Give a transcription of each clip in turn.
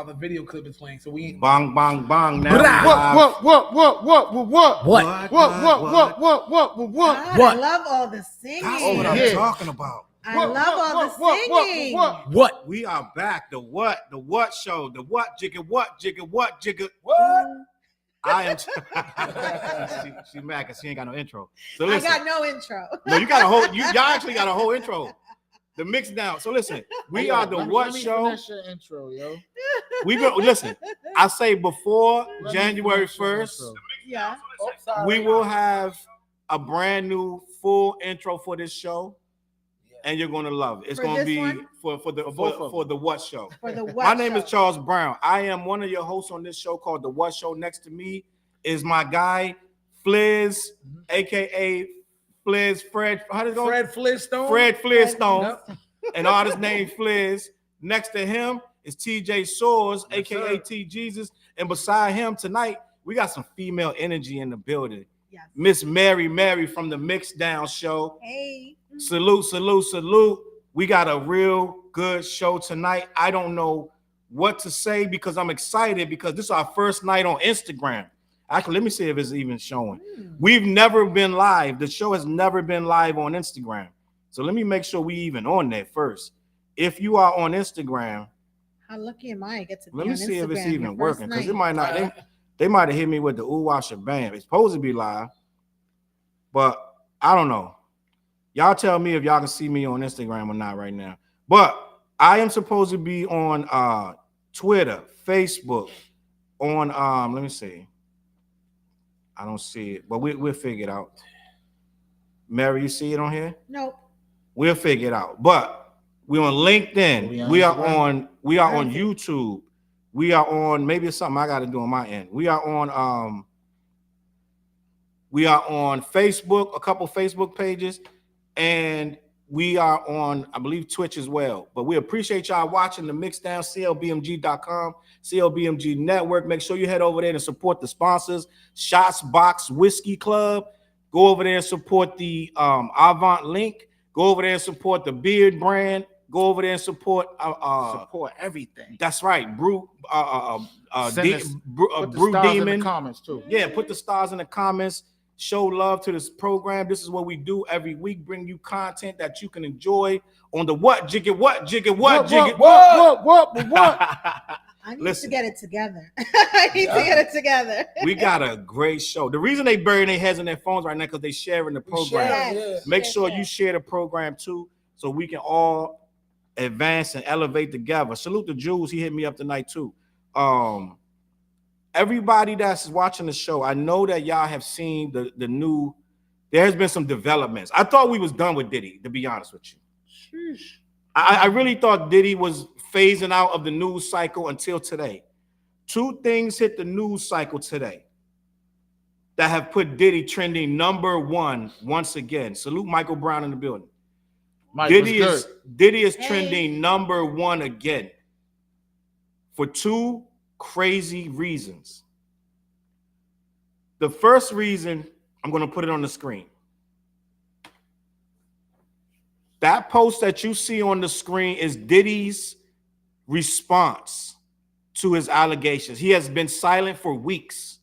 The video clip is playing, so we ain't bang bang bang now. What? I love all the singing. That's what I'm talking about. I love all the singing. What? We are back. The what show. The what jigga. What. I am. She mad because she ain't got no intro. So listen. I got no intro. No, you got a whole. Y'all actually got a whole intro. The mix down. So listen, we are the what show. Your intro, yo. We go. Listen, I say before January 1st, Yeah. we will have a brand new full intro for this show, and you're gonna love it. It's gonna be for the what show. For the what My name show. is Charles Brown. I am one of your hosts on this show called The What Show. Next to me is my guy Fliz, aka Fliz Fred. How does it go? Fred Flintstone. Fred Flintstone, an artist named Fliz. Next to him is TJ Soares, aka T Jesus, and beside him tonight we got some female energy in the building. Yes. Miss Mary from the Mix Down Show. Hey. Salute. We got a real good show tonight. I don't know what to say because I'm excited because this is our first night on Instagram. Actually, let me see if it's even showing. We've never been live. The show has never been live on Instagram. So let me make sure we even on there first. If you are on Instagram, how lucky am I get to be let me on see if it's Instagram even your working first because it night. might not. They might have hit me with the ooh washa bam. It's supposed to be live, but I don't know. Y'all tell me if y'all can see me on Instagram or not right now. But I am supposed to be on Twitter, Facebook, on let me see. I don't see it, but we'll figure it out. Mary, you see it on here? Nope. We'll figure it out. But we're on LinkedIn. We are on YouTube. We are on, maybe it's something I got to do on my end. We are on Facebook, a couple Facebook pages, and we are on, I believe, Twitch as well. But we appreciate y'all watching the Mixdown, CLBMG.com, CLBMG Network. Make sure you head over there and support the sponsors, Shots Box Whiskey Club. Go over there and support the Avant Link. Go over there and support the Beard brand. Go over there and support everything. That's right. Brew Brew Demon. In the comments too. Yeah, put the stars in the comments. Show love to this program. This is what we do every week. Bring you content that you can enjoy on the what jiggy. I need to get it together. I need to get it together. We got a great show. The reason they burying their heads in their phones right now because they sharing the program. Make sure you share the program too, so we can all advance and elevate together. Salute to Jules. He hit me up tonight too. Everybody that's watching the show, I know that y'all have seen the new. There has been some developments. I thought we was done with Diddy, to be honest with you. Sheesh. I really thought Diddy was phasing out of the news cycle until today. Two things hit the news cycle today that have put Diddy trending #1 once again. Salute Michael Brown in the building. Diddy is trending #1 again for two crazy reasons. The first reason, I'm going to put it on the screen. That post that you see on the screen is Diddy's response to his allegations. He has been silent for weeks.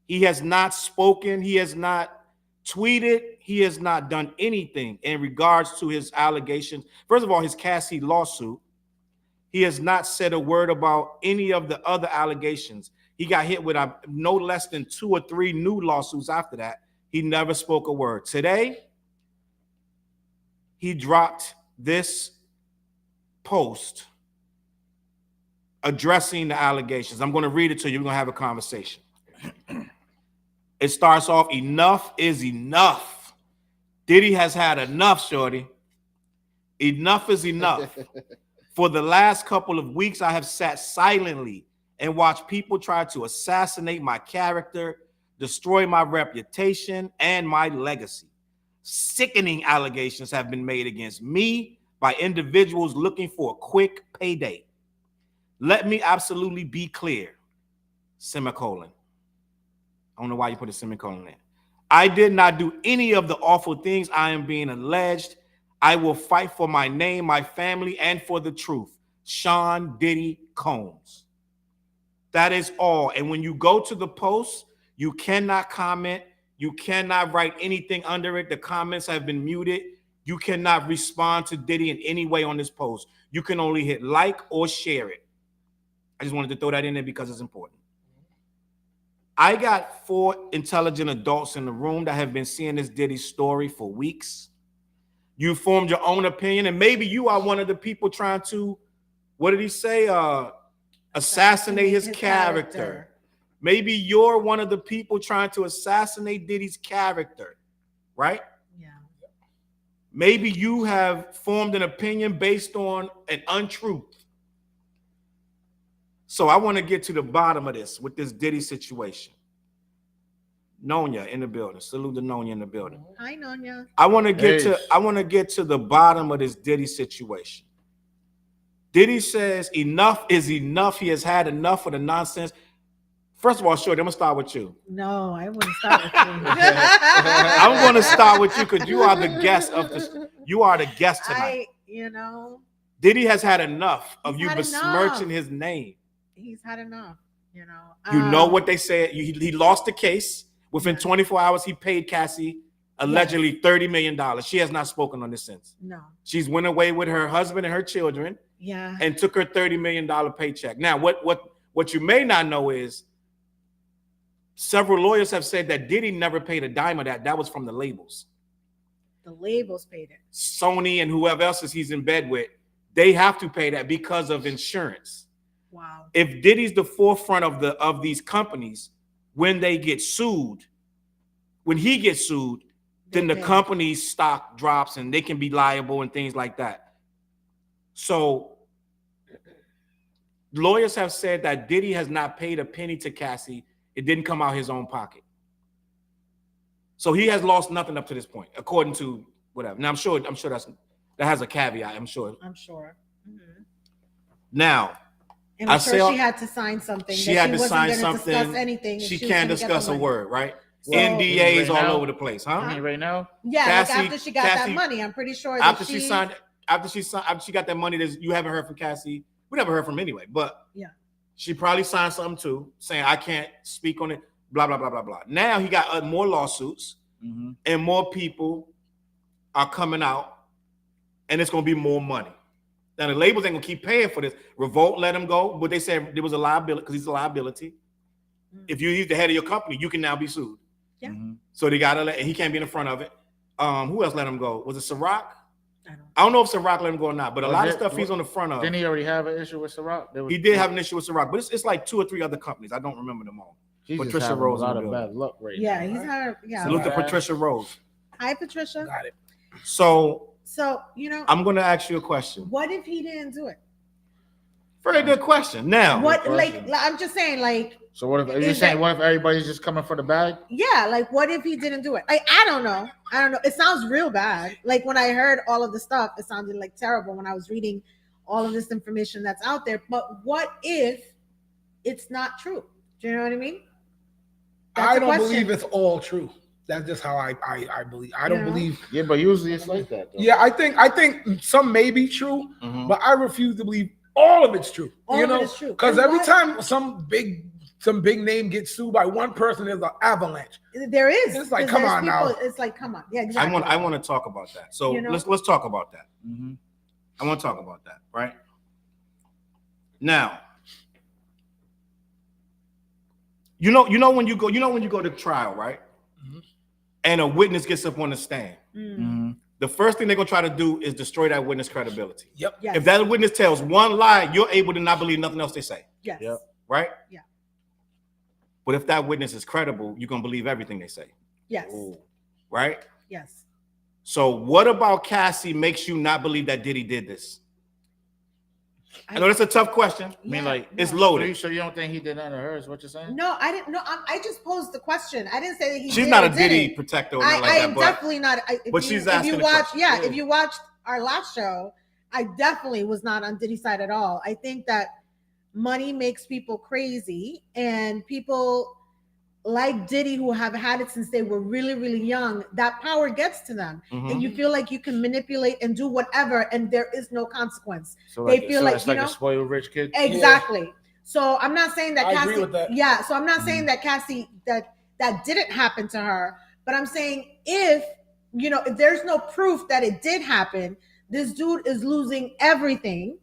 He has not spoken. He has not tweeted. He has not done anything in regards to his allegations. First of all, his Cassie lawsuit. He has not said a word about any of the other allegations. He got hit with no less than 2 or 3 new lawsuits after that. He never spoke a word. Today, he dropped this post addressing the allegations. I'm going to read it to you. We're going to have a conversation. It starts off, enough is enough. Diddy has had enough, shorty. Enough is enough. For the last couple of weeks, I have sat silently and watched people try to assassinate my character, destroy my reputation, and my legacy. Sickening allegations have been made against me by individuals looking for a quick payday. Let me absolutely be clear. Semicolon. I don't know why you put a semicolon there. I did not do any of the awful things I am being alleged. I will fight for my name, my family, and for the truth. Sean Diddy Combs. That is all. And when you go to the post, you cannot comment. You cannot write anything under it. The comments have been muted. You cannot respond to Diddy in any way on this post. You can only hit like or share it. I just wanted to throw that in there because it's important. I got 4 intelligent adults in the room that have been seeing this Diddy story for weeks. You formed your own opinion, and maybe you are one of the people trying to, what did he say? Assassinate his character. Maybe you're one of the people trying to assassinate Diddy's character, right? Yeah. Maybe you have formed an opinion based on an untruth. So I want to get to the bottom of this with this Diddy situation. Nonya in the building. Salute to Nonya in the building. Hi, Nonya. I want to get to the bottom of this Diddy situation. Diddy says enough is enough. He has had enough of the nonsense. First of all, Shorty, I'm gonna start with you. No, I wouldn't start with you. I'm gonna start with you because you are the guest of this. You are the guest tonight. Diddy has had enough of you besmirching his name. He's had enough, You know what they said. He lost the case. Within 24 hours, he paid Cassie allegedly $30 million. She has not spoken on this since. No. She's went away with her husband and her children. Yeah. And took her $30 million paycheck. Now, what you may not know is several lawyers have said that Diddy never paid a dime of that. That was from the labels. The labels paid it. Sony and whoever else he's in bed with, they have to pay that because of insurance. Wow. If Diddy's the forefront of these companies, when they get sued, when he gets sued, then the company's stock drops and they can be liable and things like that. So lawyers have said that Diddy has not paid a penny to Cassie. It didn't come out his own pocket. So he has lost nothing up to this point, according to whatever. Now I'm sure that has a caveat. I'm sure. Mm-hmm. Now, and I'm sure she had to sign something. She had to sign something. Discuss anything. She can't discuss a word, right? So, NDAs all over the place, huh? I mean, right now? Yeah, Cassie, like after she got that money, I'm pretty sure. After she got that money, you haven't heard from Cassie. We never heard from him anyway, but yeah, she probably signed something too, saying I can't speak on it. Blah blah blah blah blah. Now he got more lawsuits, and more people are coming out, and it's gonna be more money. Now the labels ain't gonna keep paying for this. Revolt let him go, but they said there was a liability because he's a liability. If he's the head of your company, you can now be sued. Yeah. So they gotta and he can't be in the front of it. Who else let him go? Was it Ciroc? I don't know if Ciroc let him go or not, but a lot of stuff he's on the front of. Didn't he already have an issue with Ciroc? He did have an issue with Ciroc, but it's like 2 or 3 other companies. I don't remember them all. He's Patricia Rose. A lot of bad luck right now. He's had. Salute to Patricia Rose. Hi, Patricia. Got it. So I'm going to ask you a question. What if he didn't do it? Very good question. Now, I'm just saying, like. So what if you're saying? What if everybody's just coming for the bag? Yeah, like what if he didn't do it? I don't know. It sounds real bad. Like when I heard all of the stuff, it sounded like terrible when I was reading all of this information that's out there. But what if it's not true? Do you know what I mean? I don't believe it's all true. That's just how I believe. I don't believe. Yeah, but usually it's like that, though. Yeah, I think some may be true, but I refuse to believe all of it's true. All of it is true. Because every time some big name gets sued by one person, there's an avalanche. There is. It's like, come on now. It's like, come on. Yeah, exactly. I want to talk about that. So let's talk about that. I want to talk about that, right? Now, you know when you go to trial, right? And a witness gets up on the stand. The first thing they're gonna try to do is destroy that witness credibility. Yep. Yes. If that witness tells one lie, you're able to not believe nothing else they say. Yes. Yep. Right? Yeah. But if that witness is credible, you're gonna believe everything they say. Yes. Right? Yes. So what about Cassie makes you not believe that Diddy did this? I know that's a tough question. I mean, like, it's loaded. So you don't think he did none of hers? What you're saying? No, I didn't. No, I just posed the question. I didn't say that he. She's not a Diddy protector or nothing like that. I am definitely not. But she's asking. If you watch, if you watched our last show, I definitely was not on Diddy's side at all. I think that money makes people crazy, and people like Diddy, who have had it since they were really, really young, that power gets to them. And you feel like you can manipulate and do whatever, and there is no consequence. So they feel like, it's like a spoiled rich kid. Exactly. Yeah. So I'm not saying that I Cassie, agree with that. Yeah. So I'm not saying that Cassie, that didn't happen to her, but I'm saying if there's no proof that it did happen, this dude is losing everything.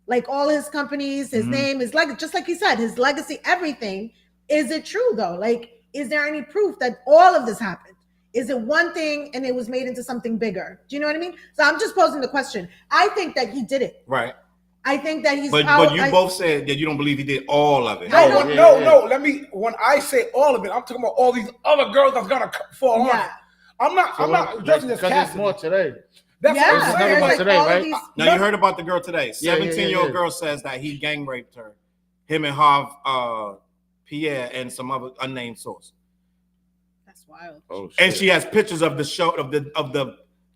Like all his companies, his name, his legacy, just like he said, his legacy, everything. Is it true though? Like, is there any proof that all of this happened? Is it one thing and it was made into something bigger? Do you know what I mean? So I'm just posing the question. I think that he did it. Right. I think that he's. But you both said that you don't believe he did all of it. No. When I say all of it, I'm talking about all these other girls that's gonna fall on it. I'm not judging this. Because there's more today. That's about today, right? Now you heard about the girl today. 17-year-old girl says that he gang raped her, him and Harv Pierre and some other unnamed source. That's wild. Oh, and she has pictures of the show of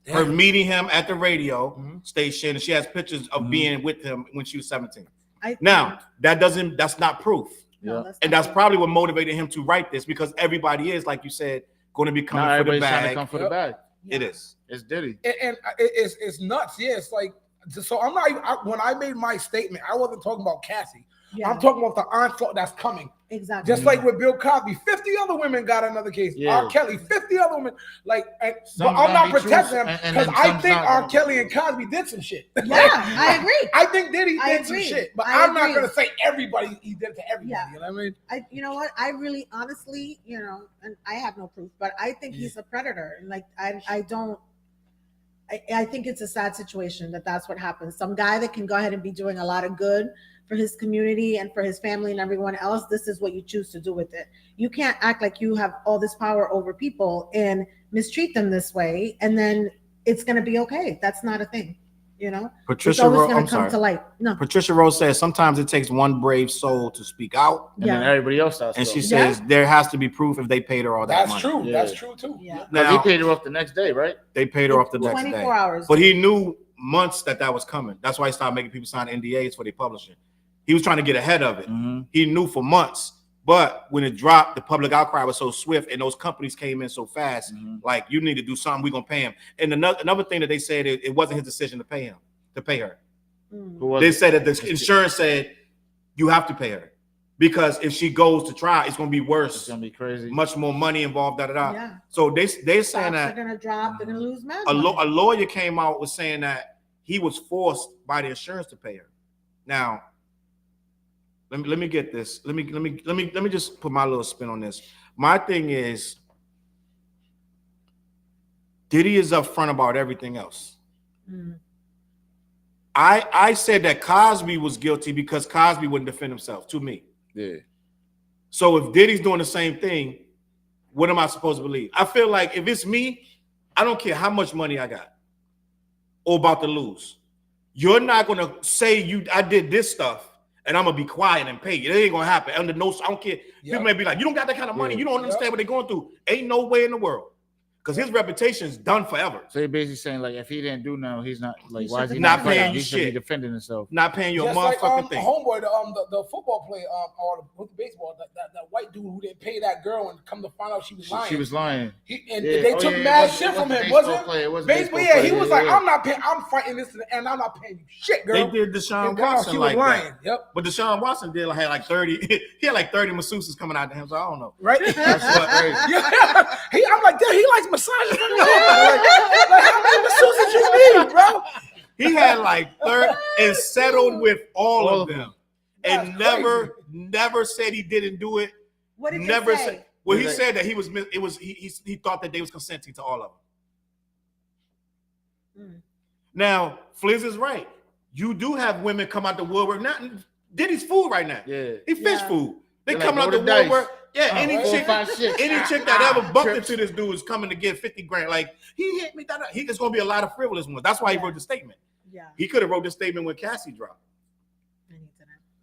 her meeting him at the radio station, and she has pictures of being with him when she was 17. That's not proof. That's probably what motivated him to write this, because everybody is, like you said, going to be coming for the bag. Come for the bag. It is. It's Diddy. And it's nuts. Yeah, it's like, so I'm not even, when I made my statement, I wasn't talking about Cassie. I'm talking about the onslaught that's coming. Exactly. Just like with Bill Cosby, 50 other women got another case. R. Kelly, 50 other women. Like, but I'm not protecting them because I think R. Kelly and Cosby did some shit. Yeah, I agree. I think Diddy did some shit, but I'm not going to say everybody he did to everybody. Yeah. You know what I mean? You know what? I really, honestly, and I have no proof, but I think he's a predator. And like, I think it's a sad situation that's what happens. Some guy that can go ahead and be doing a lot of good for his community and for his family and everyone else, this is what you choose to do with it. You can't act like you have all this power over people and mistreat them this way, and then it's going to be okay. That's not a thing, Patricia Rose, I'm sorry. To light. No. Patricia Rose says sometimes it takes one brave soul to speak out, and then everybody else does. And she says there has to be proof if they paid her all that money. That's true. Yeah. That's true too. Yeah. Now he paid her off the next day, right? They paid her off the next day. 24 hours. But he knew months that was coming. That's why he started making people sign NDAs for their publishing. He was trying to get ahead of it. He knew for months. But when it dropped, the public outcry was so swift, and those companies came in so fast. Like, you need to do something. We're gonna pay him. And another thing that they said, it wasn't his decision to pay her. They said that the insurance said you have to pay her, because if she goes to trial, it's gonna be worse. It's gonna be crazy. Much more money involved. Yeah. So they're saying that they're gonna drop. They're gonna lose money. A lawyer came out with saying that he was forced by the insurance to pay her. Now, let me get this. Let me just put my little spin on this. My thing is, Diddy is upfront about everything else. I said that Cosby was guilty because Cosby wouldn't defend himself, to me. Yeah. So if Diddy's doing the same thing, what am I supposed to believe? I feel like if it's me, I don't care how much money I got or about to lose. You're not gonna say I did this stuff and I'm gonna be quiet and pay you. It ain't gonna happen. Under no, I don't care. People may be like, you don't got that kind of money. You don't understand what they're going through. Ain't no way in the world. Because his reputation is done forever. So you're basically saying, like, if he didn't do nothing, he's not, like, why is he not paying you He should be shit? defending himself. Not paying you a just motherfucking like, thing. Homeboy, the football player, or the baseball, that white dude who didn't pay that girl, and come to find out she was lying. She was lying. They took mad shit from him, wasn't it? Baseball, yeah. He was like, I'm not paying. I'm fighting this, and I'm not paying you shit, girl. They did Deshaun Watson like that. Yep. But Deshaun Watson had like 30. He had like 30 masseuses coming out to him. So I don't know. Right? That's what. I'm like, damn, he likes massages. Like, how many masseuses you need, bro? He had like 30 and settled with all of them, and never said he didn't do it. What did never he say? said. Well, he said that he thought that they was consenting to all of them. Now, Fliz is right. You do have women come out the woodwork. Not Diddy's food right now. Yeah, he fish food. They like, coming out the woodwork. Yeah, any chick chick that ever bumped into this dude is coming to get 50 grand. Like, he hit me. There's gonna be a lot of frivolous ones. That's why he wrote the statement. Yeah, he could have wrote the statement when Cassie dropped.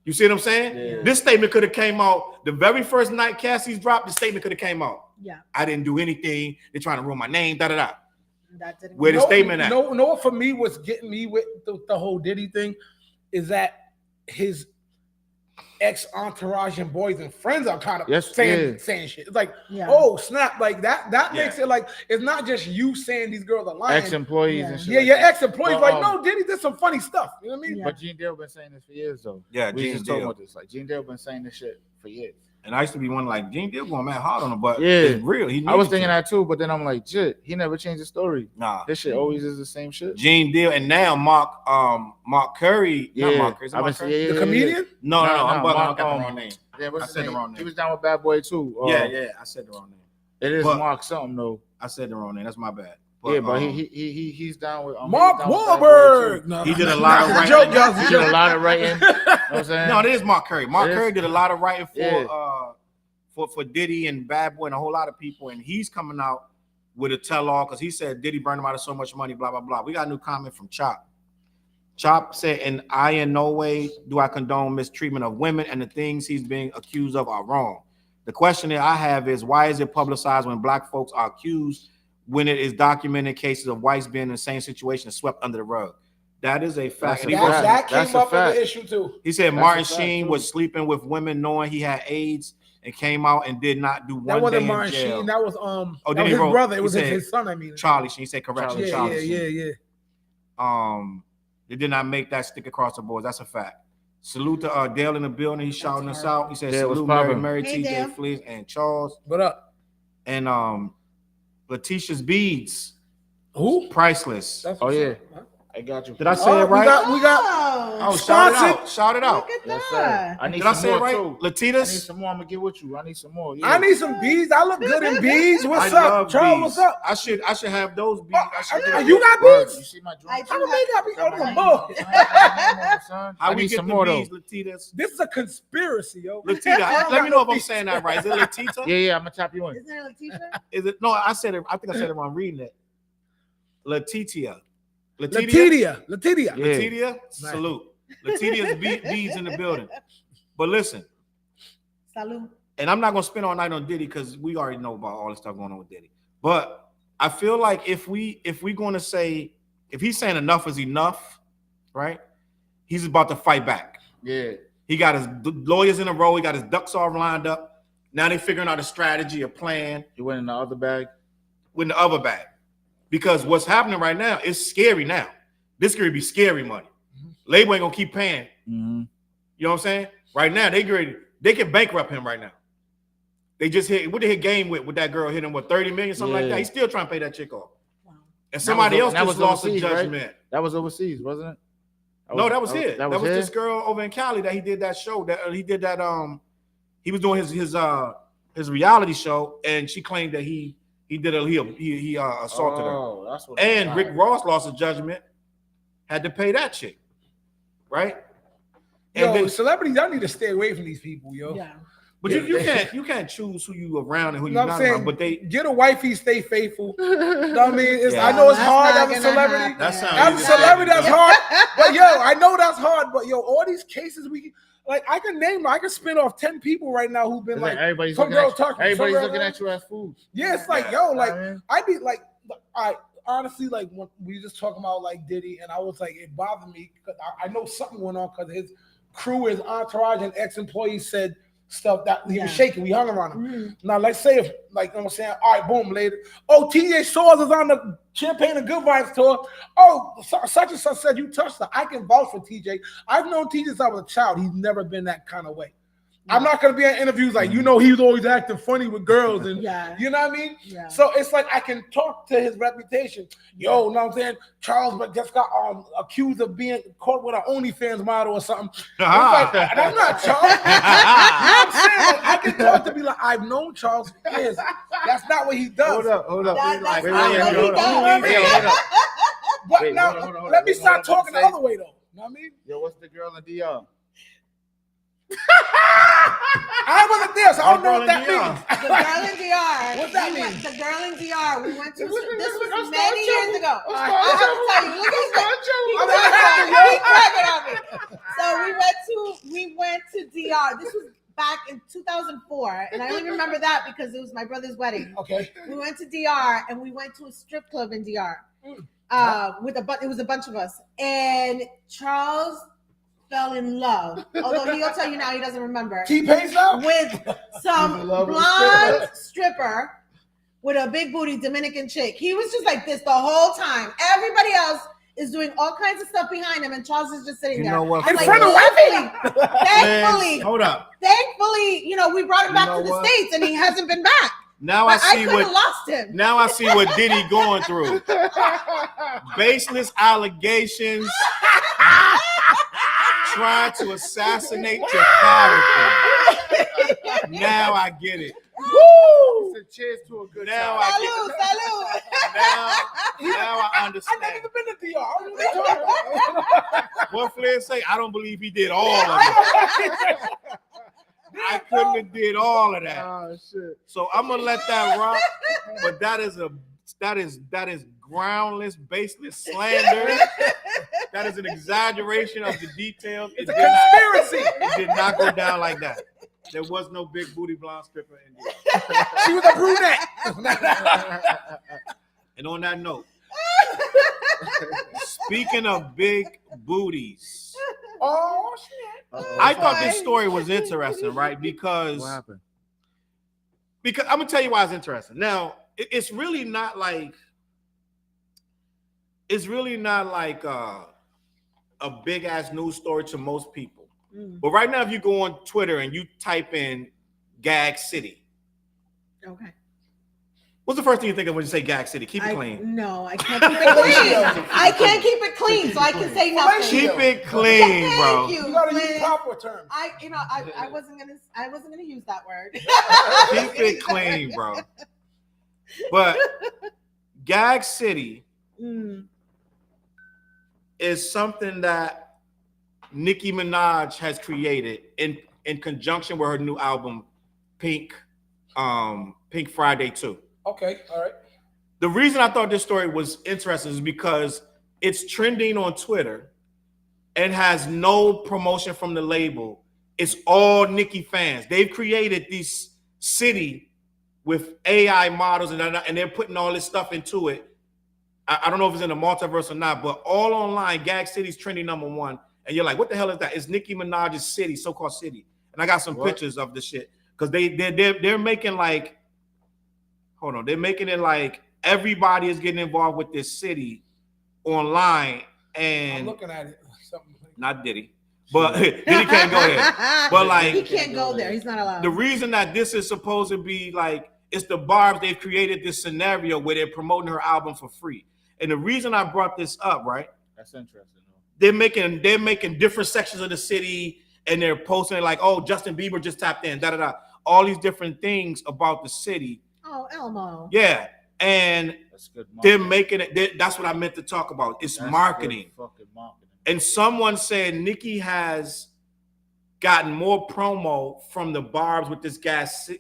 You see what I'm saying? Yeah. This statement could have came out the very first night Cassie's dropped. The statement could have came out. Yeah, I didn't do anything. They're trying to ruin my name. Da da da. That didn't. Where the statement at? No, what for me was getting me with the whole Diddy thing is that ex-entourage and boys and friends are kind of saying shit. It's like, oh snap, like that makes it like it's not just you saying these girls are lying. Ex-employees and shit. Yeah, your ex-employees like, no, Diddy did some funny stuff. You know what I mean? Yeah. But Gene Dale been saying this for years though. Yeah, we Gene just talking about this. Like Gene Dale been saying this shit for years. And I used to be one like Gene Dale going mad hard on him, but it's real. I was thinking that too, but then I'm like, shit, he never changed the story. Nah, this shit always is the same shit. Gene Dale and now Mark Curry. Not Mark Curry. The comedian? No, I'm bugging. I got the wrong name. Yeah, I said the wrong name. He was down with Bad Boy too. Yeah, I said the wrong name. It is Mark something though. I said the wrong name. That's my bad. But, but he's down with Mark Wahlberg. No, he did a lot of writing. He did a lot of writing. You know what I'm saying? No, it is Mark Curry. Mark Curry did a lot of writing for Diddy and Bad Boy and a whole lot of people, and he's coming out with a tell-all because he said Diddy burned him out of so much money, blah blah blah. We got a new comment from Chop. Chop said, "And I in no way do I condone mistreatment of women, and the things he's being accused of are wrong. The question that I have is, why is it publicized when black folks are accused when it is documented cases of whites being in the same situation and swept under the rug?" That is a fact. That came up as an issue too. He said Martin Sheen was sleeping with women knowing he had AIDS and came out and did not do one day in jail. That wasn't Martin Sheen. That was that was his brother. It was his son. I mean, Charlie Sheen. He said correction. Yeah. They did not make that stick across the boards. That's a fact. Salute to Dale in the building. He's shouting us out. He said salute Mary, TJ, Fleece, and Charles. What up? And Letitia's beads. Who? Priceless. Oh yeah. I got you. Did I say it right? We got shout it out. Yes, sir. Did I say it right? Latitas? I need some more. I'm gonna get with you. I need some more. Yeah. I need some beads. I look good in beads. What's up, Charles? What's up? I should have those beads. You got beads? You see my I How do they got beads? Oh, my boy. How we get some more beads, Latitas? This is a conspiracy, yo. Latita, let me know if I'm saying that right. Is it Latita? Yeah, I'm gonna tap you in. Isn't it Letitia? Is it? No, I said it. I think I said it wrong. Reading it. Letitia. Latitia. Nice. Salute. Latitia's beads in the building. But listen. Salute. And I'm not gonna spend all night on Diddy because we already know about all the stuff going on with Diddy. But I feel like if we're gonna say, if he's saying enough is enough, right? He's about to fight back. Yeah. He got his lawyers in a row. He got his ducks all lined up. Now they're figuring out a strategy, a plan. He went in the other bag. With the other bag. Because what's happening right now is scary now. This could be scary money. Label ain't gonna keep paying. Mm-hmm. You know what I'm saying? Right now, they can bankrupt him right now. They just hit game with that girl hit him with 30 million, something like that. He's still trying to pay that chick off. Wow. And somebody else just lost a judgment. Right? That was overseas, wasn't it? That was it. That was this girl over in Cali that he did that show. That he did that. He was doing his reality show, and she claimed that he assaulted her. That's what. And Rick Ross lost a judgment, had to pay that chick, right? And then celebrities, y'all need to stay away from these people, yo. Yeah. But you can't choose who you around and who you're not around. But they get a wifey, stay faithful. You know what I mean? I know it's hard as a celebrity. As a celebrity, that's hard. But yo, I know that's hard. But yo, all these cases I can spin off 10 people right now who've been everybody's looking at you as food. Yeah, it's like, yo, I'd be like, I honestly, like, when we just talking about like Diddy, and I was like, it bothered me because I know something went on because his crew, his entourage, and ex-employees said stuff that he was shaking. We hung around him. Mm-hmm. Now, let's say if, like, I'm saying, all right, boom, later. Oh, TJ Shores is on the Champagne and Good Vibes tour. Oh, such and such said you touched her. I can vouch for TJ. I've known TJ since I was a child. He's never been that kind of way. I'm not going to be in interviews like, he was always acting funny with girls. And you know what I mean? Yeah. So it's like I can talk to his reputation. Yo, you know what I'm saying? Charles just got accused of being caught with an OnlyFans model or something. Like, that's not Charles. I'm saying, like, I can talk to be like, I've known Charles for years. That's not what he does. Hold up. But now, let me start talking the other way, though. You know what I mean? Yo, what's the girl in DR? I wasn't there, so I don't know what that means. The girl in DR. What's that mean? The girl in DR. We went to. This was many years ago. I have to tell you. Look at that. So we went to DR. This was back in 2004, and I only remember that because it was my brother's wedding. Okay. We went to DR, and we went to a strip club in DR. It was a bunch of us, and Charles fell in love. Although he'll tell you now he doesn't remember. T-Pace now? With some He's in love with a blonde stripper with a big booty Dominican chick. He was just like this the whole time. Everybody else is doing all kinds of stuff behind him, and Charles is just sitting You there. know what? I'm In like, front of thankfully, Hold up. thankfully, we brought him You back know to the what? States, and he hasn't been back. Now But I see could have lost him. Now I see what Diddy going through. Baseless allegations, trying to assassinate your character. Now I get it. Woo! It's a cheers to a good Now time. Salud. Now I I understand. never even been to DR. I don't know what you're talking about. What Flair say? I don't believe he did all of it. I couldn't have did all of that. Oh shit. So I'm gonna let that rock. But that is groundless, baseless slander. That is an exaggeration of the details. It's a conspiracy. It did not go down like that. There was no big booty blonde stripper in there. She was a brunette. And on that note, speaking of big booties, Oh shit! I thought this story was interesting, right? Because What happened? I'm gonna tell you why it's interesting. Now, it's really not like a big ass news story to most people. But right now, if you go on Twitter and you type in Gag City, Okay. what's the first thing you think of when you say Gag City? Keep it clean. No, I can't keep it clean. I can't keep it clean, so I can say nothing. Keep it clean, bro. Thank you. You gotta use Liz. proper terms. I wasn't gonna use that word. Keep it clean, bro. But Gag City is something that Nicki Minaj has created in conjunction with her new album, Pink Friday 2. Okay, all right. The reason I thought this story was interesting is because it's trending on Twitter and has no promotion from the label. It's all Nicki fans. They've created this city with AI models and they're putting all this stuff into it. I don't know if it's in the multiverse or not, but all online, Gag City's trending #1. And you're like, what the hell is that? It's Nicki Minaj's city, so-called city. And I got some pictures of the shit. Because they're making like, hold on, they're making it like everybody is getting involved with this city online. And I'm looking at it. Something like not Diddy. But Diddy can't go there. But like he can't go there. He's not allowed. The reason that this is supposed to be like, it's the Barbs, they've created this scenario where they're promoting her album for free. And the reason I brought this up, right? That's interesting. They're making different sections of the city and they're posting it like, oh, Justin Bieber just tapped in, all these different things about the city. Oh, Elmo. Yeah. And That's good they're marketing. making it, that's what I meant to talk about. It's That's marketing. good fucking marketing. And someone said Nicki has gotten more promo from the Barbs with this Gag City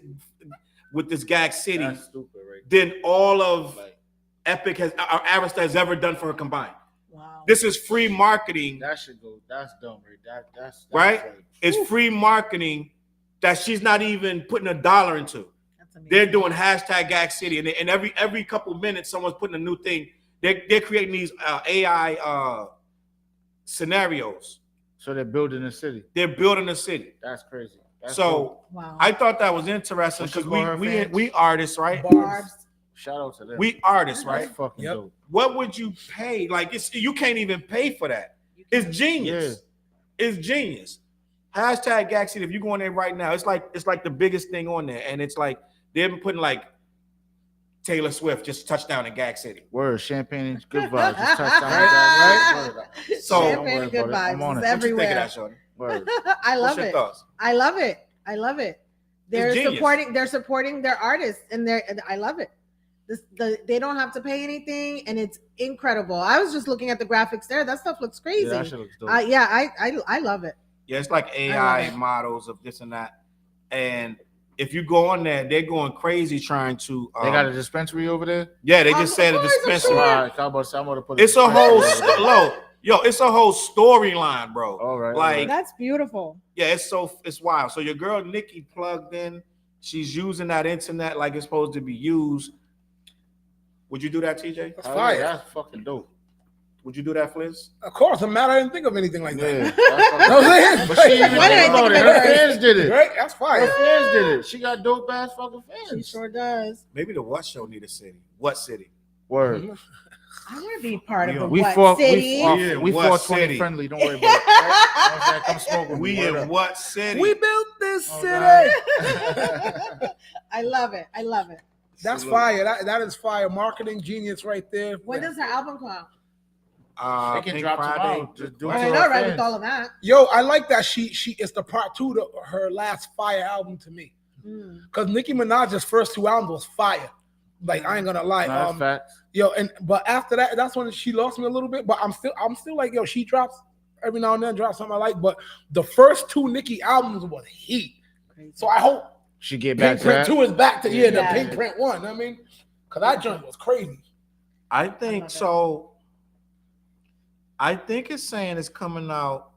That's stupid, right? than all of Like, Epic Arista has ever done for her combined. Wow. This is free marketing. that should go. That's dumb, right? That's Right? like, It's free marketing that she's not even putting $1 into. That's amazing. They're doing hashtag Gag City, and every couple minutes, someone's putting a new thing. They're creating these AI scenarios. so they're building a city. They're building a city. That's crazy. That's So dope. Wow. I thought that was interesting What you because call her we fans? artists, right? Barbs. Shout out to them. We artists, right? That's fucking Yep. dope. What would you pay? Like you can't even pay for that. It's genius. It's genius. Hashtag Gag City. If you go on there right now, it's like the biggest thing on there, and it's like they're putting like Taylor Swift just touchdown in Gag City. Word, champagne and good vibes. Just touched on that, right? Word. So- Champagne Don't worry and good about it. I'm on vibes. it. It's What you think of everywhere. that, shorty? Word. I love What's your it. thoughts? I love it. I love it. They're genius. supporting their artists, and I love it. They don't have to pay anything, and it's incredible. I was just looking at the graphics there. That stuff looks crazy. Yeah, that shit looks dope. I love it. Yeah, it's like love AI it. models of this and that. And if you go on there, they're going crazy trying to. They got a dispensary over there. Yeah, they just Of said a course, I'm dispensary. sure. All right, I'm about to put. It's a whole dispensary. it's a whole storyline, bro. All right, Like, That's beautiful. yeah, it's wild. So your girl Nicki plugged in. She's using that internet like it's supposed to be used. Would you do that, TJ? That's Oh, fire. yeah, that's fucking dope. Would you do that, Fliz? Of course, I'm mad I didn't think of anything like that. Yeah. You know what I'm saying? But she even Why did I think about think it. of Her that? fans did it. Right? That's Her fire. fans did it. She got dope ass fucking She fans. sure does. Maybe the What Show need a city. What city? Word. I want to be part of the We what fought. city. We What fought city? 20 friendly. Don't worry about it. Right? You know what I'm saying? Come smoke with me. We Word in up. what city? We built this Oh, city. I love it. I love it. That's Salute. fire. That is fire. Marketing genius right there. When does her album come out? They can Pink drop Friday. tomorrow. Just do it I to know, her right? fans. With all of that. Yo, I like that she it's the part 2 to her last fire album to me. Because Nicki Minaj's first 2 albums was fire. Like I ain't gonna lie. Nah, that's facts. Yo, but after that, that's when she lost me a little bit. But I'm still like, yo, she drops every now and then, drops something I like. But the first 2 Nicki albums was heat. Crazy. So I hope She get back Pink to Print that. 2 is back to the Yeah. Pink Print 1. I mean, because that joint was crazy. I I think love so. I think it's saying it's coming out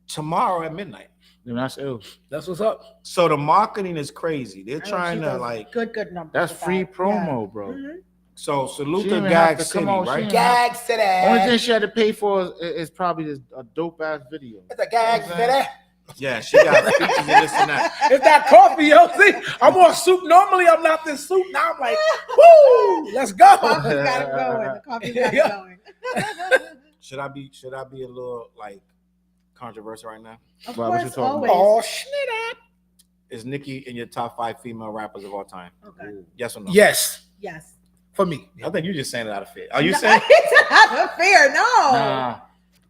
tomorrow at midnight. Then that's ill. That's what's up. So the marketing is crazy. They're I know trying she to does like. good numbers. That's with free that. promo, bro. Yeah. So salute She to didn't have Gag to City, come on, she right? didn't Gag City. Only thing she had to pay for is probably this a dope ass video. It's a Gag You know what I'm City. Yeah, she got features and this and that. It's that coffee, yo. See, I'm on soup. Normally, I'm not this soup. Now I'm like, woo, let's go. Coffee's got it going. The coffee's got Yeah. it going. Should I be a little like controversial right now? Of Wow, what you course, talking always. Oh, shit. Is Nicki in your top 5 female rappers of all time? Okay. Yes or no? Yes, Yes. for me. I think you're just saying it out of fear. Are you No, saying? it's not fair. No. Nah.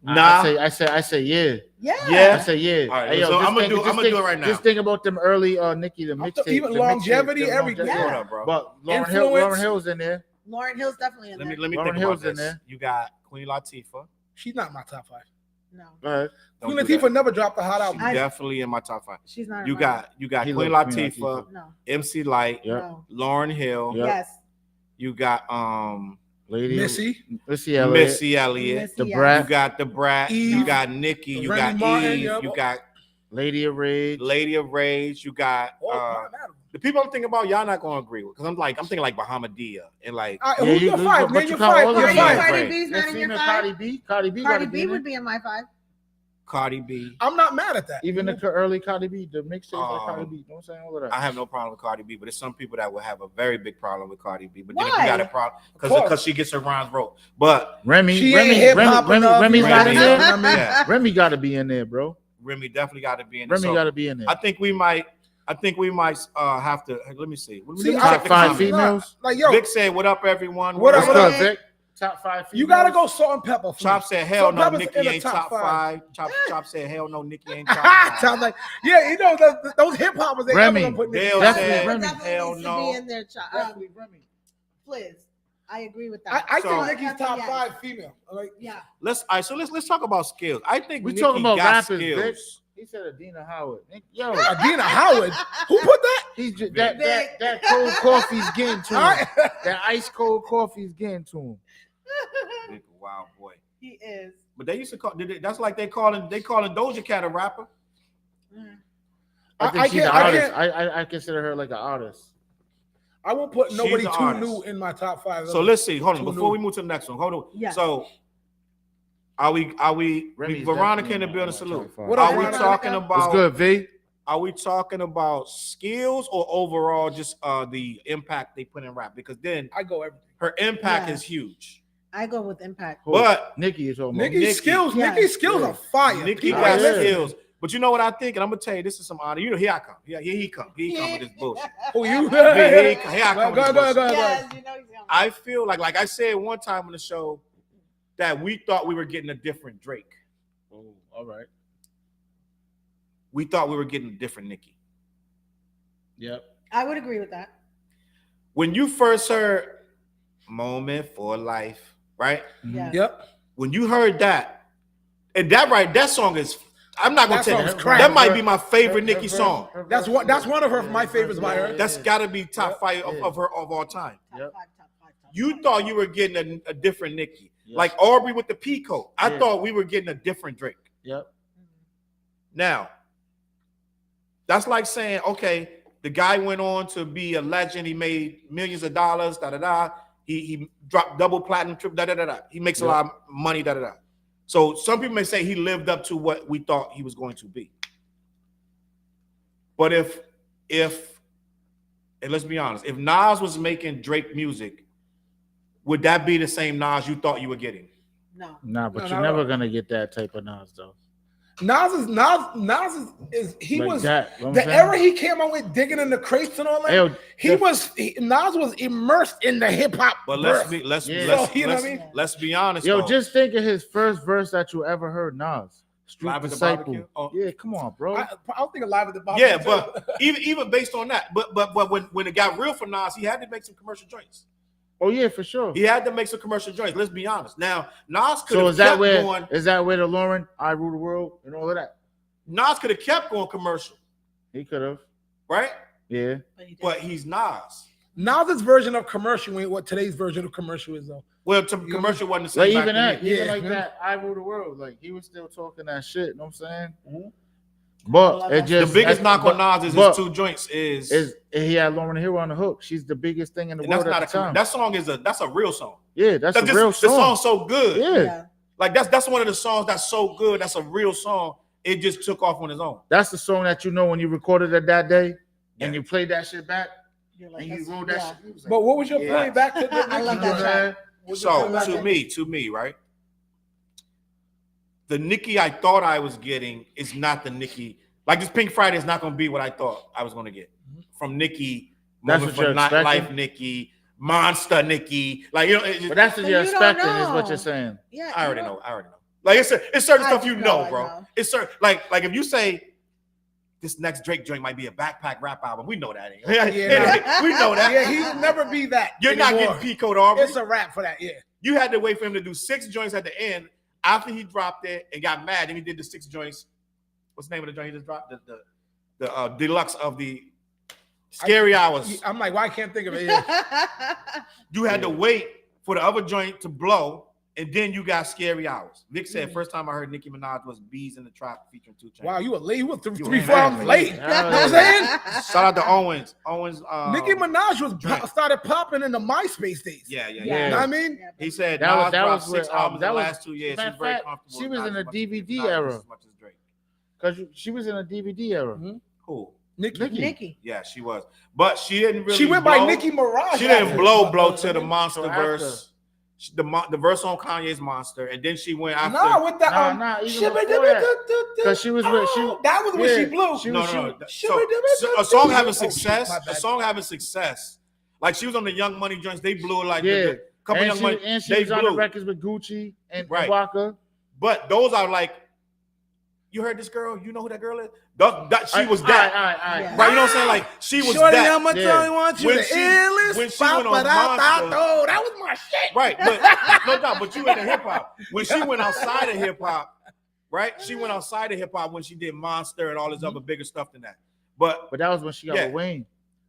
Nah. I say yeah. Yeah. Yeah. I say yeah. All right, Hey, yo, so just I'm gonna think- do just it think- right now. Just think about them early Nicki, the I'm mixtape. even the longevity, mixtape, them everything. longevity. Hold Yeah. up, bro. But Influence. Lauryn Hill's in there. Lauryn Hill's definitely in Let there. me Lauryn think Hill's about in this. there. You got Queen Latifah. She's not my top 5. No. Go ahead. Don't Queen do Latifah that. never dropped a hot She's album. I- definitely in my top 5. She's not. in You mine. got He Queen loves Queen Latifah, Latifah. No. MC Light, Yep. No. Lauren Hill. Yep. Yes. You got Lady Missy, Elliott. Missy Elliott. Missy, The yes. Brat. You got the Brat. You Eve. got Nicki. You Remy got Martin, Eve. yeah. You got Lady of Rage. Lady of Rage. You got oh, not that one. the people I'm thinking about. Y'all not gonna agree with because I'm thinking like Bahamadia and like All right, Yeah, who's you your do, 5? but Name you your count 5. all Your of Cardi, them. five. Cardi Right. B's That not in your female 5. Cardi B. Cardi B Cardi gotta be B in would it. be in my 5. Cardi B. I'm not mad at that. Even the early Cardi B, the mixtapes like Cardi Um, B. You know what I'm saying? All of that. I have no problem with Cardi B, but there's some people that will have a very big problem with Cardi B. But then if Why? you got a problem course. because she gets her rhymes wrote. But Remy, She Remy, ain't hip-hop Remy, enough. Remy's not in Remy, there. I mean, yeah, Remy got to be in there, bro. Remy definitely got to be in there. Remy So got to be in there. I think we might have to. Let me see. Let me See, check Top the 5 comments. females. Like, yo, Vic said, "What up, everyone?" What up, What's what good, up? Vic? Top 5 females. you gotta go Salt and Pepper. for Chop me. said, "Hell Salt no, and Pepper's Nicki in the ain't top top 5." Chop said, "Hell no, Nicki ain't top 5." Sounds like, yeah, you know, those hip hoppers, they Remy. never gonna put Dale Nicki. said, Remy. Definitely hell needs no. to be in there. Definitely Remy. Fliz. I agree with that. I So- think Nicki's top Yes. 5 female. Like, Yeah. Let's talk about skills. I think We Nicki talking about got rappers, skills. Vic. He said Adina Howard. Yo, Adina Howard. Who put that? he's just, Vic. that cold coffee's getting to All him. right. That ice cold coffee's getting to him. Nicki, wild boy. He is. But they used to call. That's like they calling Doja Cat a rapper. Mm. I think I she's an can't- I artist. can't- I consider her like an artist. I won't put She's nobody an too artist. new in my top 5. So let's see. Hold on. Too Before new. we move to the next one, hold on. Yeah. So are we Remy's Veronica definitely in the on building? my Salute. top 5. What up, Are we Veronica? talking What's What's about? good, V? Are we talking about skills or overall just the impact they put in rap? Because then I go everything. her impact Yeah. is huge. I go with impact. Who? But Nikki is talking about. Nicki's Nicki. skills, Yeah. Nicki's skills are fire. Nicki People got are listening. skills. But you know what I think, and I'm gonna tell you, this is some honor. You know, here I come. Here he come. Here he come with this bullshit. Who you? Here I come with this bullshit. Go. Yes, you know he's going. I feel like I said one time on the show that we thought we were getting a different Drake. Oh, all right. We thought we were getting a different Nicki. Yep. I would agree with that. When you first heard "Moment for Life," right? Yeah. Yep. When you heard that, and that song is. I'm not gonna That tell song's you. crack. That might be my favorite Nicki song. That's one of her my favorites by her. That's got to be top 5 of her of all time. Top Yep. 5, top 5, top You 5. thought you were getting a different Nicki, Yes. like Aubrey with the Peacoat. I Yeah. thought we were getting a different Drake. Yep. Now, that's like saying, okay, the guy went on to be a legend. He made millions of dollars. Da da da. He dropped double platinum, triple, da da da da. He makes a lot of money, da da da. So some people may say he lived up to what we thought he was going to be. But if and let's be honest, if Nas was making Drake music, would that be the same Nas you thought you were getting? No. Nah, but No, you're never gonna get that type of Nas though. Nas is he Like was that, you know what the I'm saying? era he came out with digging in the crates and all that. Yo, Nas was immersed in the hip hop. But you know what I mean? let's be honest. Yo, though. just think of his first verse that you ever heard, Nas. Street Live at the Disciple. Barbecue? Oh. Yeah, come on, bro. I don't think Alive at the Barbecue. Yeah, but even based on that, but when it got real for Nas, he had to make some commercial joints. Oh yeah, for sure. He had to make some commercial joints. Let's be honest. Now Nas could So have is that kept where going. is that where the Lauryn, I Rule the World, and all of that? Nas could have kept going commercial, He could have. right? Yeah. But he's Nas. Nas's version of commercial ain't what today's version of commercial is though. Well, commercial wasn't the Like same. even back that, then. even Yeah. like that, I Rule the World. Like he was still talking that shit. You know what I'm saying? Mhm. But it The just biggest knock on Nas is his but- two joints is he had Lauryn Hill on the hook. She's the biggest thing in the and that's world not at the time. that song is that's a real song. Yeah, that's a Just- real The song. song's so good. Yeah. Like that's one of the songs that's so good. That's a real song. It just took off on its own. That's the song that you know when you recorded it that day and Yeah. you played that shit back You're like, and you that's- rolled that yeah. shit. You was like, But what was your Yeah. point back to the I love Nicki that joint? track. What's your So point back to me, right? The Nicki I thought I was getting is not the Nicki. Like this Pink Friday is not going to be what I thought I was going to get from Nicki. That's Moment what for you're expecting? Nightlife Nicki, Monster Nicki. Like but that's what But you're you don't expecting, is what know. you're saying. Yeah. I you already know. know. Like it's certain I stuff you know, know, I bro. know. It's certain like if you say this next Drake joint might be a backpack rap album, we know that. Yeah, we know that. Yeah, he will never be that. You're not anymore. getting P-Code Aubrey. It's a rap for that. Yeah. You had to wait for him to do 6 joints at the end after he dropped it and got mad. Then he did the 6 joints. What's the name of the joint he just dropped? The deluxe of the Scary Hours. I'm like, why I can't think of it? Yeah. You had to wait for the other joint to blow, and then you got Scary Hours. Vic said, first time I heard Nicki Minaj was Bees in the Trap featuring 2 Chainz. Wow, you were late. You were You 3-4 were hours late. You know what I'm saying? Shout out to Owens. Nicki Minaj was Drake. started popping in the MySpace days. Yeah. You know what I mean? Yeah, He said That was- Nas that dropped was where, 6 albums in that the was- last 2 years. matter She's of very fact, comfortable. she was not in as a much- DVD not era. as much as Drake. Because she was in a DVD era. Who? Nicki. Nikki. Yeah, she was. But she didn't really She went blow. by Nicki Minaj. She didn't after. blow to the monster So after- verse. The verse on Kanye's Monster, and then she went after. Nah, with the Nah, even before that. Because she was with that was when she blew. She no, was no. she- So a song having Oh, shit, success, my bad. a song having success. Like she was on the Young Money joints, they blew like Yeah. the couple and Young she, Money, and she they was on the blew. records with Gucci and Right. Waka. But those are like, you heard this girl? You know who that girl is? She was that. All right. Yeah. Right? You know what I'm saying? Like she was Shorty, that. how much Yeah. I want you When the she- illest. when she went on Ba-ba-da-da-da. Monster- That was my shit. Right, but no doubt. But you in the hip hop. When she went outside of hip hop, right? She went outside of hip hop when she did Monster and all this other bigger stuff than that. But But that was when she got Yeah. with Wayne.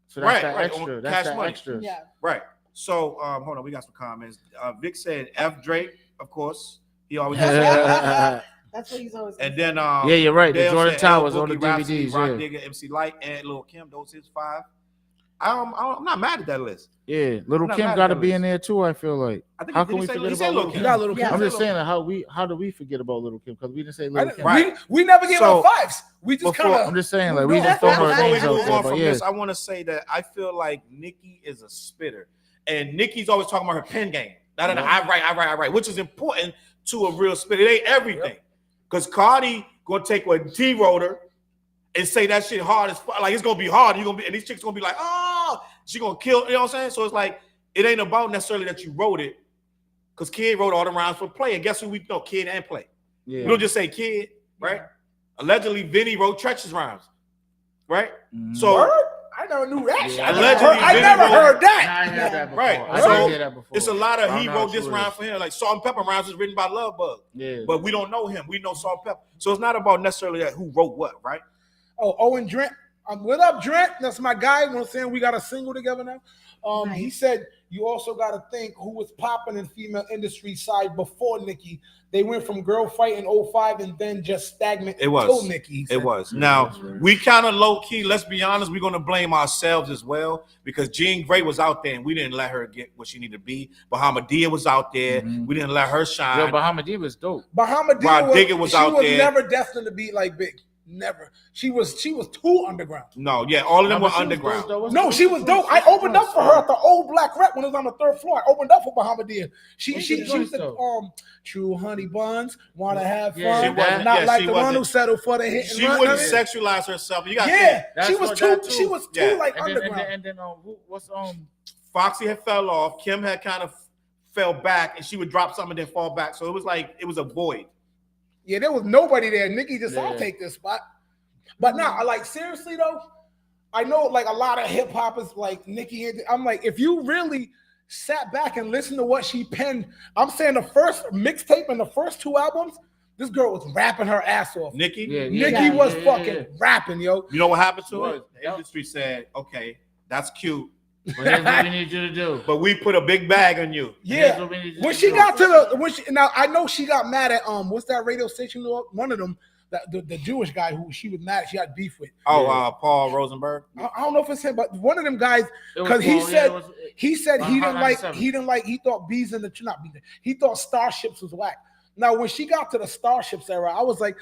So that's Right, that right, extra. on That's Cash that Money. extra. Yeah. right. So hold on, we got some comments. Vic said F Drake, of course. He always does that. That's what he's always. And then Yeah, you're right. The Dale Jordan said Towers L, on the Boogie, Rhapsody, DVDs. Rock Yeah. Digger, MC Light, and Lil Kim. Those his 5. I'm not mad at that list. Yeah. Little I'm not Kim mad at got to that be list. in there too, I feel like. I think How he- can did we he say- forget he said about Lil Lil Kim? You got Little Kim. Yeah. I'm just Lil saying how do we forget about Little Kim? Because we didn't say I Little didn't- Kim. Right. we never gave So- her 5s. We just Before- kind I'm of. just saying, like, No, we just throw her Before we names out move there. on But from yeah. this, I want to say that I feel like Nicki is a spitter, and Nicki's always talking about her pen game. I write, which is important to a real spitter. It ain't everything, because Cardi gonna take a T rotor and say that shit hard as fuck. Like it's gonna be hard. You gonna be, and these chicks gonna be like, oh, she gonna kill. You know what I'm saying? So it's like it ain't about necessarily that you wrote it, because Kid wrote all the rhymes for Play, and guess who we know? Kid and Play. Yeah. We don't just say Kid, right? Allegedly, Vinny wrote Treacherous rhymes, right? Mhm. So. Word? I never knew that. Yeah. Allegedly, I Vinny never wrote- heard I that. ain't heard that before. Right. I So, didn't hear that before. It's a lot of I don't he know wrote how this true it rhyme is. for him. Like Salt and Pepper rhymes was written by Love Bug. Yeah. But we don't know him. We know Salt and Pepper. So it's not about necessarily that who wrote what, right? Oh, Owen Drent. What up, Drent? That's my guy. You know what I'm saying? We got a single together now. He Nice. said you also got to think who was popping in female industry side before Nicki. They went from Girl Fight in 05 and then just stagnant until Nicki. It was. Now, we kind of low-key, let's be honest, we're going to blame ourselves as well because Jean Grey was out there and we didn't let her get what she needed to be. Bahamadia was out there. We didn't let her shine. Yo, Bahamadia was dope. Bahamadia was out there. She was never destined to be like big. Never. She was too underground. No, yeah, all of them were underground. No, she was dope. I opened up for her at the old Black Rep when it was on the 3rd floor. I opened up for Bahamadia. She was the true honey buns, want to have fun, not like the one who settled for the hit. She wouldn't sexualize herself. You got she was too like underground. And then what's Foxy had fell off. Kim had kind of fell back, and she would drop something and then fall back. So it was like it was a void. Yeah, there was nobody there. Nicki just, I'll take this spot. But now, like, seriously, though, I know, like, a lot of hip-hoppers, like, Nicki, I'm like, if you really sat back and listened to what she penned, I'm saying the first mixtape and the first 2 albums, this girl was rapping her ass off. Nicki? Nicki was fucking rapping, yo. You know what happened to her? The industry said, okay, that's cute. But here's what we need you to do. But we put a big bag on you. Yeah. When she got to now I know she got mad at what's that radio station? One of them, the Jewish guy who she was mad. She had beef with. Paul Rosenberg. I don't know if it's him, but one of them guys because he said he thought bees in the not bees. He thought Starships was whack. Now when she got to the Starships era, I was like,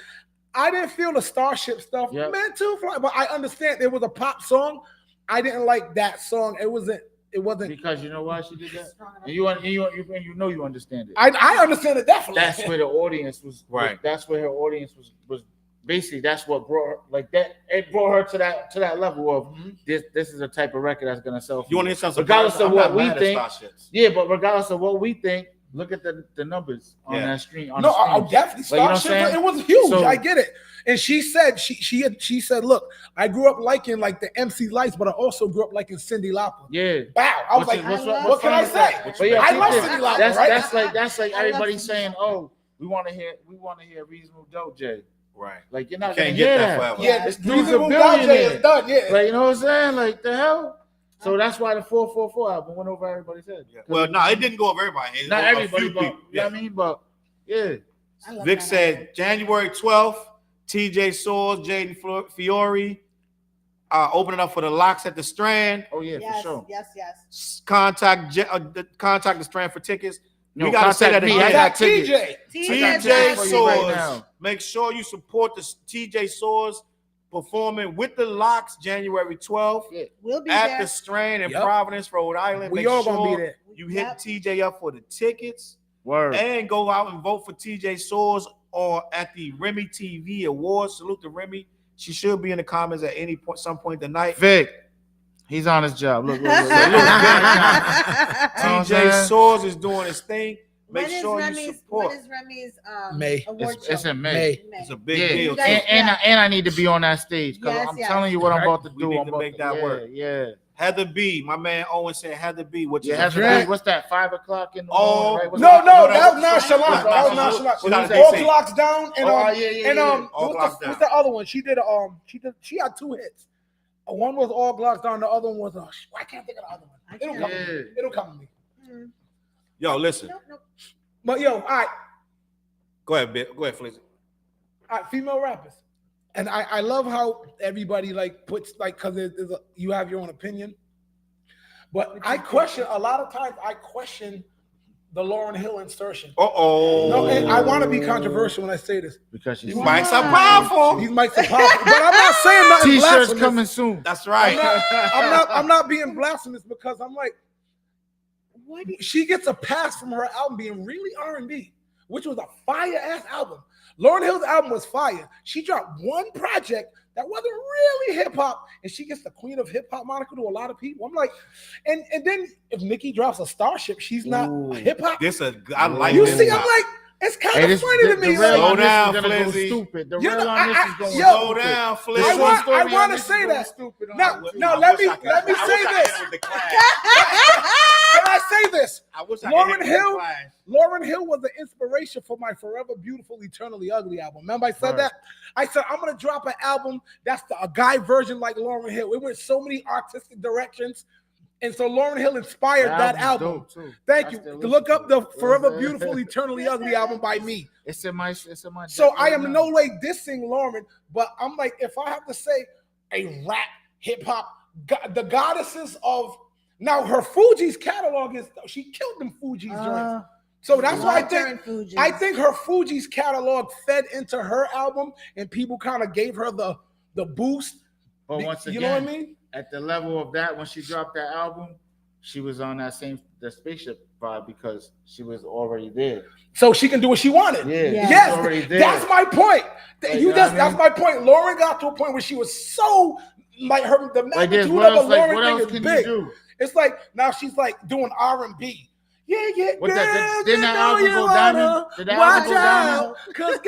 I didn't feel the Starship stuff meant to fly, but I understand there was a pop song. I didn't like that song. It wasn't because you know why she did that. And you know you understand it. I understand it definitely. That's where the audience was. Right. That's where her audience was. Basically, that's what brought her like that. It brought her to that level of this is a type of record that's gonna sell. You want to hear something? Regardless of what we think. Yeah, but regardless of what we think, look at the numbers on that screen. I definitely Starship. It was huge. I get it. And she said, she said, look, I grew up liking like the MC Lights, but I also grew up liking Cyndi Lauper. Yeah. Wow. I was what can I say? I love Cyndi Lauper. That's like everybody saying, oh, we want to hear Reasonable Doubt J. Right. Like you're not gonna hear that that. forever. Yeah, Reasonable Doubt J is done. Yeah. Like you know what I'm saying? Like the hell. So that's why the 444 album went over everybody's head. Yeah. Well, no, it didn't go over everybody. Not everybody, but you know what I mean? But yeah. Vic said January 12th. TJ Swords, Jaden Fiore, opening up for the Locks at the Strand. Oh yeah, for sure. Yes. Contact the Strand for tickets. No, we gotta say that again. I got TJ Swords. Make sure you support the TJ Swords performing with the Locks January 12th. Yeah. We'll be at there. The Strand in Providence, Rhode Island. We all gonna be there. You hit TJ up for the tickets. Word. And go out and vote for TJ Swords or at the Remy TV Awards. Salute to Remy. She should be in the comments at some point tonight. Vic, he's on his job. Look. TJ Swords is doing his thing. Make sure you support. When is Remy's May? It's in May. It's a big deal. And I need to be on that stage because I'm telling you what I'm about to do. We need I'm to about make that work. Yeah. Heather B, my man Owen said Heather B. What's Heather B, what's that? 5 o'clock in the morning? Right? No, that was nonchalant. All Glocks down and what's the other one? She had 2 hits. One was All Glocks down. The other one was I can't think of the other one. It'll come to me. Yo, listen. Nope. But yo, all right. Go ahead, Flizzy. All right, female rappers. And I love how everybody like puts like because you have your own opinion, but a lot of times I question the Lauryn Hill insertion. No, and I want to be controversial when I say this because these mics are powerful. These mics are powerful, but I'm not saying nothing. T-shirts coming soon. That's right. I'm not being blasphemous because I'm like, she gets a pass from her album being really R&B, which was a fire ass album. Lauryn Hill's album was fire. She dropped one project that wasn't really hip hop, and she gets the queen of hip hop moniker to a lot of people. I'm like, and then if Nicki drops a Starship, she's not hip hop. I like you this. see, I'm like, it's kind of funny to me. Slow down, Flizzy. The real on this is going slow down, Flizzy. I want to say that. Now let me say this. Can I say this? Lauryn Hill was the inspiration for my Forever Beautiful, Eternally Ugly album. Remember I said that? I said, I'm going to drop an album that's a guy version like Lauryn Hill. It went so many artistic directions. And so Lauryn Hill inspired that album. Thank you. Look up the Forever Beautiful, Eternally Ugly album by me. It's in my. So I am no way dissing Lauryn, but I'm like, if I have to say a rap, hip hop, the goddesses of now her Fuji's catalog is she killed them Fuji's joints. So that's why I think her Fuji's catalog fed into her album, and people kind of gave her the boost. But once again, you know what I mean? At the level of that, when she dropped that album, she was on that the spaceship vibe because she was already there. So she can do what she wanted. Yeah. Yes, that's my point. Like, That's my point. Lauryn got to a point where she was so like the magnitude of a Lauryn thing is big. It's like now she's like doing R&B. Yeah. What didn't that album go diamond? Did that album go diamond? Cause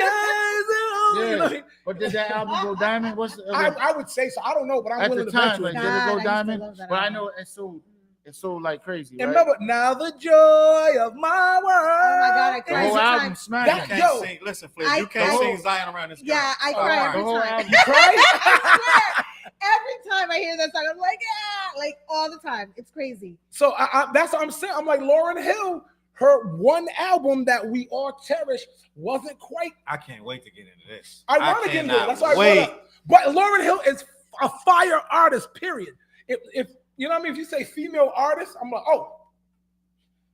guys, But did that album go diamond? I would say so. I don't know, but I'm willing to bet you. Like, did it go diamond? But I know it's so like crazy. And remember, now the joy of my world. Oh my God, I The cried whole every album time. smacked. You can't sing. Listen, Flip, you can't sing Zion around this guy. Yeah, I cry every time. You cry? I swear. Every time I hear that song, I'm like, yeah, like all the time. It's crazy. So that's what I'm saying. I'm like, Lauryn Hill, her one album that we all cherish wasn't quite. I can't wait to get into this. I want to get into it. That's why wait. I brought up. But Lauryn Hill is a fire artist, period. If you know what I mean, if you say female artist, I'm like, oh.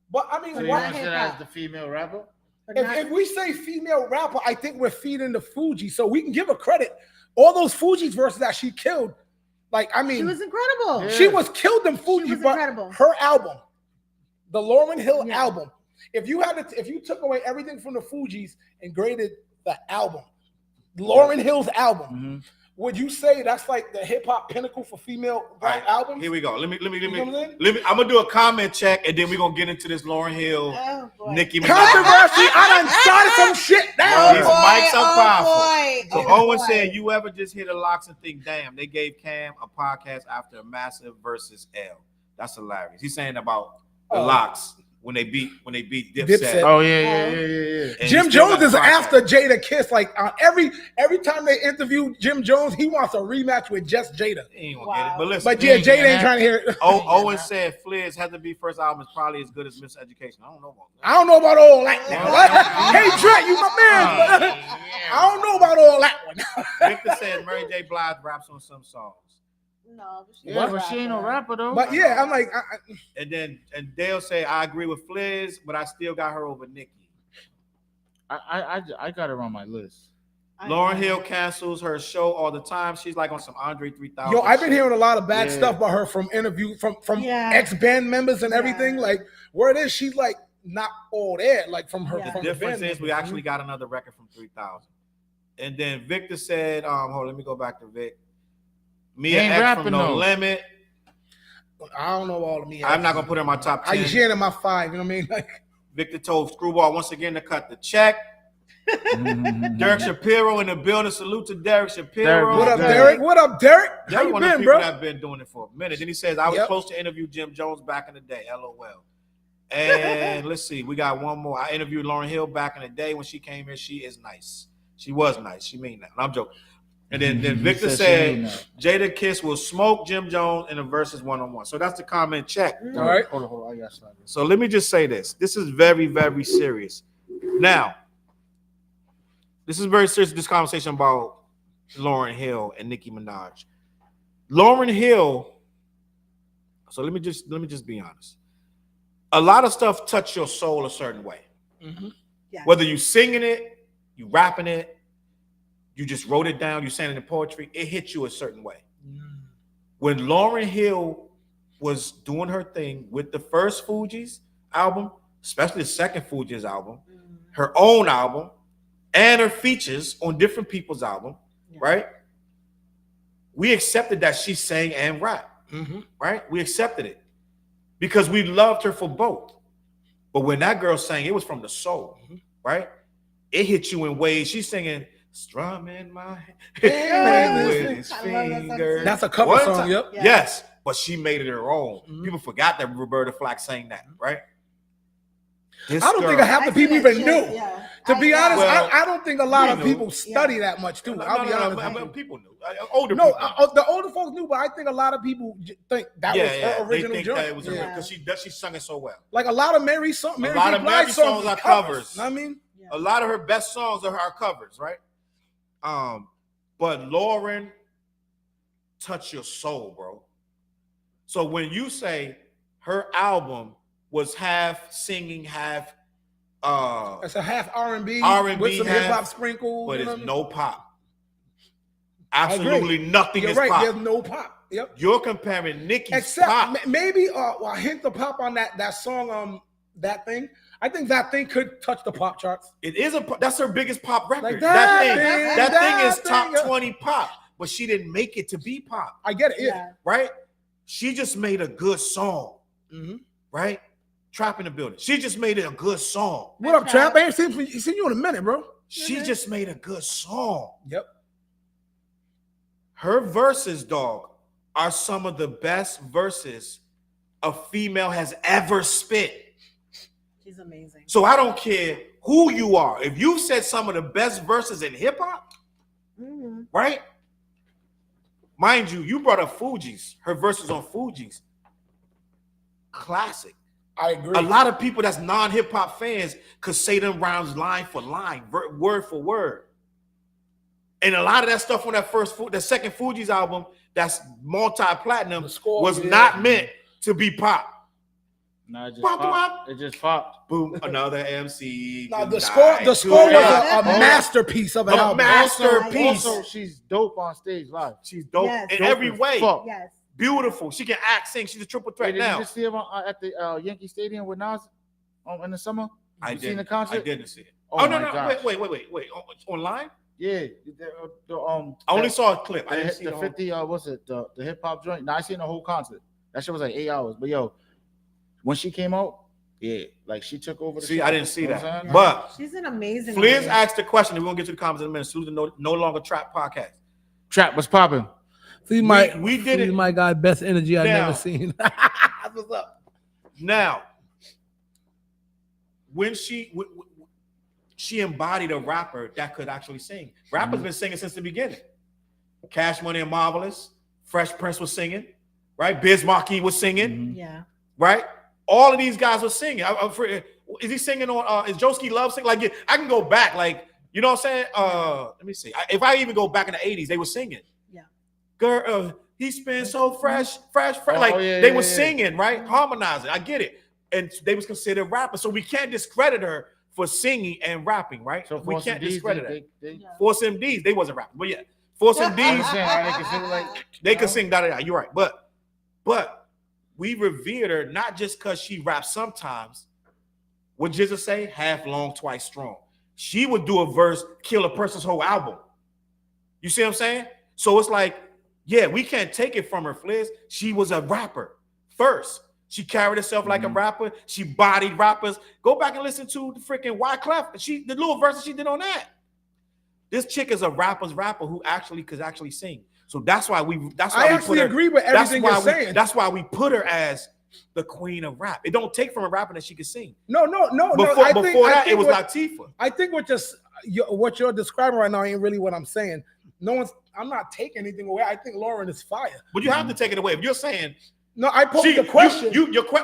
But I mean, So you why? want to say that as the female rapper? If we say female rapper, I think we're feeding the Fuji, so we can give her credit. All those Fuji's verses that she killed, like I mean, She was incredible. she was killed them Fuji, but incredible. her album, the Lauryn Hill album. If you took away everything from the Fugees and graded the album, Lauryn Hill's album, would you say that's like the hip hop pinnacle for female black albums? Here we go. Let me. You know what I'm saying? I'm gonna do a comment check, and then we're gonna get into this Lauryn Hill, Nicki Minaj. Controversy. I done started some shit down. These mics are powerful. So Owen boy. said, "You ever just hear the locks and think, damn, they gave Cam a podcast after a massive versus L." That's hilarious. He's saying about the locks when they beat Dipset. Oh yeah. And Jim he still Jones got is the podcast. after Jada Kiss. Like every time they interview Jim Jones, he wants a rematch with just Jada. He ain't gonna get it. But listen, But yeah, Jada ain't trying to hear it. Owen said Flair's Had to Be first album is probably as good as Miseducation. I don't know about that. I don't know about all that now. Hey Trent, you my man. I don't know about all that one. Victor said Mary J. Blige raps on some songs. No, But she ain't no rapper though. But yeah, I'm like, And Dale said I agree with Fliz, but I still got her over Nicki. I got her on my list. Lauryn Hill cancels her show all the time. She's like on some Andre 3000. yo, I've been shit. hearing a lot of bad stuff about her from ex band members and everything. Like where it is, she's like not all there. Like from her. Yeah. From The difference band is we members. actually got another record from 3000. And then Victor said, hold on, let me go back to Vic. Mia ain't X rapping from No though. Limit. I don't know all of me. I'm not gonna put her in my top 10. I usually in my 5. You know what I mean? Like Victor told Screwball once again to cut the check. Derek Shapiro in the building. Salute to Derek Shapiro. what up, Derek? What up, Derek? How Derek you one of the been, people bro? that have been doing it for a minute. Then he says, I was close to interview Jim Jones back in the day. LOL. And let's see, we got one more. I interviewed Lauryn Hill back in the day when she came here. She is nice. She was nice. She mean that. I'm joking. And then Victor said Jada Kiss will smoke Jim Jones in the versus 1-on-1. So that's the comment check. All right. Hold on. I got something. So let me just say this. This is very, very serious. Now, this is very serious, this conversation about Lauryn Hill and Nicki Minaj. Lauryn Hill, so let me just be honest. A lot of stuff touch your soul a certain way. Yes. Whether you singing it, you rapping it, you just wrote it down, you saying it in poetry, it hit you a certain way. When Lauryn Hill was doing her thing with the first Fugees album, especially the second Fugees album, her own album, and her features on different people's album, right? We accepted that she sang and rapped, right? We accepted it because we loved her for both. But when that girl sang, it was from the soul, right? It hit you in ways. She's singing, strumming my hand with his fingers. That's a cover song, yep. Yeah. Yes, but she made it her own. People forgot that Roberta Flack sang that, right? This I don't think girl- half the I see people that even shit, knew. yeah. To be I- honest, Well, I don't think a lot we of knew. people study that much too. I'll be honest. with you. People knew. Older No, people. the older folks knew, but I think a lot think that was her they original think joint. that it was Yeah. because she sung it so well. Like a lot of Mary songs, Mary lot J. of Blige Mary songs is are covers. I mean, Yeah. A lot of her best songs are her covers, right? But Lauryn touched your soul, bro. So when you say her album was half singing, half it's a half R&B, R&B, with some half, hip hop sprinkles, but you know it's what I mean? no pop. I agree. Absolutely nothing You're is right. pop. There's no pop. Yep. You're comparing Nicki's Except pop. maybe a hint of pop on that song. That thing. I think that thing could touch the pop charts. It is that's her biggest pop record. Like that that thing is thing, top yeah. 20 pop, but she didn't make it to be pop, I get it. Yeah. Yeah. right? She just made a good song, Mm-hmm. right? Trap in the building. She just made it a good song. What up, Trap? I ain't seen you in a minute, bro. She just made a good song. Yep. Her verses, dog, are some of the best verses a female has ever spit. She's amazing. So I don't care who you are. If you said some of the best verses in hip hop, Mhm. right? Mind you, you brought up Fugees. Her verses on Fugees. Classic. I agree. A lot of people that's non-hip hop fans could say them rhymes line for line, word for word. And a lot of that stuff on the second Fugees album, that's multi-platinum, The score, was yeah. not meant to be pop. Nah, it just Wop, popped. It just popped. Boom, another MC. Now, the tonight. score was Yeah. a masterpiece of an A album. masterpiece. Also, she's dope on stage live. She's dope Yes. in Dope every as way. fuck. Yes. Beautiful. She can act, sing. She's a triple Hey, threat did now. you just see her at the Yankee Stadium with Nas in the summer? I You seen didn't. the concert? I didn't see it. Oh, no, my gosh. wait. Online? Yeah, I only saw a clip. I didn't see the the 50. What's it? The hip hop joint. No, I seen the whole concert. That shit was like 8 hours. But yo, when she came out, yeah, like she took over. See, show. I didn't see You know that. what I'm saying? But She's an amazing. Fliz artist. asked the question, and we're gonna get to the comments in a minute. Susan no longer trap podcast. Trap was popping. See, we did it. My guy, best energy I've Now. never seen. That's what's up. Now, when she embodied a rapper that could actually sing. Rappers been singing since the beginning. Cash Money and Marvelous, Fresh Prince was singing, right? Biz Markie was singing, Yeah. right? All of these guys were singing. Is he singing on? Is Joski Love singing? Like, I can go back, like, you know what I'm saying? Let me see. If I even go back in the '80s, they were singing. Yeah. Girl, he's been so fresh. Oh, Like yeah, they yeah, were yeah. singing, right? Harmonizing. I get it. And they was considered rappers, so we can't discredit her for singing and rapping, right? So we Force can't MDs, discredit her. they Yeah. Force MDs, they wasn't rapping, but yeah, Force I'm MDs, saying, right, they can feel like they could sing da da da. You're right, but we revered her not just because she raps sometimes. What Jizza say? Half long, twice strong. She would do a verse, kill a person's whole album. You see what I'm saying? So it's like, yeah, we can't take it from her, Fliz. She was a rapper first. She carried herself like a rapper. She bodied rappers. Go back and listen to the freaking Wyclef. The little verses she did on that. This chick is a rapper's rapper who actually could sing. So that's why we. That's why I we actually put her, agree with everything you're saying. That's why we put her as the queen of rap. It don't take from a rapper that she can sing. No. Before I think that, it was what, Latifah. I think what you're describing right now ain't really what I'm saying. I'm not taking anything away. I think Lauryn is fire. But you have to take it away. If you're saying No, I posed the question.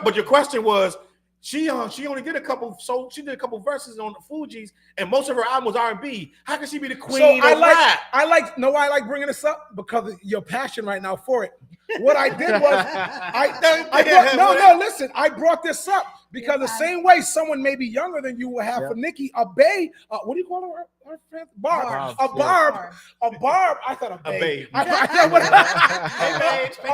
but your question was she only did a couple. So she did a couple verses on the Fugees, and most of her album was R&B. How can she be the queen of rap? I like bringing this up because of your passion right now for it. What I did was listen, I brought this up because the same way someone maybe younger than you will have for Nicki a babe. What do you call her friend? Barb. A barb. I thought a babe. A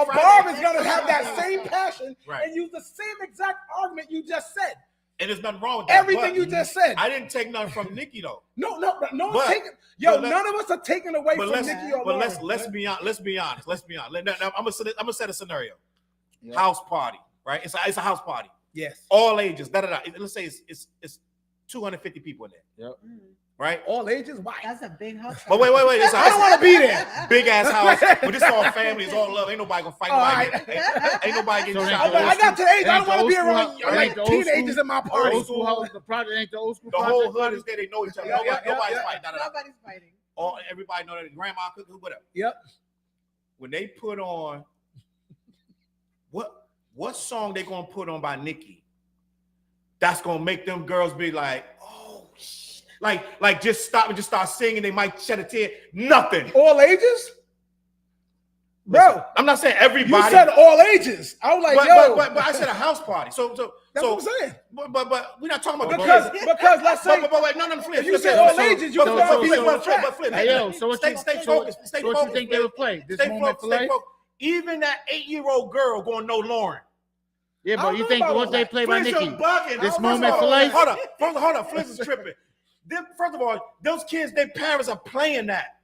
barb is gonna have that same passion and use the same exact argument you just said. And there's nothing wrong with that. Everything you just said. I didn't take nothing from Nicki though. No one's taking. None of us are taking away from Nicki or Lauryn. But let's be honest. I'm gonna set a scenario. House party, right? It's a house party. Yes. All ages. Let's say it's 250 people in there. Yep. right? All ages? Why? That's a big house. But wait. It's I don't want to be there. big ass house. But this all family, it's all love. Ain't nobody gonna fight. Ain't nobody getting So shot. I got to the age. I don't want to be Old school around house- like old teenagers school- in my party. Old school house, the project ain't the old school The project. whole hood is there. They know each other. Yeah, Nobody's yeah. fighting. Nobody's fighting. Everybody know that grandma cooking, whatever. Yep. When they put on what song they gonna put on by Nicki, that's gonna make them girls be like, oh shit. Like just stop and just start singing. They might shed a tear. Nothing. All ages? Bro, I'm not saying everybody. you said all ages. I was like, but I said a house party. So that's what I'm saying. But we're not talking about Because let's say but wait, no, Flip. you said all ages, you Flip. Hey, yo, so what stay you focused. Stay so what focused. you think they would play? This Stay moment focused. for Stay life? focused. Even that 8-year-old girl gonna know Lauryn. Yeah, I but don't you know think about what all they that. play by Flizz, Nicki? you're bugging. This First moment of for all, life? Hold up. Flizz is tripping. First of all, those kids, their parents are playing that.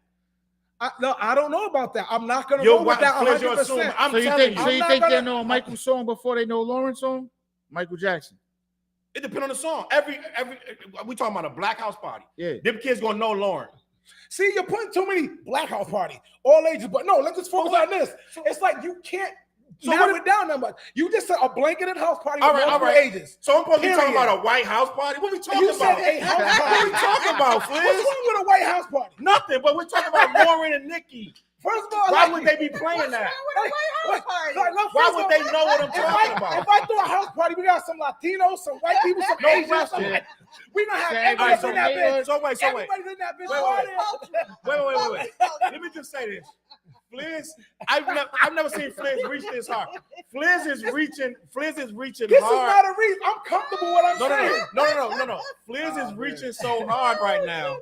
No, I don't know about that. I'm not gonna Yo, go with that Flizz, you're assuming. 100%. I'm So you telling think you. so you I'm think not they gonna- know Michael's song before they know Lauren's song? Michael Jackson. It depends on the song. Every we talking about a black house party. Yeah. Them kids gonna know Lauryn. See, you're putting too many black house party, all ages. But no, let's just focus on this. It's like you can't narrow it down that much. You just said a blanketed house party with multiple ages. So I'm supposed to be talking Period. about a white house party. What we talking You about? said a house What party. we talking about, What's Flizz? wrong with a white house party? Nothing. But we're talking about Lauryn and Nicki. First of all, Why like, would they be playing that? like, no, Why first would of they all, know what I'm If talking I about? throw a house party, we got some Latinos, some white people, some No Asians. question. Some, we don't have So everybody everybody- in that bitch. So wait. Everybody's in that bitch. Wait. Let me just say this. Flizz, I've never seen Flizz reach this hard. Flizz is reaching This is hard. not a reason. I'm comfortable with what I'm saying. No. Flizz is reaching so hard right now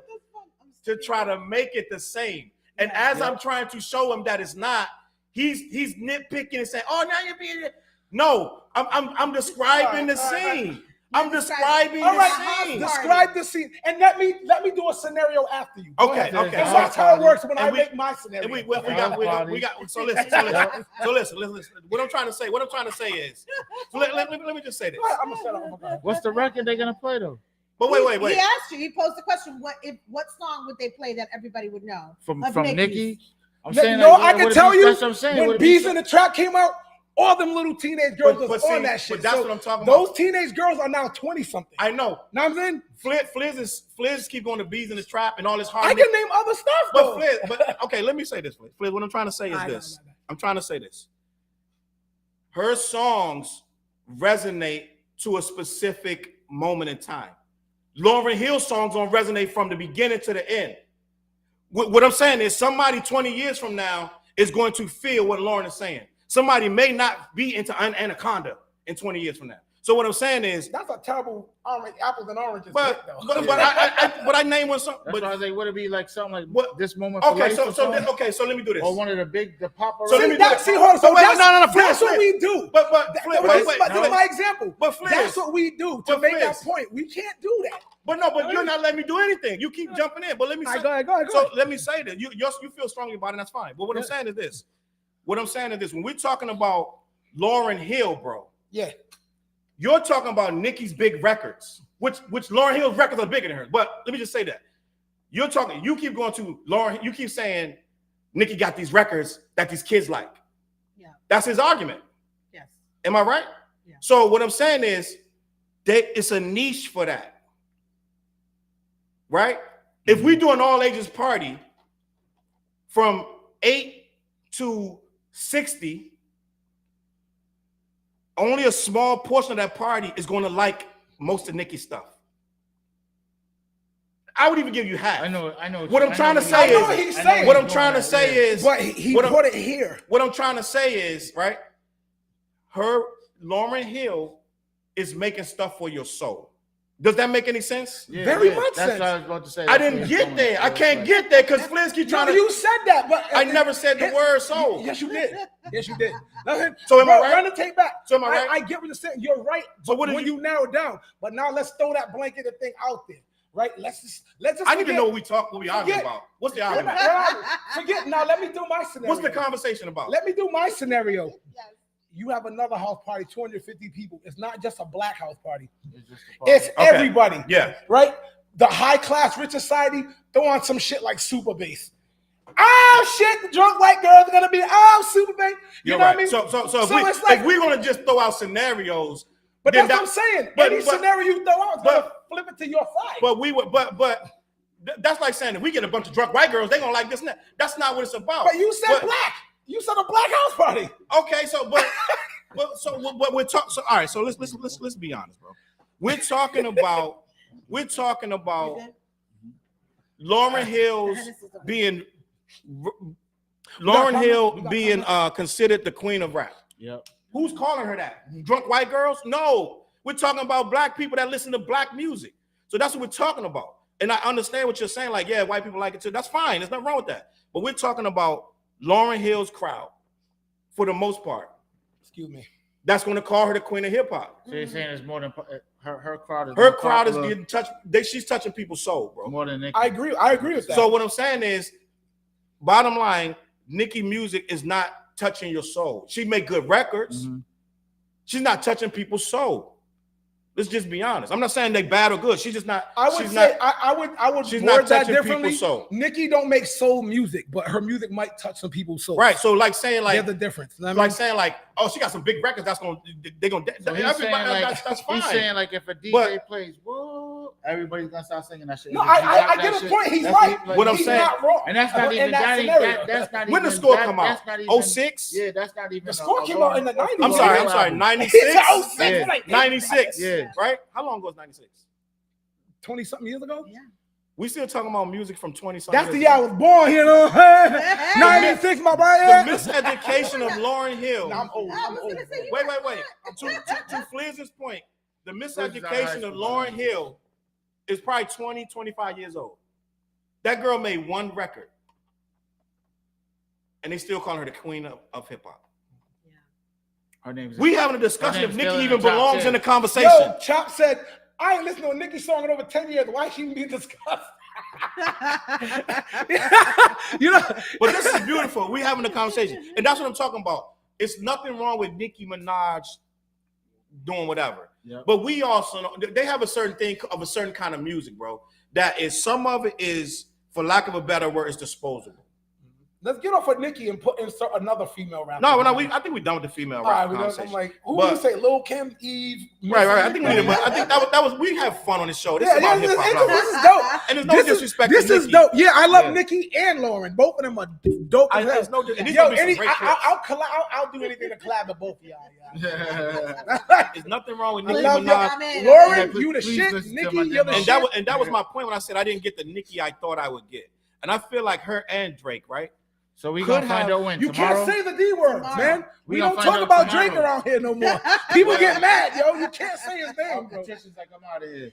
to try to make it the same. And as I'm trying to show him that it's not, he's nitpicking and saying, "Oh, now you're being." No, I'm describing the scene. I'm describing All the right, scene. describe the scene, and let me do a scenario after you. Go Okay, ahead. okay. Because that's how it works when I we- make my scenario. And we got. So listen. What I'm trying to say is. So let me just say this. I'm gonna shut up. What's the record they're gonna play though? But wait. He asked you. He posed the question. What song would they play that everybody would know? From Of Nicki? Nicki's. I'm saying No, like, I would can it tell be- you that's what I'm saying. Would when it be Bees so- in the Trap came out, all them little teenage girls was see, on that shit. but that's So what I'm talking those about. teenage girls are now 20 something. I know. Know what I'm saying? Flizz keep going to Bees in the Trap and all this hard. I can name other stuff though. But okay, let me say this, Flizz. What I'm trying to say is this. I'm trying to say this. Her songs resonate to a specific moment in time. Lauryn Hill's songs don't resonate from the beginning to the end. What I'm saying is somebody 20 years from now is going to feel what Lauryn is saying. Somebody may not be into Anaconda in 20 years from now. So what I'm saying is, That's a terrible apples and oranges. but though. I name one song. That's why I say, would it be like something like What- this moment? For Okay, life so or something? let me do this. Or one of the pop. So let me do that. hold on. So wait, that's, no, that's Flizz, what we do. But That's my example. But Flizz, That's what we do to But make Flizz. that point. We can't do that. But you're not letting me do anything. You keep jumping in. But let me say, Go ahead. so let me say that you feel strongly about it. That's fine. But what I'm saying is this. When we're talking about Lauryn Hill, bro. Yeah. You're talking about Nicki's big records, which Lauryn Hill's records are bigger than hers. But let me just say that. You keep going to Lauryn, you keep saying Nicki got these records that these kids like. Yeah. That's his argument. Yes. Am I right? Yeah. So what I'm saying is it's a niche for that. Right? If we do an all ages party from 8 to 60, only a small portion of that party is going to like most of Nicki's stuff. I would even give you half. I know. What I'm trying to say I know is, what he's saying. what I'm trying to say is, But he What I'm- put it here. what I'm trying to say is, right? Lauryn Hill is making stuff for your soul. Does that make any sense? Yeah, Very yeah. much That's sense. what I was about to say. I didn't get there. I can't get there because Flizz keep No, trying to. you said that, but I never said the word soul. Yes, you did. Yes, you did. Now, So am I right? Run the tape back. So am I right? I get what you're saying. You're right. So But what did when you- you narrow it down, but now let's throw that blanketed thing out there, right? Let's just. I need to know what we arguing about. What's the argument? Forget. Now let me do my scenario. What's the conversation about? Let me do my scenario. Yes. You have another house party, 250 people. It's not just a black house party. It's just a It's Okay. everybody. Yeah. Right? the high class rich society throw on some shit like super bass. Oh shit, the drunk white girls are gonna be super bass. You know what I mean? So if we're gonna just throw out scenarios, but that's what I'm saying. Any scenario you throw out is gonna flip it to your side. But that's like saying if we get a bunch of drunk white girls, they're gonna like this and that. That's not what it's about. But you said black. You said a black house party. Okay, so but we're talking. So all right, so let's be honest, bro. We're talking about Lauryn Hill being considered the queen of rap. Yep. Who's calling her that? Drunk white girls? No, we're talking about black people that listen to black music. So that's what we're talking about. And I understand what you're saying. Like, yeah, white people like it too. That's fine. There's nothing wrong with that. But we're talking about Lauryn Hill's crowd for the most part. Excuse me. That's going to call her the queen of hip hop. So you're saying it's more than her crowd is. Her crowd is getting touched. She's touching people's soul, bro. More than Nicki. I agree with that. So what I'm saying is, bottom line, Nicki music is not touching your soul. She make good records. Mm-hmm. She's not touching people's soul. Let's just be honest. I'm not saying they bad or good. She's just not. I would she's not word that touching differently. people's soul. Nicki don't make soul music, but her music might touch some people's soul. Right. So like saying like there's the difference. You know like saying like, oh, she got some big records. That's gonna they're gonna. So that's fine. He's saying like if a DJ plays, whoa, everybody's gonna start singing that shit. No, I get his point. He's right. What I'm saying, not wrong. And that's not even that's not when even, the score come out. 06? Yeah, that's not even. The score came out in the 90s. I'm sorry. 96. 96. Yeah. Right. How long ago was 96? 20-something years ago? Yeah. We still talking about music from 20-something years ago. That's the year I was born, you know. 96, my boy. The miseducation of Lauryn Hill. I'm old. Wait. To Flizz's point, the miseducation of Lauryn Hill is probably 20, 25 years old. That girl made one record. And they still call her the queen of hip-hop. Her name we having a discussion if Nicki even belongs in the conversation. Yo, Chop said, I ain't listened to a Nicki song in over 10 years. Why she even be discussed? You know, but this is beautiful. We having a conversation. And that's what I'm talking about. It's nothing wrong with Nicki Minaj doing whatever. Yep. But we also know they have a certain thing of a certain kind of music, bro. That is, some of it is, for lack of a better word, is disposable. Let's get off of Nicki and insert another female rapper. No, I think we're done with the female rapper conversation. I'm like, who would you say? Lil Kim, Eve? Right. I think that was we have fun on this show. This is about hip hop. This is dope. And there's no disrespect. This is dope. Yeah, I love Nicki and Lauryn. Both of them are dope. There's no. I'll do anything to collab with both of y'all. There's nothing wrong with Nicki Minaj. Lauryn, you the shit. Nicki, you're the shit. And that was my point when I said I didn't get the Nicki I thought I would get. And I feel like her and Drake, right? So we gonna find out when. You tomorrow? can't say the D word, man. We don't talk about Drake around here no more. People get mad, yo. You can't say his name, bro. Patricia's like, I'm out of here.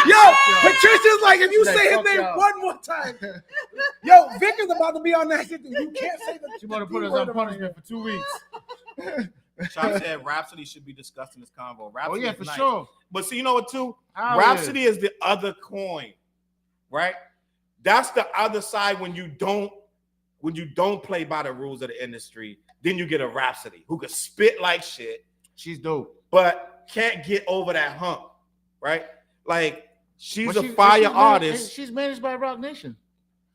Yo, Patricia's like, if you say his name one more time. Yo, Vic is about to be on that shit. You can't say the She want to put us on punishment for 2 weeks. Chop said Rhapsody should be discussed in this convo. Rhapsody for sure. But see, you know what, too? Rhapsody is the other coin, right? That's the other side when you don't play by the rules of the industry. Then you get a Rhapsody who could spit like shit. She's dope, but can't get over that hump, right? Like she's a fire artist. She's managed by Rock Nation.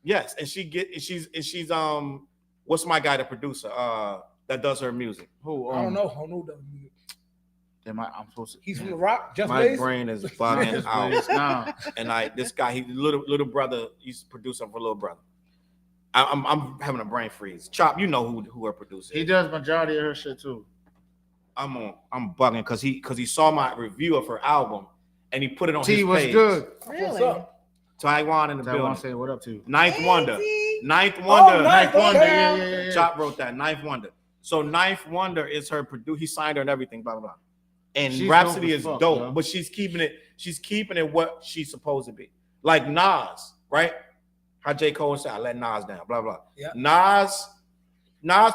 Yes, and she's what's my guy, the producer, that does her music? Who? I don't know the music. I'm supposed to. He's from the Rock. Just my Mase? Brain is bugging out. And this guy, he little brother. He's producer for Little Brother. I'm having a brain freeze. Chop, you know who her producer is. He does majority of her shit too. I'm bugging because he saw my review of her album and he put it on his page. What's good? Really? What's up? Taiwan in the building. Say what up to? Ninth Wonder. Ninth Wonder. Yeah. Chop wrote that. Ninth Wonder. So Ninth Wonder is her producer. He signed her and everything. Blah blah blah. And she's Rhapsody is dope, yeah. But she's keeping it what she's supposed to be. Like Nas, right? How J. Cole said, I let Nas down, blah, blah. Yeah. Nas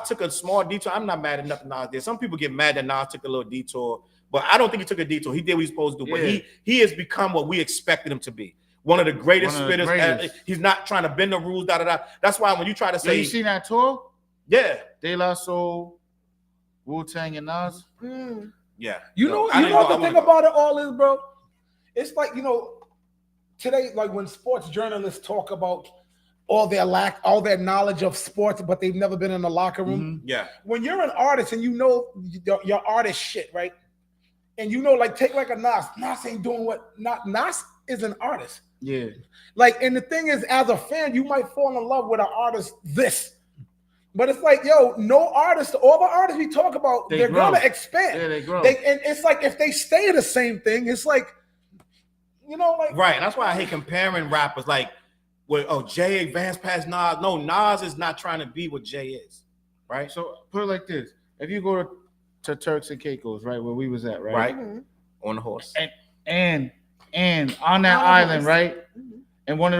took a small detour. I'm not mad at nothing Nas did. Some people get mad that Nas took a little detour, but I don't think he took a detour. He did what he's supposed to do. Yeah. But he has become what we expected him to be. One of the greatest spitters. He's not trying to bend the rules, da-da-da. That's why when you try to say... you seen that tour? Yeah. De La Soul, Wu-Tang, and Nas? Yeah. You know what the thing about it all is, bro? It's like, today, like when sports journalists talk about all their knowledge of sports, but they've never been in the locker room. Yeah. When you're an artist and you know your artist shit, right? And you know, like take like a Nas. Nas ain't doing what Nas is an artist. Yeah. Like, and the thing is, as a fan, you might fall in love with an artist this. But it's like, yo, no artist, all the artists we talk about, they're gonna expand. Yeah, they grow. And it's like if they stay the same thing, it's like, you know, like Right. That's why I hate comparing rappers like Jay advanced past Nas. No, Nas is not trying to be what Jay is. Right? So put it like this. If you go to Turks and Caicos, right, where we was at, right? Right. Mm-hmm. On the horse. And on that island, right? Mm-hmm. And one of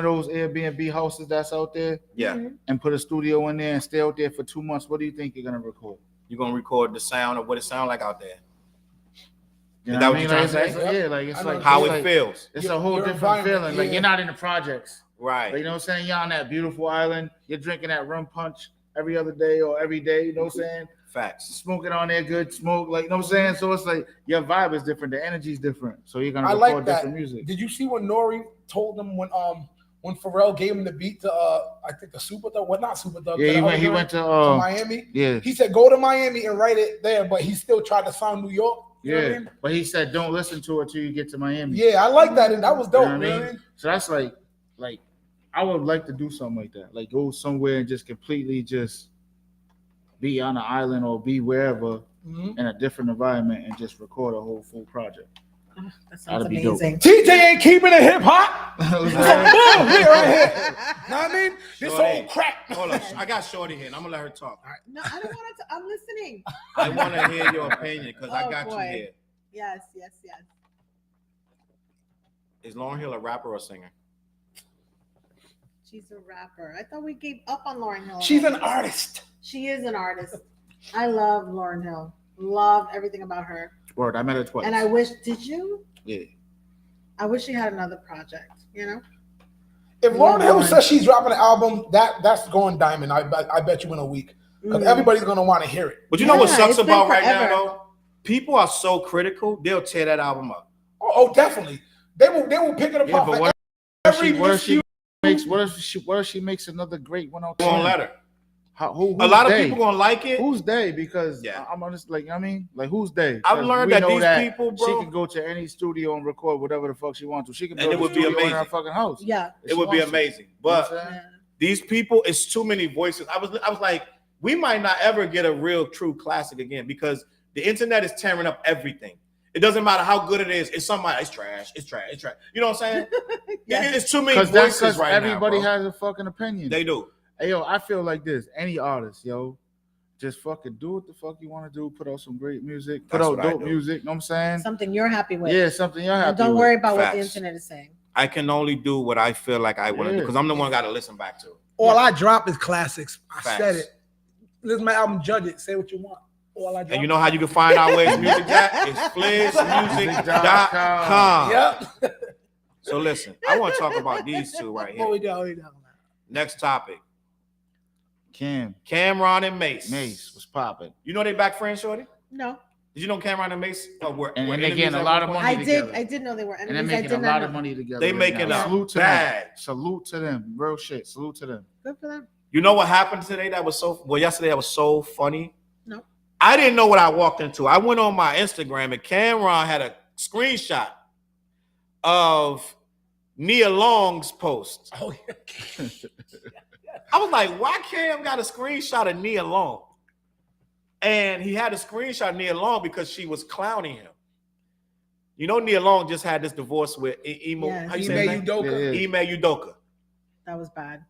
those Airbnb houses that's out there, Yeah. and put a studio in there and stay out there for 2 months, what do you think you're gonna record? You're gonna record the sound of what it sounds like out there. You Is know that what what I you're mean? trying to say? Yeah, like it's like How it's it like, feels. It's a whole Your different feeling. environment, Like yeah. you're not in the projects. Right. Like, you know what I'm saying? You're on that beautiful island. You're drinking that rum punch every other day or every day. You know what I'm saying? Facts. Smoking on there, good smoke. Like, you know what I'm saying? So it's like your vibe is different. The energy is different. So you're gonna I record like that. different music. Did you see what Nori told them when Pharrell gave him the beat to I think the Super Thug? Well, not Super Thug. Yeah, he went to Miami. Yeah. He said go to Miami and write it there, but he still tried to sound New York. You know what I Yeah. mean? But he said don't listen to it till you get to Miami. Yeah, I like that, and that was dope. You know what I You know mean? what I mean? So that's like I would like to do something like that. Like go somewhere and just completely just be on an island or be wherever in a different environment and just record a whole full project. Oh, that sounds That'd be dope. amazing. TJ ain't keeping it hip hop. This is bullshit right here. Know what I mean? This Shorty. whole crap. Hold on. I got Shorty here, and I'm gonna let her talk. No, I don't want to. I'm listening. I want to hear your opinion because I Oh, got boy. you here. Yes. Is Lauryn Hill a rapper or a singer? She's a rapper. I thought we gave up on Lauryn Hill. She's an artist. She is an artist. I love Lauryn Hill. Love everything about her. Word, I met her twice. And I wish. Did you? Yeah. I wish she had another project. You know. If Lauryn Hill Lauren. says she's dropping an album, that's going diamond. I bet you in a week because everybody's gonna want to hear it. But you know what Yeah, sucks it's been about right now, forever. though? People are so critical; they'll tear that album up. Oh, definitely. They will pick it Yeah, apart. but for what every if she miscue. what if she makes another great one out Won't there? let her. Who's A lot of they? people gonna like it. Who's they? Because Yeah. I'm honest, like, you know what I mean, like, who's they? I've 'Cause learned we that know these people, bro, she can go to any studio and record whatever the fuck she wants to. She can And build it a would be studio in her amazing. fucking house. Yeah. if it she would be wants to. amazing. You know But what I'm saying? these people, it's too many voices. I was like, we might not ever get a real true classic again because the internet is tearing up everything. It doesn't matter how good it is. It's somebody. It's trash. It's trash. It's trash. You know what I'm saying? Yes. It's too many Because that's voices because right everybody now. Bro. has a fucking opinion. They do. Hey, yo, I feel like this. Any artist, yo, just fucking do what the fuck you want to do. Put out some great music. Put That's out what I dope do. music. You know what I'm saying? Something you're happy with. Yeah, something you're happy And don't with. worry about what the Facts. internet is saying. I can only do what I feel like I want to do Yeah. because I'm the one got to listen back to. All I drop is classics. I Facts. said it. This is my album. Judge it. Say what you want. All I drop. And you know how you can find our ways music at? It's flizzmusic.com. Yep. So listen, I want to talk about these two right What we here. do? What we do? Next topic. Cameron and Mase. was popping. You know they back friends, Shorty? No. Did you know Cameron and Mase? Were And they're enemies getting a at lot one of point? money I together. did know they were And they're enemies. I making did a not lot know. of money together. They right making now. a Salute to bag. them. Salute to them. Real shit. Salute to them. Good for them. You know what happened today yesterday that was so funny? No. I didn't know what I walked into. I went on my Instagram and Cameron had a screenshot of Nia Long's post. Oh yeah. I was like, why Cam got a screenshot of Nia Long? And he had a screenshot of Nia Long because she was clowning him. You know, Nia Long just had this divorce with Emo. Yes. How you say Ime his name? Udoka. Yeah. Ime Udoka. That was bad.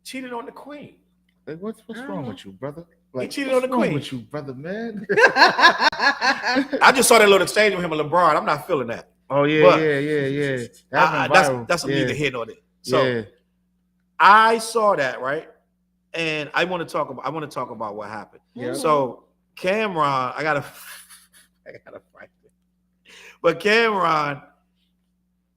Cheated on the queen. Like, what's wrong with you, brother? Like, cheated what's on the wrong queen. with you, brother, man? I just saw that little exchange with him and LeBron. I'm not feeling that. Oh yeah, But- yeah. That went viral. That's a yeah. neither hit on it. So yeah. I saw that, right? And I want to talk about what happened. Yeah. So Cameron, I gotta fight it. But Cameron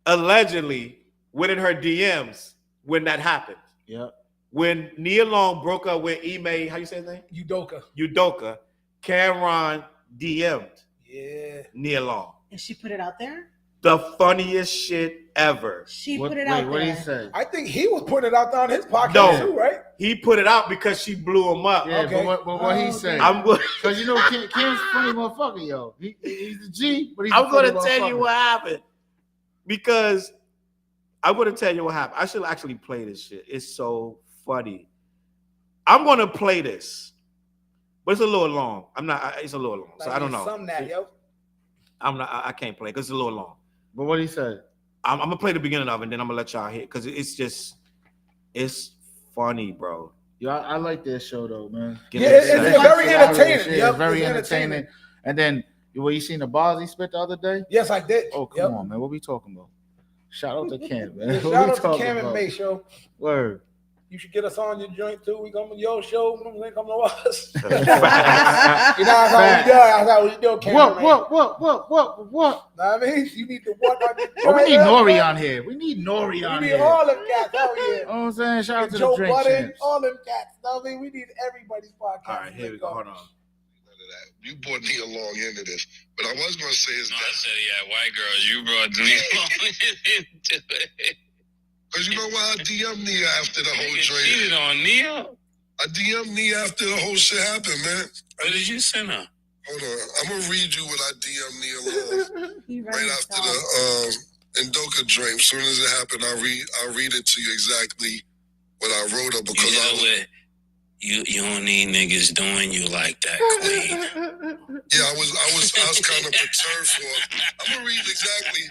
allegedly went in her DMs when that happened. Yeah. When Nia Long broke up with Ime, how you say his name? Udoka, Cameron DM'd Yeah. Nia Long. And she put it out there? The funniest shit ever. She put it out What there. he say? I think he was putting it out there on his podcast No. too, right? He put it out because she blew him up. Yeah, Okay. but what he say? I'm going. Because you know Kim's funny motherfucker, yo. He's the G, but he's I'm going gonna tell you what happened because I'm gonna tell you what happened. I should actually play this shit. It's so funny. I'm gonna play this, but it's a little long. It's a little long, so I don't know. Some that, yo. I can't play because it's a little long. But what he said? I'm gonna play the beginning of it, and then I'm gonna let y'all hear because it's funny, bro. Yo, I like that show though, man. Yeah, it's very entertaining. Yeah, Yep, it's very it's entertaining. And then you seen the bars he spit the other day? Yes, I did. Oh, come on, man. What we talking about? Shout out to Cam, man. What Shout we out to talking Cam and about? Mase, yo. Word. You should get us on your joint too. We come to your show. Come to us. You know Fact. that's how we do. Cam and Mase. What? Know what I mean? You need to walk on your Oh, we need joint, Nori yo. on here. We need Nori on We need here. all them cats out here. You know what I'm saying? Shout out to Joe the drink Budden, champs. all them cats. Know what I mean? We need everybody's podcast. All right, here we go. Hold on. You brought me along into this, but I was gonna say is No, I that said, yeah, white girls, you brought me along into it. because you know why I DM'd Nia after the whole Nigga joint. cheated on Nia? I DM'd Nia after the whole shit happened, man. What did you send her? Hold on, I'm gonna read you what I DM'd Nia Love He right ready to after talk. the Ndoka joint. As soon as it happened, I'll read it to you exactly what I wrote up because You don't need niggas doing you like that, queen. I was kind of perturbed for it. I'm gonna read exactly.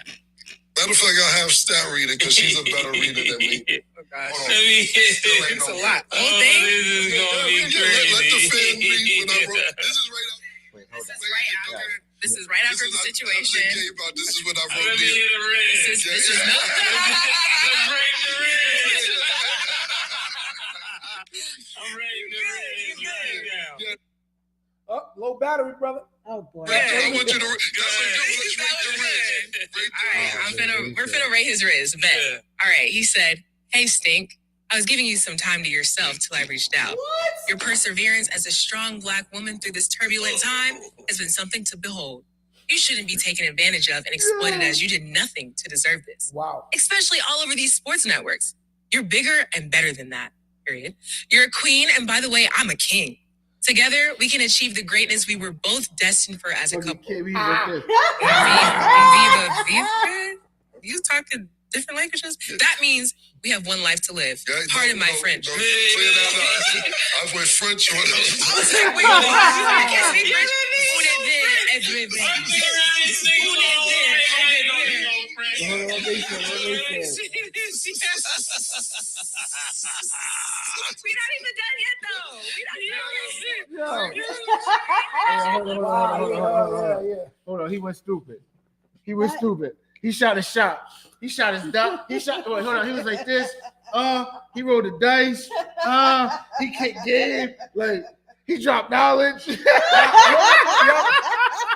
Matter of fact, I'll have Stat read it because she's a better reader than me. Hold on. It's a lot. Oh, this is gonna be crazy. Let the fan read what I wrote. This is right after. Wait, hold on. This is right after the situation. This is what I Let wrote me here. hear the red. This is Let's break the red. I'm ready to red. Oh, low battery, brother. Oh boy. I want you to. Let's rate the red. All right, we're finna rate his riz. Bet. Yeah. All right, he said, "Hey, Stink. I was giving you some time to yourself till I reached out. Your perseverance as a strong Black woman through this turbulent time has been something to behold. You shouldn't be taken advantage of and exploited as you did nothing to deserve this. Wow. Especially all over these sports networks. You're bigger and better than that, period. You're a queen, and by the way, I'm a king. Together, we can achieve the greatness we were both destined for as a couple. Viva. You talking different languages? That means we have one life to live. Yeah, Pardon my French. Clear that up. I went French on I it. was like, wait, what? I can't speak French. On est bien, everything. We're not even done yet, though. We're not even Hold on. He went stupid. He shot a shot. He shot his duck. Wait, hold on. He was like this. He rolled the dice. He kicked game. Like, he dropped knowledge.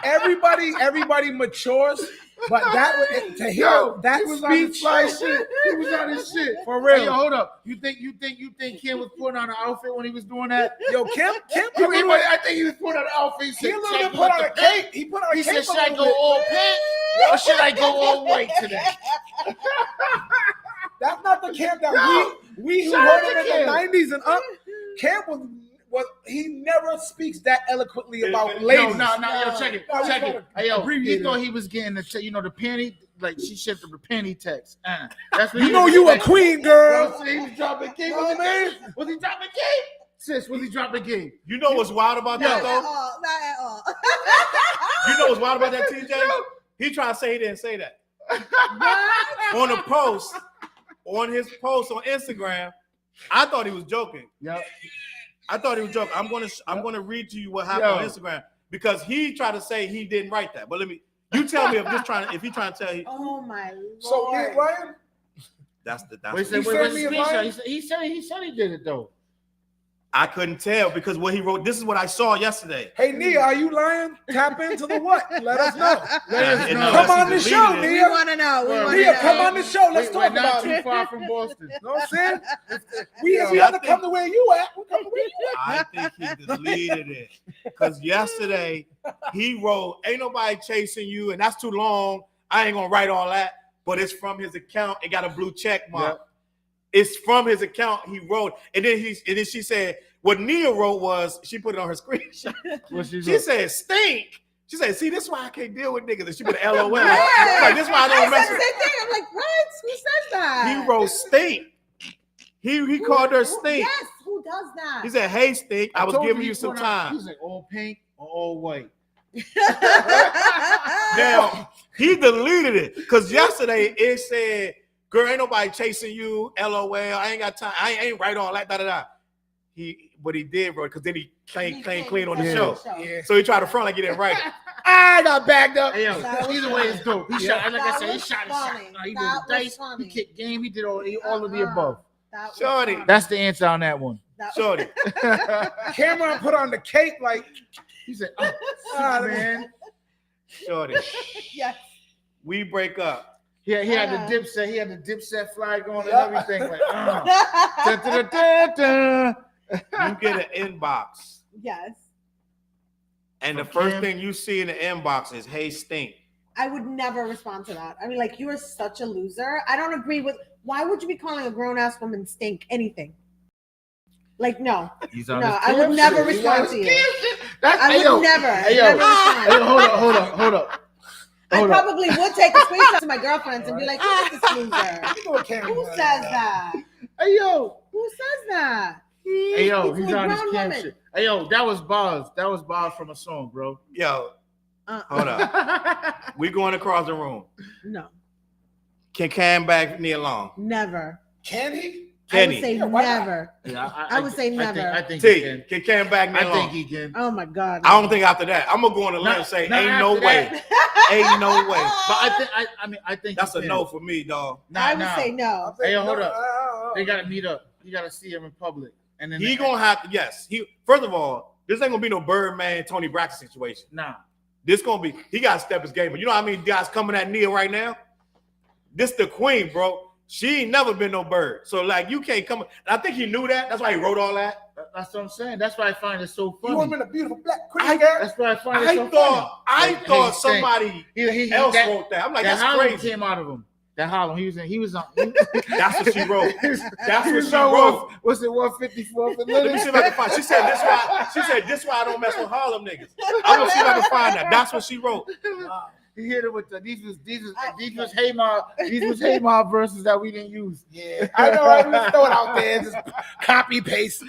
Everybody matures, but that to hear that he was on his speech, fly shit. He was on his shit. for real. Hey, yo, hold up. You think Kim was putting on an outfit when he was doing that? Yo, Kim, I think he was putting on an outfit. he a little bit put on a cape. He put on a He cape. said, should I go all pink or should I go all white today? That's not the Cam that we who Shout heard out him to in Cam. the 90s and up. Cam was he never speaks that eloquently about ladies. No, yo, check it. No, we Check gotta it. Hey, yo, he abbreviate thought it. he was getting the panty, like she shipped him the panty text. That's what You he know was you a expecting. queen, You girl. know what I'm saying? He was dropping game. You know what I mean? Was he dropping game? Sis, was he dropping game? You know what's wild about that Not at though? all. Not at all. You know what's wild about that, TJ? He trying to say he didn't say that. On a post, on his post on Instagram, I thought he was joking. Yep. I thought he was joking. I'm gonna read to you what happened on Instagram because he tried to say he didn't write that. But you tell me if he trying to tell you Oh my lord. So Ryan, that's Wait, He wait, sent me a screenshot. line? He said he did it though. I couldn't tell because what he wrote. This is what I saw yesterday. hey Nia, are you lying? Tap into the what? Let us know. And Come on the show, deleted it. We Nia. want to know. We Well, want to Nia, know. come on the show. Let's We're talk not about too it. far from Boston. You know what I'm saying? If we I ever think- come to where you at, we'll come to where you at. I think he deleted it because yesterday he wrote, "Ain't nobody chasing you, and that's too long. I ain't gonna write all that, but it's from his account. It got a blue check mark. Yeah. It's from his account. He wrote, and then she said what Nia wrote was she put it on her screenshot. She said stink. She said, see, this is why I can't deal with niggas. And she put an LOL. Yeah. Like, this is why I don't mess with. I'm like, what? Who says that? He wrote stink. He called her stink. Yes, who does that? He said, hey, stink, I was giving you some time. He's like, all pink or all white? Now, he deleted it because yesterday it said, girl, ain't nobody chasing you, LOL, I ain't got time. I ain't write all that, da-da-da. But he did, bro, because then he came clean on the show. Yeah. So he tried to front like he didn't write it. I got backed up. Hey, yo, either way, it's dope. He shot, like I said, he shot. He did the dice, he kicked game, he did all of the above. Shorty. That's the answer on that one. Shorty. Cameron put on the cape like he said, oh, man. Shorty. Yes. We break up. He had the Dipset. He had the Dipset flag on and everything. Like, You get an inbox. Yes. And the first thing you see in the inbox is, hey, stink. I would never respond to that. I mean, like, you are such a loser. I don't agree with, why would you be calling a grown-ass woman stink anything? Like, no. I would never respond to you. I would never respond. Hold up. I probably would take a screenshot to my girlfriends and be like, who is this loser? Who says that? Hey, yo. Who says that? Hey, yo, he's on his cam shit. Hey, yo, that was bars. That was bars from a song, bro. Yo, hold up. We going across the room. No. Can Cam back Nia Long? Never. Can he? I would say never. Yeah, I would say never. I think he can. Can Cam back Nia Long? I think he can. Oh my God. I don't think after that. I'm gonna go on the limb and say, ain't no way. Ain't no way. But I think that's a no for me, dog. I would say no. Hey, yo, hold up. They gotta meet up. You gotta see him in public. And then he gonna have to, yes. First of all, this ain't gonna be no Birdman, Tony Braxton situation. Nah. This gonna be, he gotta step his game. But you know how many guys coming at Nia right now? This the queen, bro. She ain't never been no bird. So like you can't come. I think he knew that. That's why he wrote all that. That's what I'm saying. That's why I find it so funny. You want me a beautiful black queen, girl? That's why I find it so funny. I thought somebody else wrote that. I'm like, that's crazy. Came out of him. That Harlem, he was on. That's what she wrote. That's what she wrote. What's it, 154th? Let me see if I can find. She said this why I don't mess with Harlem niggas. I'm gonna see if I can find that. That's what she wrote. He hit it with the these was Hey Ma verses that we didn't use. Yeah, I know. I just throw it out there, just copy paste.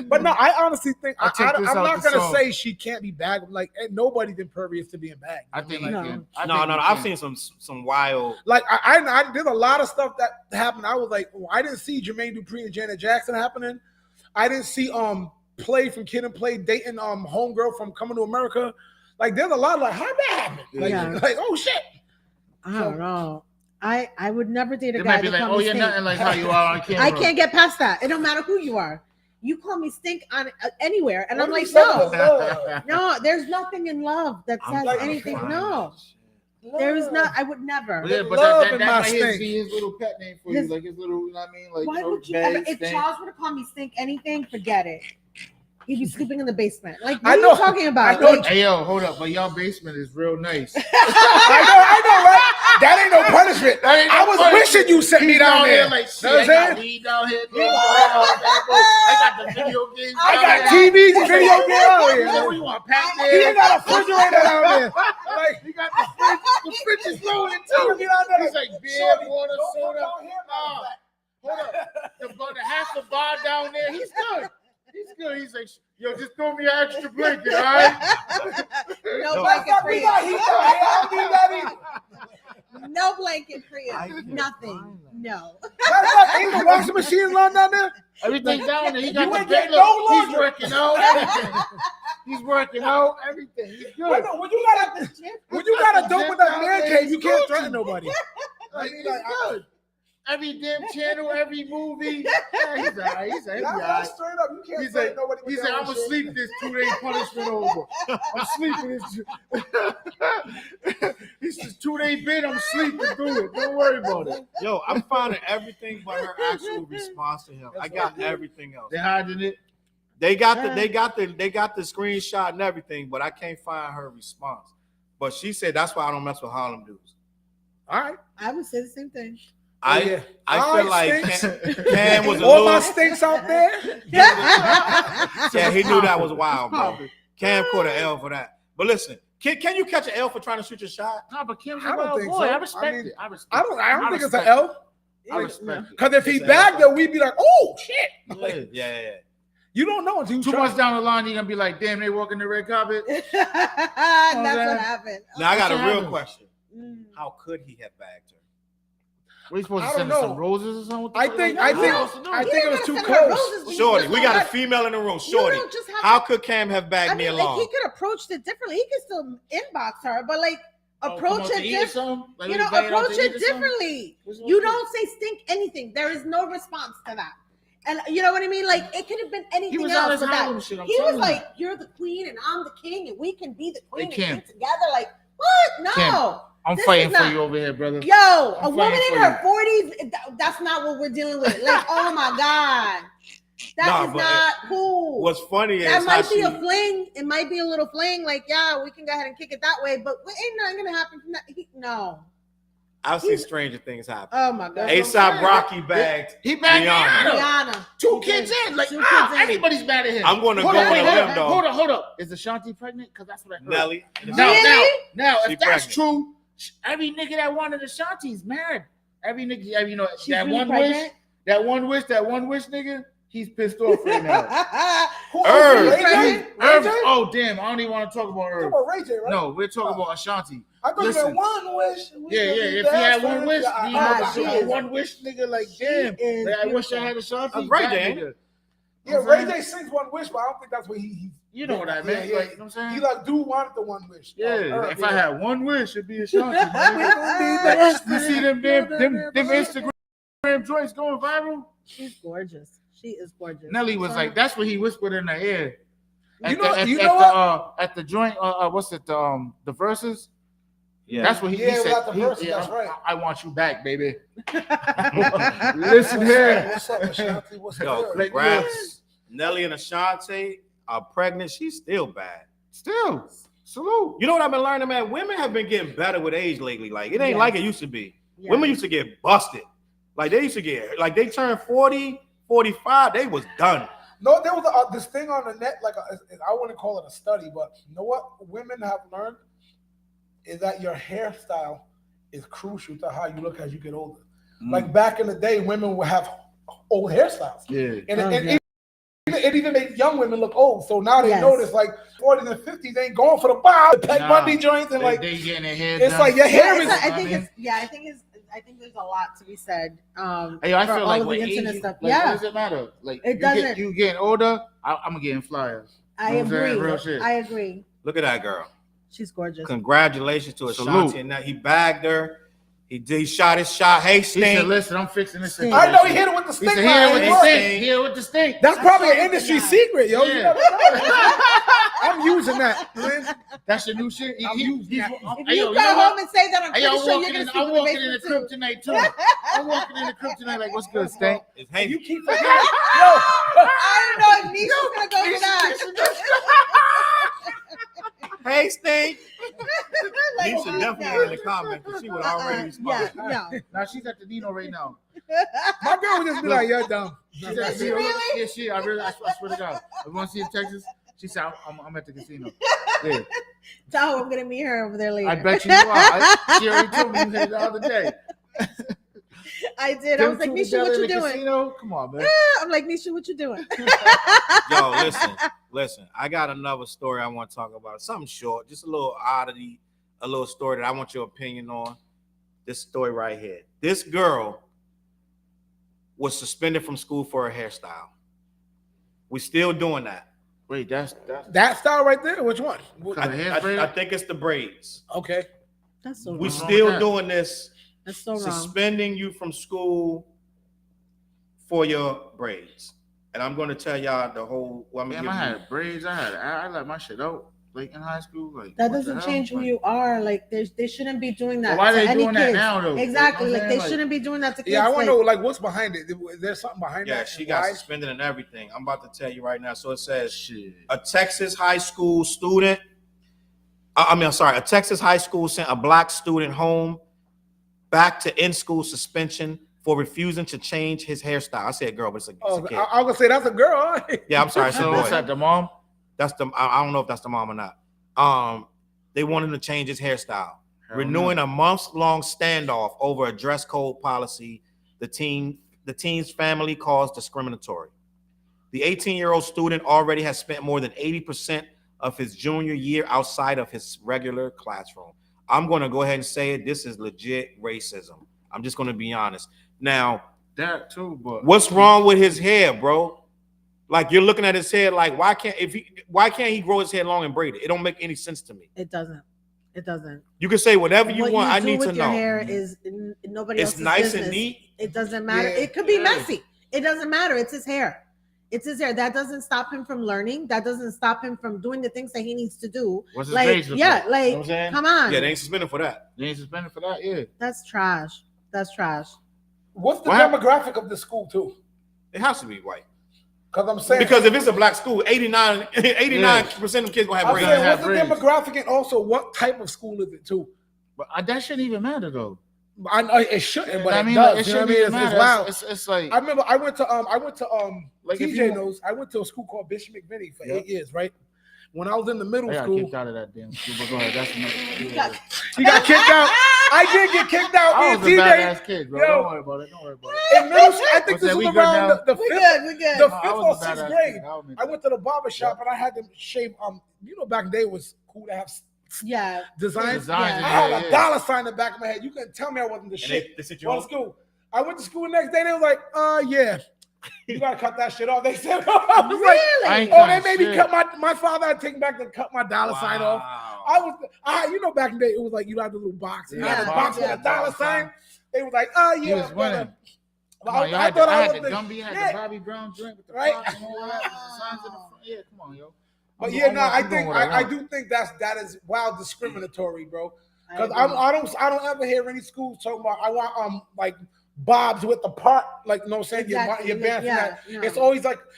But no, I honestly think I'm not gonna say she can't be bagged. Like nobody's impervious to being bagged. I think no. I've seen some wild. Like I did a lot of stuff that happened. I was like, I didn't see Jermaine Dupri and Janet Jackson happening. I didn't see Play from Kid and Play dating homegirl from Coming to America. Like there's a lot of like, how'd that happen? Like oh shit. I don't know. I would never date a they guy might be like, oh, you're nothing like how you are on camera. I can't get past that. It don't matter who you are. You call me stink on anywhere, and I'm like, no, there's nothing in love that says anything. No, there is not. I would never. Yeah, but that might be his little pet name for you, like his little. You know what I mean? Like, why would you ever? If Charles were to call me stink anything, forget it. He'd be sleeping in the basement. Like, what are you talking about? Hey, yo, hold up. But y'all basement is real nice. I know, right? That ain't no punishment. I was wishing you sent me down there. Like, I got weed down here. I got the video games. I got TVs and video games out here. You want Pac-Man? He got a refrigerator down there. Like, he got the fridge is rolling too. He's like beer, water, soda. Hold up. The half the bar down there. He's good. He's good. He's like, yo, just throw me an extra blanket, all right? No blanket for you. No blanket for you. Nothing. No. Ain't the washing machine on down there? Everything down there. He got the bed. He's working out everything. He's working out everything. He's good. When you got a dope with that man cave, you can't threaten nobody. Like, he's good. Every damn channel, every movie. Yeah, he's all right. He's all right. Straight up, you can't threaten nobody. He said, I'm going to sleep this 2-day punishment over. I'm sleeping this. This is 2-day bid. I'm sleeping through it. Don't worry about it. Yo, I'm finding everything but her actual response to him. I got everything else. They're hiding it. They got the screenshot and everything, but I can't find her response. But she said that's why I don't mess with Harlem dudes. All right. I would say the same thing. I feel like Cam was a all my little. stinks out there. Yeah, he knew that was wild, bro. Cam caught an L for that. But listen, can you catch an L for trying to shoot your shot? No, but Kim's I a don't wild think boy. so. I respect it. I don't think it's an L. I respect it. Because if he bagged it, we'd be like, oh shit. Like, Yeah. you don't know until you Too try. much down the line, you're gonna be like, damn, they walking the red carpet. That's what happened. Now I got a real happened? question. How could he have bagged her? What are you supposed I to don't send her know. some roses or something? I think it was too Send her close. roses, Shorty, you we just got a don't female in the room. You Shorty, don't just have how to- could Cam have bagged I me mean, like, along? he could approach it differently. He could still inbox her, but like approach it differently. Like, You know, approach it differently. You don't say stink anything. There is no response to that. And you know what I mean? Like, it could have been anything was on else. his But that. Harlem shit, I'm He was telling you. like, "You're the queen and I'm the king, and we can be the queen Hey, and Kim. be together." Like, what? No. Kim, I'm This fighting is for not- you over here, brother. Yo, a I'm woman fighting in for her 40s, that's not what we're dealing with. Like, oh my God. That Nah, is but not cool. What's funny That is might how be she, a fling. It might be a little fling. Like, yeah, we can go ahead and kick it that way, but ain't nothing gonna happen from that. No. I've seen stranger things happen. Oh my God. ASAP Rocky bagged He bagged Rihanna. Rihanna. Two kids in. Like, Two kids in. everybody's mad at him. I'm going to go Hold on on, a wait, limb, though. Hold up. Is Ashanti pregnant? Because that's what I heard. Nelly. Now, She if that's pregnant. true, every nigga that wanted Ashanti's mad. Every nigga, you know, She's that really one pregnant? that one wish nigga, he's pissed off right now. Irv. Ray J? Irv, oh damn, I don't even want to talk about Talk Irv. about Ray J, right? No, we're talking about Ashanti. I thought you Listen. had one wish. Yeah. If he had one wish, he Ah, she had is- one wish, nigga. Like, she damn, is like, I wish I beautiful. had Ashanti. Ray That J. nigga. Yeah, Ray J sings one wish, but I don't think that's what he You know what I meant? Yeah, Like, you know what I'm He saying? like do want the one wish. Yeah, Irv, if I had one wish, it'd be Ashanti. man. Like, You see them Instagram joints going viral? She's gorgeous. She is gorgeous. Nelly was like, that's what he whispered in her ear. At the joint, what's it, the Versus? Yeah. That's what he Yeah, said. without the Versus, that's right. I want you back, baby. Listen here. What's up, Ashanti? What's Yo, up? Like, congrats. Nelly and Ashanti are pregnant. She's still bad. Still, salute. You know what I've been learning, man? Women have been getting better with age lately. Like, it ain't Yes. like it used to be. Yeah. Women used to get busted. Like, they used to get, like, they turned 40, 45, they was done. No, there was this thing on the net, like I wouldn't call it a study, but you know what women have learned is that your hairstyle is crucial to how you look as you get older. Like back in the day, women would have old hairstyles, Yeah. and it even made young women look old. So now they Yes. notice like 40s and 50s ain't going for the bob, Peg Nah. Bundy joints, and like they getting their hair it's done. like your hair Yeah, is. I think there's a lot to be said. Hey, I for feel all like of with the age, internet like, stuff. what Yeah, does it matter? Like, It doesn't. You getting older, I'm getting flyers. I You know what I'm saying? agree. Real shit. I agree. Look at that girl. She's gorgeous. Congratulations to Ashanti. Salute. And that he bagged her. He shot his shot. Hey, He said, Stink. listen, I'm fixing this. Stink. I know he hit it with the He stick. said, line. here with It the worked. stink. Here with the stink. That's probably an saw it industry tonight. secret, yo. You Yeah. never know. I'm using that, man. That's your new shit. I'm using that. If you go home and say that, I'm Hey, pretty I'm sure you're walking gonna in. see I'm the walking in the basement crib too. tonight too. I'm walking in the crib tonight. Like, what's good, Stank? It's And you hey, keep forgetting. I don't know if Nisha's gonna go for that. hey, Stink. Like, Nisha no. definitely in the comments because she would already respond. Yeah, no. Now she's at the Dino right now. My girl would just be like, "You're dumb." She's at the she Dino. really? Yeah, she. I swear to God. I want to see in Texas. She said, I'm at the casino. Yeah. Tell her I'm gonna meet her over there later. I bet you are. She already told me you had the other day. I did. I was like, Nisha, what you doing? Casino? Come on, man. I'm like, Nisha, what you doing? Yo, listen. I got another story I want to talk about. Something short, just a little oddity, a little story that I want your opinion on. This story right here. This girl was suspended from school for her hairstyle. We still doing that. Wait, that's That style right there. Which one? I think it's the braids. Okay. That's so We wrong. wrong still with that? doing this, That's so wrong. suspending you from school for your braids. And I'm going to tell y'all the whole. Well, I'm damn. gonna I give you, had braids. I let my shit out like in high school. Like That what the doesn't hell? change who Like, you are. Like, they shouldn't be doing that. Well, why to they any doing that kids. now though? Exactly. You know Like, what I'm they saying? shouldn't be doing that to kids. Yeah, I want to like, know like what's behind it. Is there something behind yeah, that? she And got why? suspended and everything. I'm about to tell you right now. So it says Shit. a Texas high school student. A Texas high school sent a black student home back to in-school suspension for refusing to change his hairstyle. I said girl, but it's a kid. I was gonna say that's a girl. Huh? Yeah, I'm sorry. It's a So boy. is that the mom? That's the. I don't know if that's the mom or not. They want him to change his hairstyle, renewing a months-long standoff over a dress code policy the teen's family calls discriminatory. The 18-year-old student already has spent more than 80% of his junior year outside of his regular classroom. I'm going to go ahead and say it. This is legit racism. I'm just going to be honest. Now, that too, but what's wrong with his hair, bro? Like you're looking at his hair, like why can't he grow his hair long and braid it? It don't make any sense to me. It doesn't. It doesn't. You can say whatever you What want. you I do need with to your know. hair is nobody else's It's nice business. and neat. It doesn't matter. Yeah. It could be Yeah. messy. It doesn't matter. It's his hair. It's his hair. That doesn't stop him from learning. That doesn't stop him from doing the things that he needs to do. what's his Like, age look yeah, like? You know like, what I'm saying? come on. Yeah, they ain't suspended for that. They ain't suspended for that. Yeah. That's trash. That's trash. What's the What? demographic of the school too? It has to be white. Because I'm saying Because if it's a black school, 89% of kids gonna have I'm braids. saying have what's the braids. demographic and also what type of school is it too? But that shouldn't even matter though. I know it shouldn't, but I it mean, does. like, it You know what shouldn't I mean? even It's matter. wild. It's like I remember I went to Like, if TJ you- knows. I went to a school called Bishop McVinney for Yeah. 8 years, right? When I was in the middle I got school, kicked out of that damn school. But go ahead. That's another. you got kicked out. I did get kicked out. I Me was and a TJ badass kid, bro. Yo. Don't worry about it. Don't worry about it. in middle school. I think What's this that, was we good around now? the We fifth, good. We good. the No, I fifth was or a sixth badass grade. kid. I'll admit I that. went to the barber shop and I had to shave. Back in the day it was cool to have Yeah. designs. Designs, I had yeah, a yeah. dollar sign in the back of my head. You couldn't tell me I wasn't the shit. They sent you Well, home? school. I went to school the next day. They was like, yeah, you gotta cut that shit off. They said, I was like, I ain't oh, they cutting made me shit. cut my father had taken back to cut my dollar sign off. Back in the day, it was like you had the little box. You Yeah, had a box, box with yeah, a dollar dollar sign. sign. They was like, He yeah, was winning. Come I on, I thought had was the Gumby, had yeah. the Bobby Brown drink with the Right. clock and all that, the signs in the front. Yeah, come on, yo. But I'm yeah, doing- no, I'm I doing think what I want. do think that is wild discriminatory, bro. Because I agree. I don't ever hear any schools talking about I want like Bob's with the part, like you know what I'm saying, Exactly. you're banned from Yeah, that. no.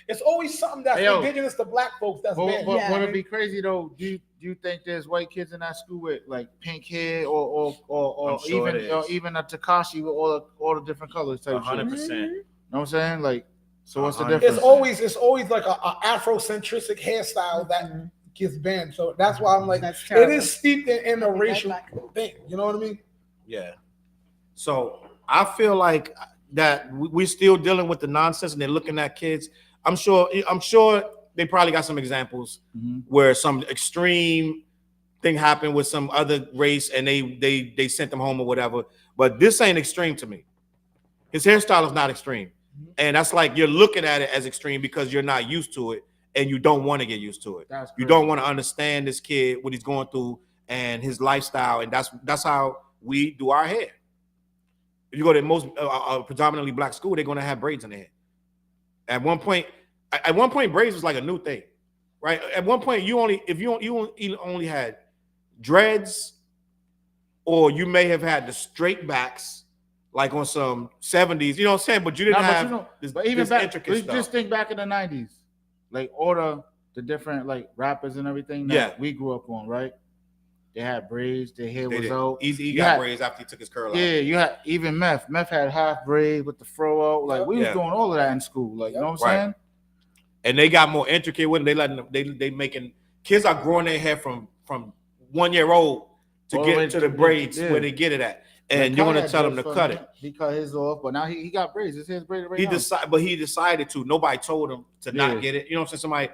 It's always something that's Hey, yo. indigenous to black folks that's But banned. Yeah. would it be crazy though? Do you think there's white kids in that school with like pink hair or I'm sure it is. even a Takashi with all the different colors type shit? 100%. Mhm. You know what I'm saying? Like, so what's the 100%. difference? It's always like a Afrocentric hairstyle that gets banned. So that's why I'm like, That's it terrible. is steeped in a I'll be right racial back. thing. You know what I mean? Yeah. So I feel like that we're still dealing with the nonsense and they're looking at kids. I'm sure they probably got some examples Mhm. where some extreme thing happened with some other race and they sent them home or whatever. But this ain't extreme to me. His hairstyle is not extreme. And that's like you're looking at it as extreme because you're not used to it and you don't want to get used to it. That's You crazy. don't want to understand this kid, what he's going through and his lifestyle. And that's how we do our hair. If you go to most predominantly black school, they're going to have braids in their head. At one point, braids was like a new thing, right? At one point, you only had dreads, or you may have had the straight backs, like on some 70s. You know what I'm saying? But you didn't Nah, but have you know, this, but even this back, intricate stuff. just think back in the 90s, like all the different like rappers and everything that Yeah. we grew up on, right? They had braids, their hair They was did. out. Easy, he You got had- braids after he took his curl out. Yeah, you had even Meth. Meth had half braid with the fro out. Like we was Yeah. doing all of that in school. Like you know what I'm Right. saying? And they got more intricate with it. They letting them, they making kids are growing their hair from 1 year old to All the way get to the to- braids yeah. where they get it at. And Like, you're Kai gonna had tell him dreads to for cut him. it. He cut his off, but now he got braids. His hair's braided right now. But he decided to. Nobody told him to Yeah. not get it. You know what I'm saying? Somebody,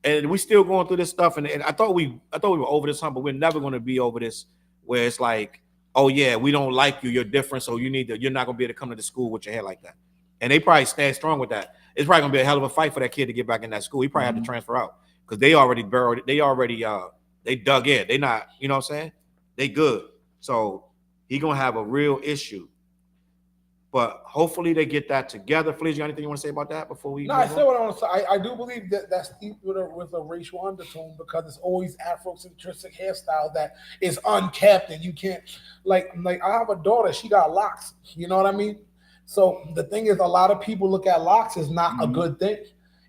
and we still going through this stuff. And I thought we were over this hump, but we're never going to be over this. Where it's like, oh yeah, we don't like you. You're different, so you're not going to be able to come to the school with your hair like that. And they probably stand strong with that. It's probably going to be a hell of a fight for that kid to get back in that school. He probably had to transfer out because they already burrowed it. They dug in. They not, you know what I'm saying? They good. So he gonna have a real issue. But hopefully they get that together. Fleas, you got anything you want to say about that before we? No, I move said on? what I want to say. I do believe that's steeped with a racial undertone because it's always Afrocentric hairstyle that is unkept and you can't like I have a daughter, she got locks. You know what I mean? So the thing is, a lot of people look at locks as not a good thing.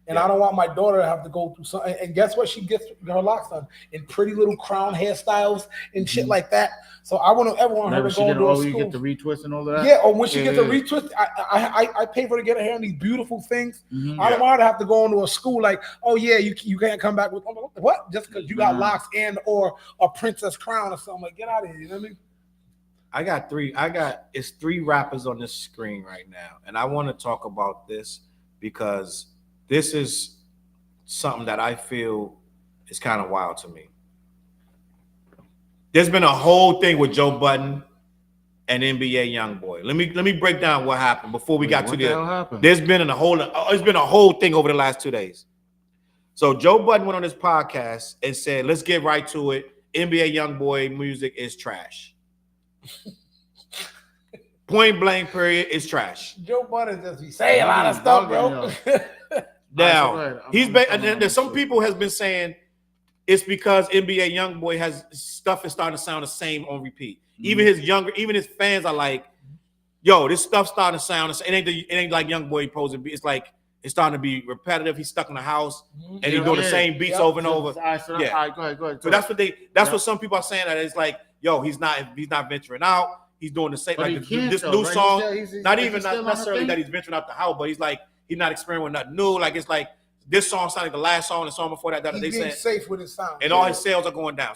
And I don't want my daughter to have to go through something. And guess what? She gets her locks done in pretty little crown hairstyles and shit like that. So I want everyone her to go into a school. You get the retwist and all of that. Yeah, or when she gets a retwist, I pay for her to get her hair in these beautiful things. I don't want her to have to go into a school like, oh yeah, you can't come back with what? Just because you got locks and or a princess crown or something. Like, get out of here. You know what I mean? It's 3 rappers on this screen right now, and I want to talk about this because this is something that I feel is kind of wild to me. There's been a whole thing with Joe Budden and NBA Youngboy. Let me break down what happened before we got to the. There's been a whole thing over the last 2 days. So Joe Budden went on his podcast and said, "Let's get right to it. NBA Youngboy music is trash. Point blank. Period. It's trash." Joe Budden just be saying a lot of stuff, bro. Now there's some people has been saying it's because NBA Youngboy has stuff is starting to sound the same on repeat. Even his fans are like, "Yo, this stuff starting to sound the same. It ain't like Youngboy supposed to be. It's like it's starting to be repetitive. He's stuck in the house and he's doing the same beats over and over." All right, go ahead. So that's what some people are saying. That it's like, yo, he's not venturing out. He's doing the same. Like this new song. Not necessarily that he's venturing out the house, but he's like he's not experimenting with nothing new. Like it's like this song sounded like the last song, the song before that. He's being safe with his sound, and all his sales are going down.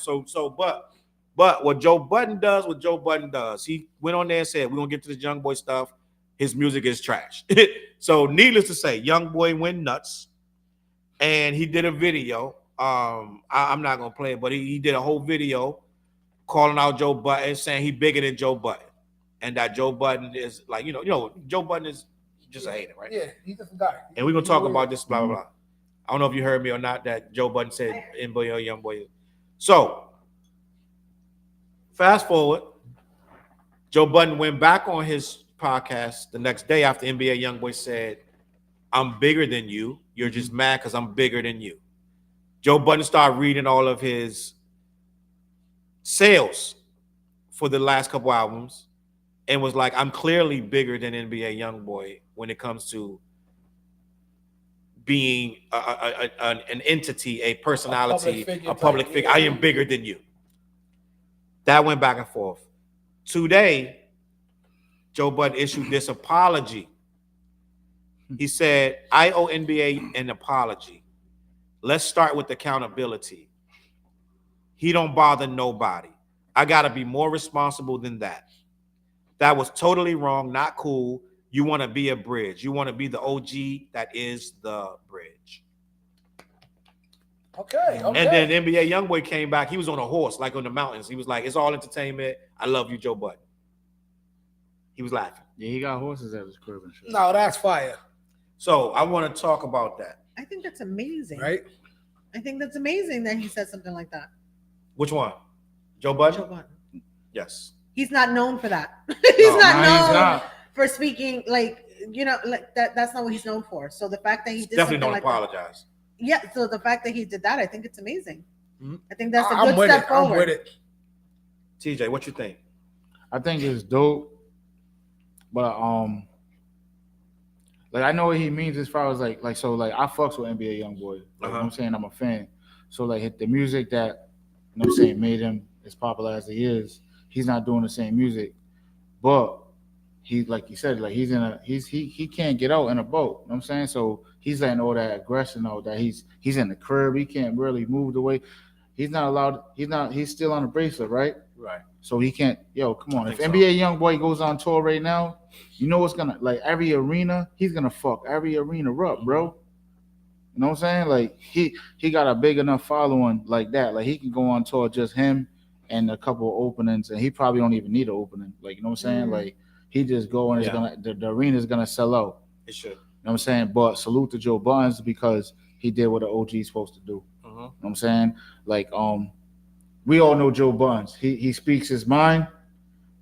But what Joe Budden does, he went on there and said, "We're gonna get to this Youngboy stuff. His music is trash." So needless to say, Youngboy went nuts, and he did a video. I'm not gonna play it, but he did a whole video calling out Joe Budden, saying he bigger than Joe Budden, and that Joe Budden is like, Joe Budden is just a hater, right? Yeah, he's just a guy. And we're gonna talk about this, blah blah blah. I don't know if you heard me or not. That Joe Budden said NBA Youngboy. So fast forward, Joe Budden went back on his podcast the next day after NBA Youngboy said, "I'm bigger than you. You're just mad because I'm bigger than you." Joe Budden started reading all of his sales for the last couple albums and was like, "I'm clearly bigger than NBA Youngboy when it comes to being an entity, a personality, a public figure. I am bigger than you." That went back and forth. Today, Joe Budden issued this apology. He said, "I owe NBA an apology. Let's start with accountability. He don't bother nobody. I got to be more responsible than that. That was totally wrong, not cool. You want to be a bridge. You want to be the OG that is the bridge." Okay. And then NBA Youngboy came back. He was on a horse, like on the mountains. He was like, "It's all entertainment. I love you, Joe Budden." He was laughing. Yeah, he got horses at his crib and shit. No, that's fire. So I want to talk about that. I think that's amazing. Right? I think that's amazing that he said something like that. Which one? Joe Budden? Joe Budden. Yes. He's not known for that. He's not for speaking like that. That's not what he's known for. So the fact that he did definitely don't like apologize. That, yeah. So the fact that he did that, I think it's amazing. Mm-hmm. I think that's a good step forward. I'm with it. TJ, what you think? I think it's dope, but like I know what he means as far as like I fucks with NBA Youngboy. Like, you know what I'm saying? I'm a fan. So like the music that made him as popular as he is, he's not doing the same music. But he, like you said, like he can't get out in a boat. You know what I'm saying? So he's letting all that aggression out that he's in the crib. He can't really move the way. He's not allowed. He's still on a bracelet, right? Right. So he can't. Yo, come on. If NBA Youngboy goes on tour right now, you know what's gonna like every arena. He's gonna fuck every arena up, bro. You know what I'm saying? Like he got a big enough following like that. Like he can go on tour just him and a couple of openings, and he probably don't even need an opening. Like, you know what I'm saying? Like he just go and it's gonna the arena is gonna sell out. It should. You know what I'm saying? But salute to Joe Budden because he did what an OG is supposed to do. You know what I'm saying? Like we all know Joe Budden. He speaks his mind.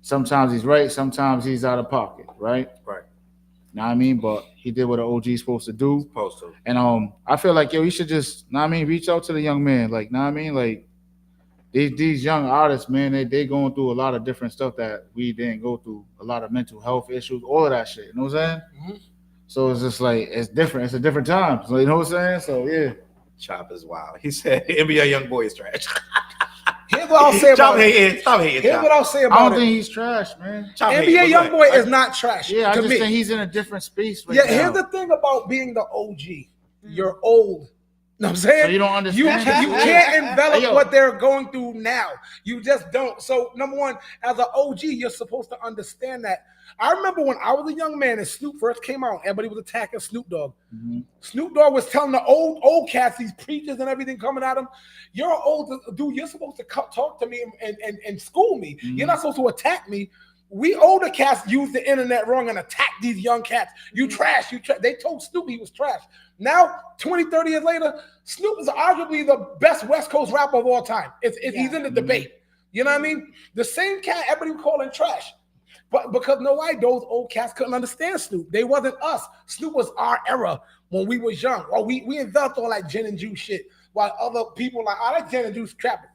Sometimes he's right, sometimes he's out of pocket, right? Right. Know what I mean? But he did what an OG is supposed to do. Supposed to. And I feel like, yo, you should just, know what I mean, reach out to the young man. Like, know what I mean? Like, these young artists, man, they going through a lot of different stuff that we didn't go through. A lot of mental health issues, all of that shit. You know what I'm saying? So it's just like it's different. It's a different time. So you know what I'm saying? So yeah. Chop is wild. He said NBA Youngboy is trash. Here's what I'll say about Chop hating. Stop hating. Here's Chop. what I'll say I about don't it. think he's trash, man. Chop NBA hating, but go Youngboy ahead. is not trash. Yeah, I to just me. think he's in a different space right Yeah, now. here's the thing about being the OG. You're old. You know what I'm saying? So you don't understand. You can't envelop Hey, yo. what they're going through now. You just don't. So number one, as an OG, you're supposed to understand that. I remember when I was a young man and Snoop first came out, everybody was attacking Snoop Dogg. Mhm. Snoop Dogg was telling the old cats, these preachers and everything coming at him, you're an old dude, you're supposed to talk to me and school me. Mhm. You're not supposed to attack me. We older cats use the internet wrong and attack these young cats. You trash, They told Snoop he was trash. Now, 20, 30 years later, Snoop is arguably the best West Coast rapper of all time. He's in the debate. You know what I mean? The same cat everybody was calling trash. But because those old cats couldn't understand Snoop. They wasn't us. Snoop was our era when we was young. Or we enveloped all that gin and juice shit. While other people like, I like gin and juice trapping.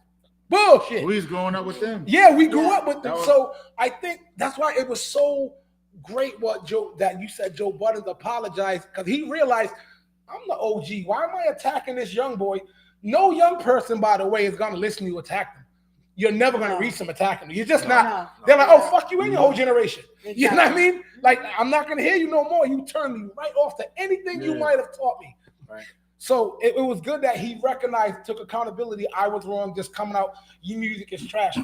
Bullshit. We was growing up with them. Yeah, we grew up with them. was- So I think that's why it was so great that you said Joe Budden apologized, because he realized I'm the OG. Why am I attacking this young boy? No young person, by the way, is gonna listen to you attack them. You're never gonna reach them attacking them. You're just not. No. They're like, oh, fuck you and your whole generation. Exactly. You know what I mean? Like, I'm not gonna hear you no more. You turn me right off to anything you Yeah. might have taught me. Right. So it was good that he recognized, took accountability. I was wrong, just coming out. Your music is trash.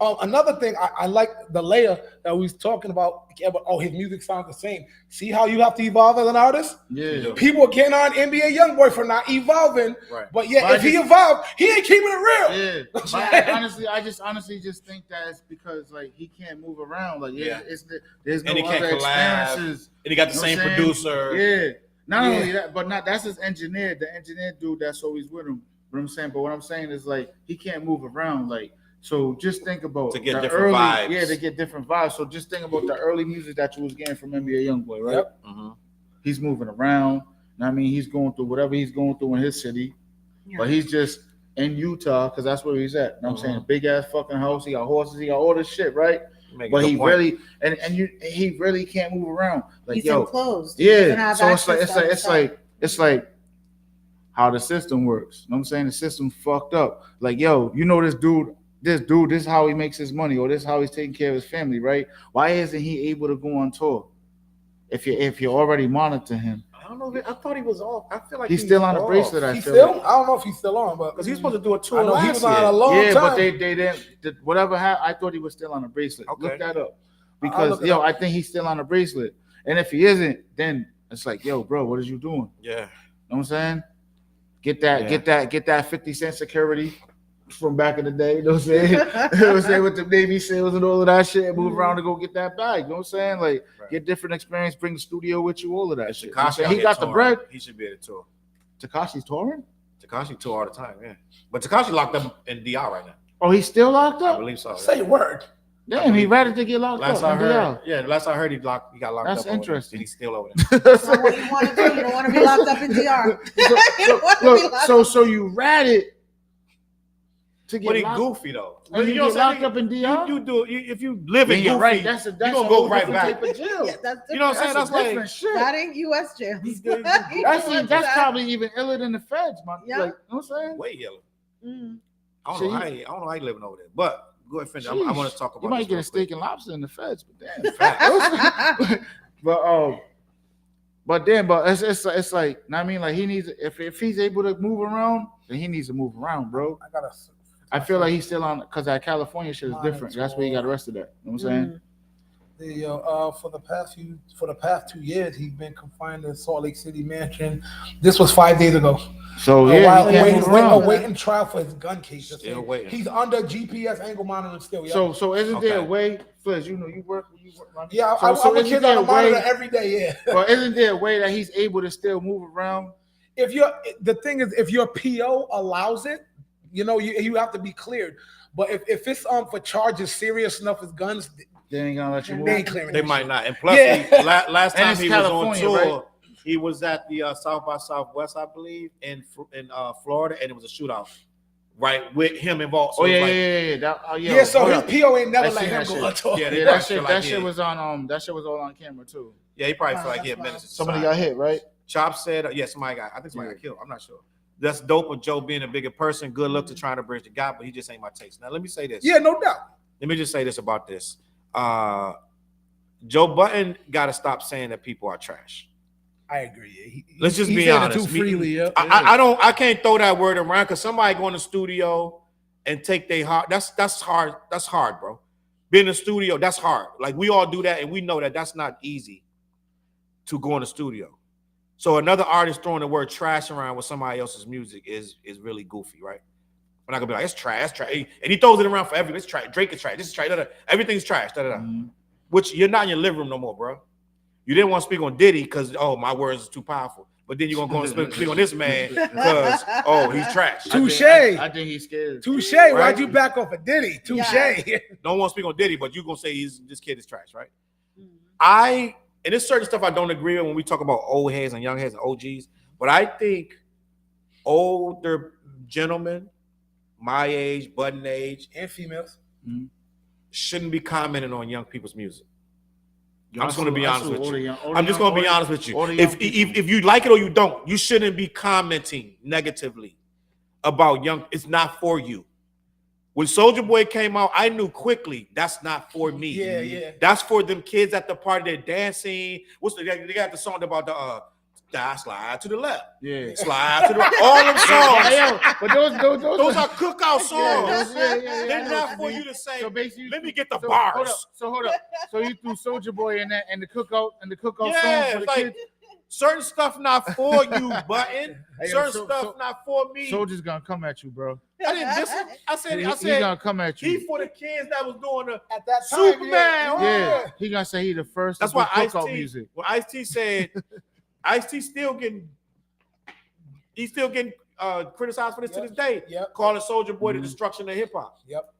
Another thing, I like the layer that we was talking about. Oh, his music sounds the same. See how you have to evolve as an artist? Yeah. People are getting on NBA Youngboy for not evolving. Right. But yeah, But if he evolved, he ain't keeping it real. Yeah. But I just honestly just think that it's because like he can't move around. Like there's no And he can't other collab. experiences. And he got the You know same what I'm producer. Yeah. Not only that, but that's his engineer, the engineer dude that's always with him. You know what I'm saying? But what I'm saying is like he can't move around. Like, so just think about To get the different early, vibes. Yeah, to get different vibes. So just think about the early music that you was getting from NBA Youngboy, right? Yep. Mm-hmm. He's moving around. I mean, he's going through whatever he's going through in his city. Yeah. But he's just in Utah because that's where he's at. You know what I'm saying? Big ass fucking house. He got horses. He got all this shit, right? But he really he really can't move around. Like, He's yo, enclosed. He doesn't yeah. have So access to it's like how the system works. You know what I'm saying? The system fucked up. Like, yo, you know this dude, this is how he makes his money, or this is how he's taking care of his family, right? Why isn't he able to go on tour? If you already monitor him. I don't know. I thought he was off. I feel like He's still on a off. bracelet, I He's feel still? like. I don't know if he's still on, but Because he's supposed to do a tour I know last he was on a year. long Yeah, time. but they didn't. Whatever happened, I thought he was still on a bracelet. Okay. Look that up. I'll Because look it up. I think he's still on a bracelet. And if he isn't, then it's like, yo, bro, what is you doing? Yeah. You know what I'm saying? Get that 50 cent security from back in the day. You know what I'm saying? You know what I'm saying? With the Navy SEALs and all of that shit, move around to go get that bag. You know what I'm saying? Like, get different experience, bring the studio with you, all of that shit. You know what I'm Tekashi, saying? He got the bread. He should be at a tour. Tekashi's touring? Tekashi tour all the time, yeah. But Tekashi locked up in DR right now. Oh, he's still locked I up? believe so. say a word. Damn, he ready to get locked Last up. I in heard, DR. last I heard, he got locked That's up. Over interesting. there, and he's still over there. So what do you want to do? You don't want to be locked up in DR. You don't want to be Look, locked so you ratted to get But he locked goofy though. And you know get what I'm locked up in DR? You do. If you live in Yeah, goofy, right. That's you a gonna go whole right different back. type of jail. Yeah, that's You know what I'm saying? That's That's like different shit. that ain't U.S. jail. That's probably even iller than the feds, man. Yeah. Like, you know what I'm saying? way yellow. Mm. I don't So know how you living over there, but go ahead, finish. I want to talk about. You might this get a real steak quick. and lobster in the feds, but damn. but it's like, I mean, like he needs, if he's able to move around, then he needs to move around, bro. I feel like he's still on, because that California shit is different. That's where he got arrested at. You know what I'm saying? For the past 2 years, he's been confined in Salt Lake City mansion. This was 5 days ago. So yeah, he can't move around. Awaiting trial for his gun case. Still waiting. He's under GPS angle monitoring still. Yeah. So isn't there a way, Fliz, you work. Yeah, So I'm a isn't kid there on a a monitor way- every day. Yeah. But isn't there a way that he's able to still move around? The thing is, if your PO allows it, you have to be cleared. But if it's for charges serious enough as guns, They ain't gonna let you move. they ain't clearing. They that might shit. not. And plus, Yeah. last And time it's he was on California, tour, right? he was at the South by Southwest, I believe, in Florida, and it was a shootout. right, with him involved. So Oh yeah, it's like, yeah. So his PO ain't never I let seen him that go shit. on tour. Yeah, Yeah, probably that feel shit. like, That yeah. shit was on. That shit was all on camera too. Yeah, he probably Wow, feel like he that's had wild. menace. Somebody got hit, right? Chop said, I think somebody got killed. I'm not sure. That's dope with Joe being a bigger person. Good luck to trying to bridge the gap, but he just ain't my taste. Now, let me say this. Yeah, no doubt. Let me just say this about this. Joe Budden got to stop saying that people are trash. I agree. Let's just he be said it honest. too freely. Yeah. I can't throw that word around because somebody go in the studio and take their heart. That's hard. That's hard, bro. Being in the studio, that's hard. Like we all do that, and we know that that's not easy to go in the studio. So another artist throwing the word trash around with somebody else's music is really goofy, right? We're not gonna be like, it's trash, trash. And he throws it around for everything. It's trash. Drake is trash. This is trash. Everything's trash. Which you're not in your living room no more, bro. You didn't want to speak on Diddy because, my words is too powerful. But then you're going to go and speak on this man because, he's trash. Touche. I think he's scared. Touche. Right? Why'd you back off of Diddy? Touche. Yeah. Don't want to speak on Diddy, but you're going to say this kid is trash, right? And there's certain stuff I don't agree with when we talk about old heads and young heads and OGs. But I think older gentlemen, my age, Budden age, And females. shouldn't be commenting on young people's music. Yo, I'm just going to be honest with you. I'm just going to be honest with you. If you like it or you don't, you shouldn't be commenting negatively about young. It's not for you. When Soulja Boy came out, I knew quickly that's not for me. Yeah. That's for them kids at the party. They're dancing. They got the song about the slide to the left. Yeah. Slide to the right. All them songs. But those Those are cookout songs. Yeah. They're not for you to say. So basically, Let me get the bars. Hold up. So you threw Soulja Boy in that and the cookout Yeah, song for the like, kids. certain stuff not for you, Budden. Hey, Certain so- stuff not for me. Soulja's gonna come at you, bro. I didn't listen. I said He's gonna come at he you. for the kids that was doing the At that time, Superman. Yeah, he gonna say he the first. That's to do why cookout Ice-T, music. when Ice-T said, Ice-T still getting criticized for this to this day, calling Soulja Boy the destruction of hip hop. Yep.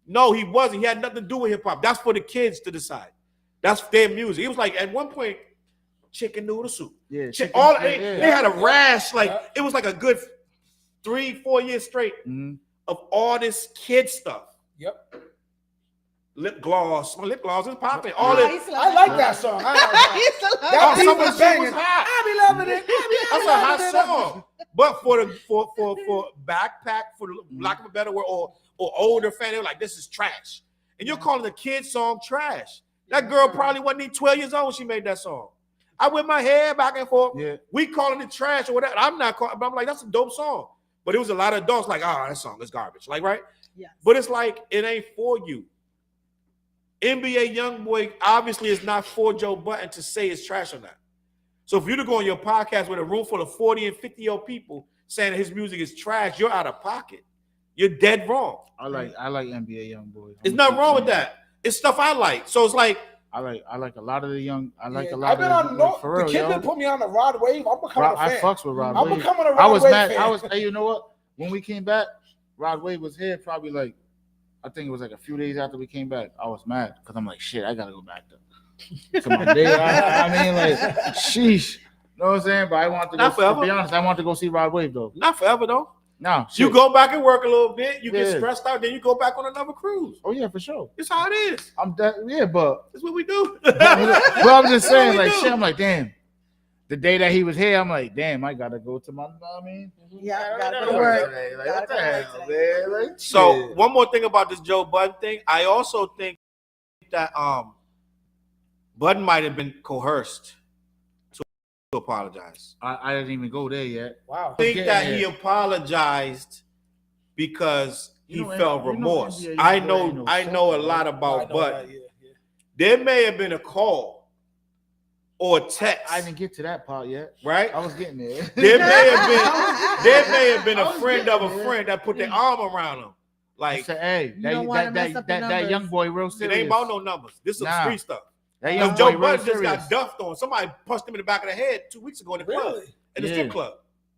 No, he wasn't. He had nothing to do with hip hop. That's for the kids to decide. That's their music. It was like at one point, chicken noodle soup. Yeah, They had a rash. Like it was like a good 3-4 years straight of all this kid stuff. Yep. Lip gloss. My lip gloss is popping. I I like that song. That beat was banging. I be loving it. That's a hot song. But for backpack, for lack of a better word, or older fan, they're like, this is trash. And you're calling the kid song trash. That girl probably wasn't even 12 years old when she made that song. I whip my hair back and forth. Yeah. We calling it trash or whatever. I'm not calling, but I'm like, that's a dope song. But it was a lot of adults like, that song is garbage. Like, right? Yes. But it's like, it ain't for you. NBA Youngboy obviously is not for Joe Budden to say it's trash or not. So if you to go on your podcast with a room full of 40 and 50-year-old people saying that his music is trash, you're out of pocket. You're dead wrong. I like NBA Youngboy. There's nothing wrong with that. It's stuff I like. So it's like I like a lot of the young. I like a I've lot been of on like, for the real, kid yo. been put me on the Rod Wave. I'm becoming a I fan. fucks with Rod I'm Wave. becoming a Rod I was Wave mad. fan. Hey, you know what? When we came back, Rod Wave was here probably like, I think it was like a few days after we came back. I was mad because I'm like, shit, I gotta go back to my day. I mean, like, sheesh. You know what I'm saying? But I want to go. Not forever. To be honest, I want to go see Rod Wave though. not forever though. No, You shit. go back and work a little bit, you get Yeah. stressed out, then you go back on another cruise. Oh yeah, for sure. It's how it is. Yeah, but That's what we do. I'm just saying, like, do. shit. I'm like, damn. The day that he was here, I'm like, damn, I gotta go to my. I mean, Yeah, gotta go Like, to work. what the hell, man? Like, So shit. one more thing about this Joe Budden thing, I also think that Budden might have been coerced to apologize. I didn't even go there yet. Wow. I think Yeah, that yeah. he apologized because he You know, felt you know remorse. NBA, I you know a lot about Budden. Yeah. There may have been a call or a text, I didn't get to that part yet. right? I was getting there. There may have been I a was friend getting of a there. friend that put their arm around him. I Like, said, hey, You don't wanna mess up the that young numbers. boy real it serious. ain't about no numbers. This is some Nah. street stuff. That Because young Joe boy real Budden just serious. got duffed on. Somebody punched him in the back of the head 2 weeks ago in the club, Really? in the Yeah. strip club.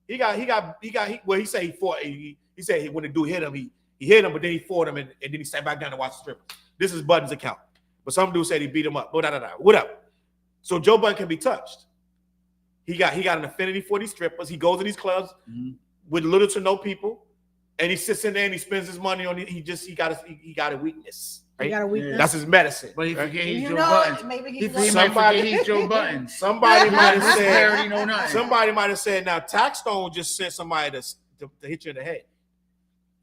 He said he fought. He said when the dude hit him, he hit him, but then he fought him, and then he sat back down to watch the strip. This is Budden's account. But some dude said he beat him up. Whatever. So Joe Budden can be touched. He got an affinity for these strippers. He goes to these clubs Mhm. with little to no people, and he sits in there and he spends his money on it. He got a weakness. Right? You got a weakness. That's his medicine. But he right? forget he's You Joe know, Buttons. maybe He he might Somebody- forget he's Joe Buttons. Somebody might have He said. already know nothing. Somebody might have said. Now, Taxstone just sent somebody to hit you in the head.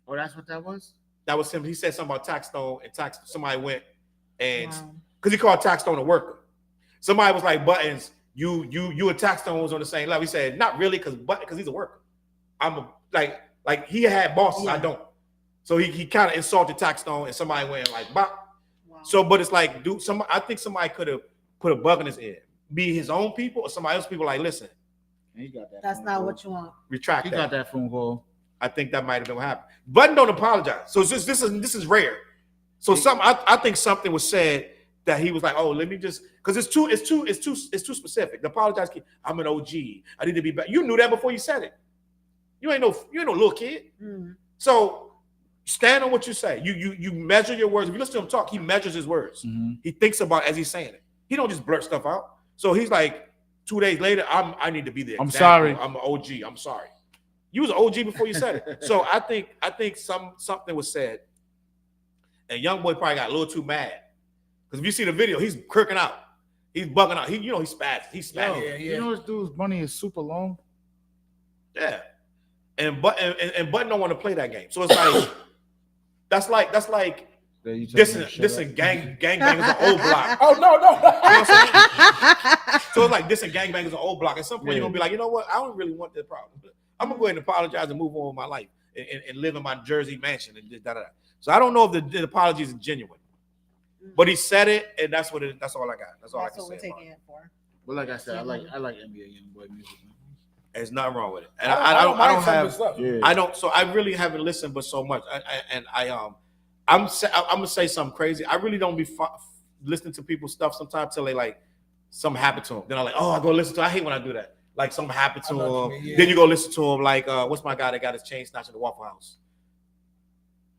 Oh, that's what that was? That was him. He said something about Taxstone, and somebody went and Wow. because he called Taxstone a worker. Somebody was like, Buttons, you and Taxstone was on the same level. He said, not really, because he's a worker. Like he had bosses, I don't. So he kind of insulted Taxstone, and somebody went like, bop. Wow. So, but it's like, dude, I think somebody could have put a bug in his ear. Be his own people or somebody else's people. Like, listen, He got that. That's phone not call. what you want. retract He that. got that phone call. I think that might have been what happened. Budden don't apologize. So this is rare. So I think something was said that he was like, oh, let me just, because it's too specific. The apologize. I'm an OG. I need to be better. You knew that before you said it. You ain't no little kid. Mm. So stand on what you say. You measure your words. If you listen to him talk, he measures his words. Mm-hmm. He thinks about it as he's saying it. He don't just blurt stuff out. So he's like, 2 days later, I need to be there. I'm sorry. I'm an OG. I'm sorry. You was an OG before you said it. So I think something was said, and Youngboy probably got a little too mad. Because if you see the video, he's kirking out. He's bugging out. He's spazzing. He's spazzing. Yeah. You know this dude's money is super long? Yeah. And Budden don't want to play that game. So it's like that's like That you tell me to shut dissing up. gangbangers on old block. Oh no. You know what I'm saying? So it's like dissing gangbangers on old block. At some point, Yeah. you're gonna be like, you know what? I don't really want that problem. I'm gonna go ahead and apologize and move on with my life and live in my Jersey mansion and da. So I don't know if the apology is genuine, but he said it, and that's all I got. That's all I That's can what say. we're about taking it. it for. But like I said, I like NBA Youngboy music. Man. There's nothing wrong with it, and I don't mind some of have. his stuff. Yeah. I don't. So I really haven't listened, but so much. I'm gonna say something crazy. I really don't be listening to people's stuff sometimes till they like something happened to them. Then I'm like, oh, I go listen to. I hate when I do that. Like something happened to I know what him. you mean, yeah. Then you go listen to him. Like what's my guy that got his chain snatched in the Waffle House?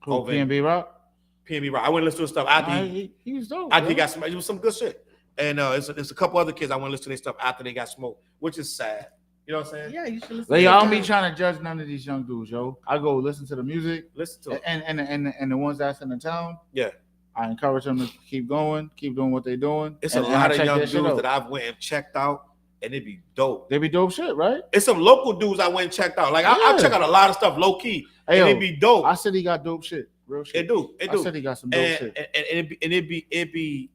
Who, Over in PNB Rock? PNB Rock. I went and listened to his stuff after Nah, he he was dope. after he bro. got smoked. It was some good shit. And it's a couple other kids I went to listen to their stuff after they got smoked, which is sad. You know what I'm saying? Yeah, you should listen. Like, to I don't that. be trying to judge none of these young dudes, yo. I go listen to the music Listen to it. and the ones that's in the town. Yeah. I encourage them to keep going, keep doing what they're doing. It's and a lot I of check young their shit dudes out. that I've went and checked out, and it'd be dope. They be dope shit, right? It's some local dudes I went and checked out. Like I Yeah. check out a lot of stuff low key, Hey, and yo, it'd be dope. I said he got dope shit, real shit. It do. I said he got some dope And shit. it'd be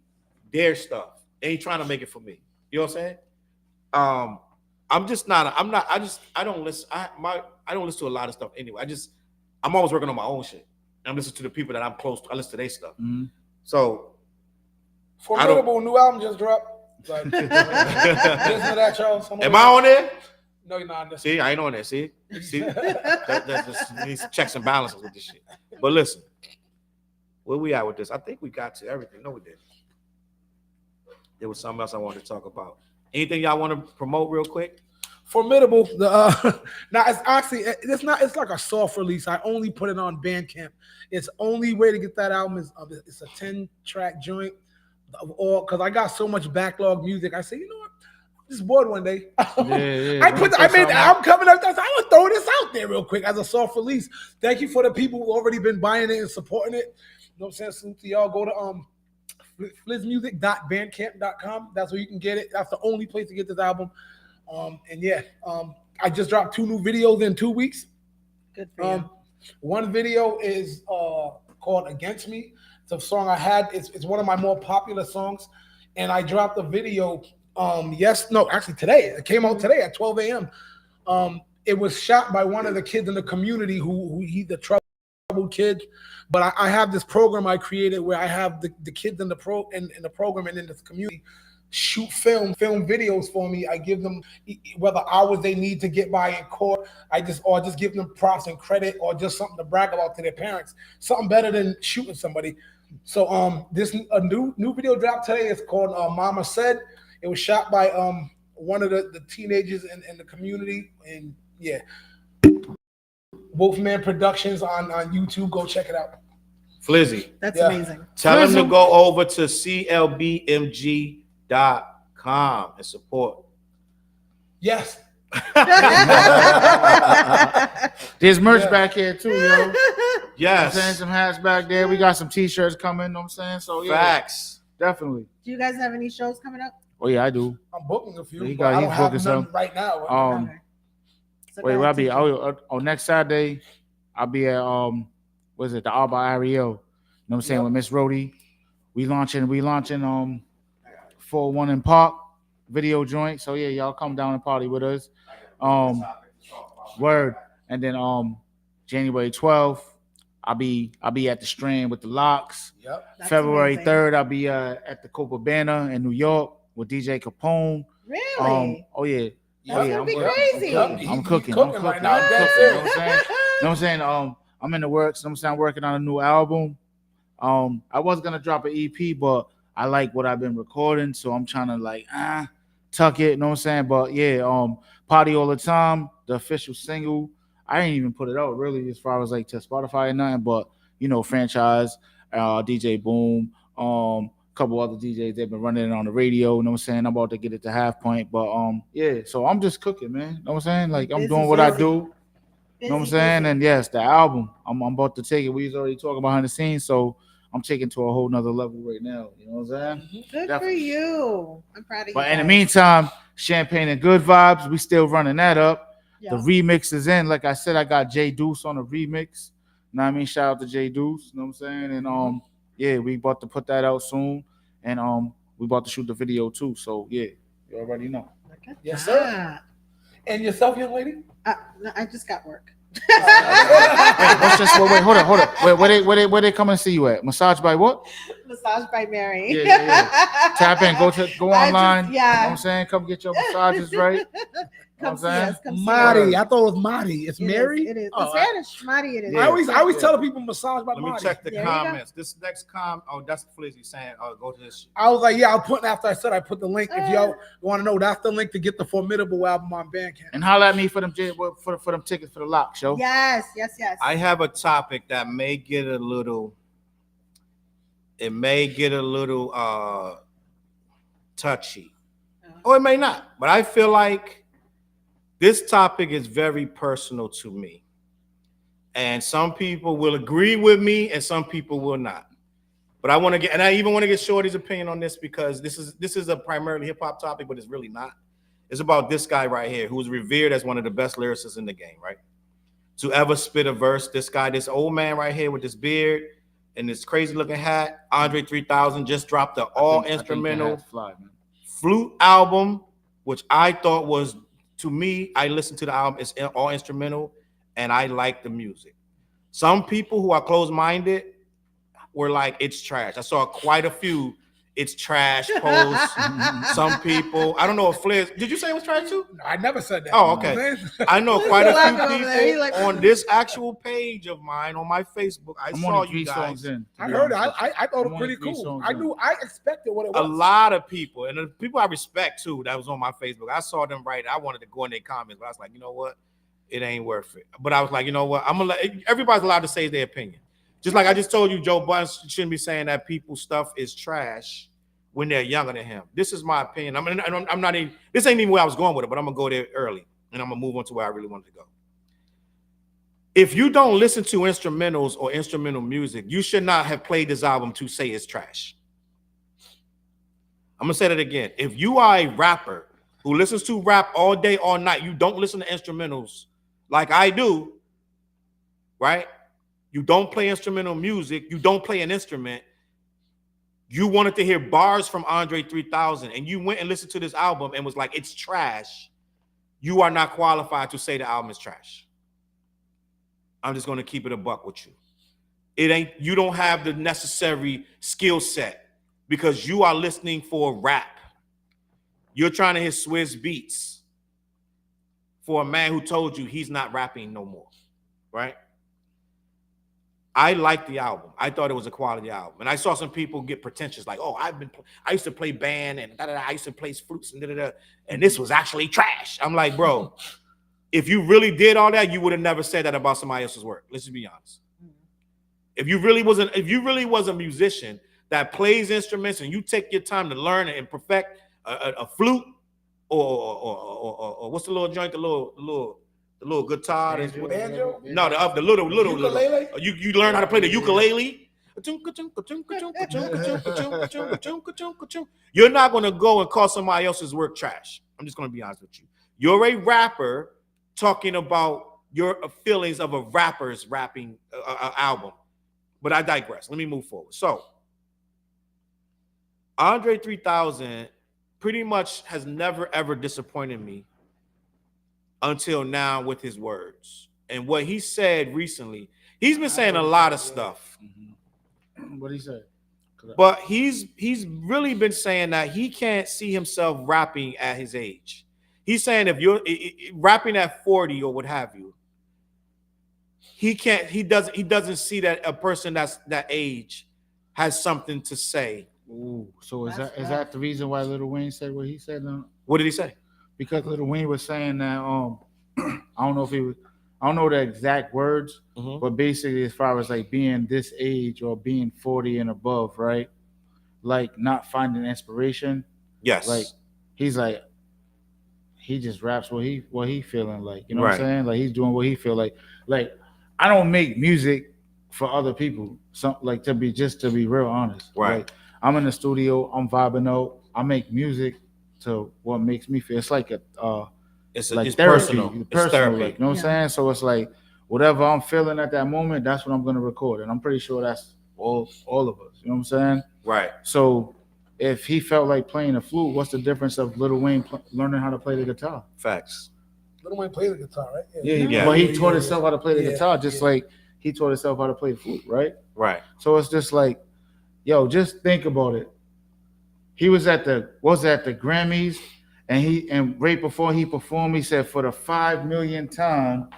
their stuff. They ain't trying to make it for me. You know what I'm saying? I don't listen. I don't listen to a lot of stuff anyway. I'm always working on my own shit. I'm listening to the people that I'm close to. I listen to their stuff. Mhm. So Formidable new album just dropped. Like, listen to that, Charles. am I on there? No, you're not. See, I ain't on there. See, that's just need some checks and balances with this shit. But listen, where we at with this? I think we got to everything. No, we didn't. There was something else I wanted to talk about. Anything y'all want to promote real quick? Formidable. Now it's actually it's not. It's like a soft release. I only put it on Bandcamp. It's only way to get that album is it's a 10-track joint. Because I got so much backlog music. I say, you know what? I'm just bored one day. Yeah. I made the album coming up. I want to throw this out there real quick as a soft release. Thank you for the people who already been buying it and supporting it. You know what I'm saying? Salute to y'all. Go to flizzmusic.bandcamp.com. That's where you can get it. That's the only place to get this album. I just dropped 2 new videos in 2 weeks. Good for you. One video is called Against Me. It's a song I had. It's one of my more popular songs. And I dropped the video today. It came out today at 12 a.m. It was shot by one of the kids in the community who he's the troubled kid. But I have this program I created where I have the kids in the program and in this community shoot film videos for me. I give them whether hours they need to get by in court. I just give them props and credit or just something to brag about to their parents. Something better than shooting somebody. So this a new video dropped today. It's called Mama Said. It was shot by one of the teenagers in the community. And yeah, Wolfman Productions on YouTube. Go check it out. Flizzy, That's Yeah. amazing. tell them to go over to CLBMG.com and support. Yes, There's merch Yeah. back here too, yo. You know what I'm Yes. saying? Some hats back there. We got some t-shirts coming, you know what I'm saying? So yeah, Facts. definitely. Do you guys have any shows coming up? Oh yeah, I do. I'm booking a few, He but got- I he's don't have booking none some. right now. Okay. So Wait, go where I ahead, be? teach me. On next Saturday, I'll be at what is it? The Alba Ariel. You know what I'm saying? Yep. With Miss Rhodey. We launching 401 in Park video joint. So yeah, y'all come down and party with us. Word. And then January 12th, I'll be at the Strand with the Locks. Yep. That's February amazing. 3rd, I'll be at the Copacabana in New York with DJ Capone. Really? Oh yeah. That's Oh yeah, gonna be I'm crazy. Yep. I'm cooking. He's I'm cooking cooking. right now. I'm That's cooking. You know it. what I'm saying? You know what I'm saying? I'm in the works. You know what I'm saying? I'm working on a new album. I was gonna drop an EP, but I like what I've been recording, so I'm trying to like tuck it. You know what I'm saying? But yeah, Party All the Time, the official single. I ain't even put it out really as far as like to Spotify or nothing, but you know, franchise, DJ Boom, couple other DJs they've been running it on the radio. You know what I'm saying? I'm about to get it to Half Point, but yeah. So I'm just cooking, man. You know what I'm saying? Like I'm doing what I do. You know what I'm saying? And yes, the album, I'm about to take it. We was already talking behind the scenes, so I'm taking to a whole nother level right now. You know what I'm saying? Good Definitely. for you. I'm proud of you. But in the guys. meantime, Champagne and Good Vibes, we still running that up. Yeah. The remix is in. Like I said, I got J Deuce on the remix. You know what I mean? Shout out to J Deuce. You know what I'm saying? And yeah, we about to put that out soon. And we about to shoot the video too. So yeah, you already know. Yes, sir. And yourself, young lady? No, I just got work. Wait, hold on. Where they come and see you at? Massage by what? Massage by Mary. Yeah. Tap in, go online. Yeah. You know what I'm saying? Come get your massages right. Come know what I'm see us. Come see Mari. us. I thought it was Mari. It's It Mary? It is. Oh, In Spanish, Mari it is. Yeah. I always tell people massage by Let me Mari. check the There you go. comments. This next that's Flizzy saying, go to this. I was like, yeah, I'll put after I said I put the link. If y'all want to know, that's the link to get the Formidable album on Bandcamp. And holler at me for them for them tickets for the lock show. Yes. I have a topic that may get a little touchy. Or it may not. But I feel like this topic is very personal to me. And some people will agree with me and some people will not. But I even want to get Shorty's opinion on this because this is a primarily hip-hop topic, but it's really not. It's about this guy right here who's revered as one of the best lyricists in the game, right? To ever spit a verse, this old man right here with this beard and this crazy looking hat, Andre 3000 just dropped the all-instrumental flute album, which I thought was, to me, I listened to the album, it's all instrumental, and I like the music. Some people who are closed-minded were like, it's trash. I saw quite a few it's trash posts. Some people, I don't know if Flair, did you say it was trash too? I never said that. Oh, okay. I know quite a few people like, on this actual page of mine on my Facebook. I saw you guys. I heard it. I thought it was pretty cool. I expected what it was. A lot of people, and the people I respect too, that was on my Facebook. I saw them right. I wanted to go in their comments, but I was like, you know what? It ain't worth it. But I was like, you know what? I'm gonna let everybody's allowed to say their opinion. Just like I just told you, Joe Budden shouldn't be saying that people's stuff is trash when they're younger than him. This is my opinion. I'm not even, this ain't even where I was going with it, but I'm gonna go there early and I'm gonna move on to where I really wanted to go. If you don't listen to instrumentals or instrumental music, you should not have played this album to say it's trash. I'm gonna say that again. If you are a rapper who listens to rap all day, all night, you don't listen to instrumentals like I do, right? You don't play instrumental music, you don't play an instrument. You wanted to hear bars from Andre 3000 and you went and listened to this album and was like, it's trash. You are not qualified to say the album is trash. I'm just going to keep it a buck with you. You don't have the necessary skill set because you are listening for rap. You're trying to hit Swizz beats for a man who told you he's not rapping no more, right? I liked the album. I thought it was a quality album. And I saw some people get pretentious, like, oh, I used to play band and I used to play flutes and and this was actually trash. I'm like, bro, if you really did all that, you would have never said that about somebody else's work. Let's just be honest. If you really was a musician that plays instruments and you take your time to learn and perfect a flute, or what's the little joint, the little guitar? Banjo? No, the little Ukulele? You learn how to play the ukulele. You're not gonna go and call somebody else's work trash. I'm just gonna be honest with you. You're a rapper talking about your feelings of a rapper's rapping album. But I digress. Let me move forward. So, Andre 3000 pretty much has never ever disappointed me until now with his words and what he said recently. He's been saying a lot of stuff. What he said? But he's really been saying that he can't see himself rapping at his age. He's saying if you're rapping at 40 or what have you, he doesn't see that a person that's that age has something to say. Ooh, so is that the reason why Lil Wayne said what he said now? What did he say? Because Lil Wayne was saying that I don't know the exact words, but basically as far as like being this age or being 40 and above, right? Like not finding inspiration. Yes. Like he's like he just raps what he feeling like. You know what I'm saying? Like he's doing what he feel like. Like I don't make music for other people. Like to be real honest. Right. Like, I'm in the studio, I'm vibing out. I make music to what makes me feel. It's like it's therapy. Personal. It's therapy. Like, you know what I'm saying? So it's like whatever I'm feeling at that moment, that's what I'm gonna record. And I'm pretty sure that's all of us. You know what I'm saying? Right. So if he felt like playing the flute, what's the difference of Lil Wayne learning how to play the guitar? Facts. Lil Wayne plays the guitar, right? Yeah. Well, he taught himself how to play the guitar, just like he taught himself how to play the flute, right? Right. So it's just like, yo, just think about it. He was at the Grammys, and right before he performed, he said for the 5 millionth time.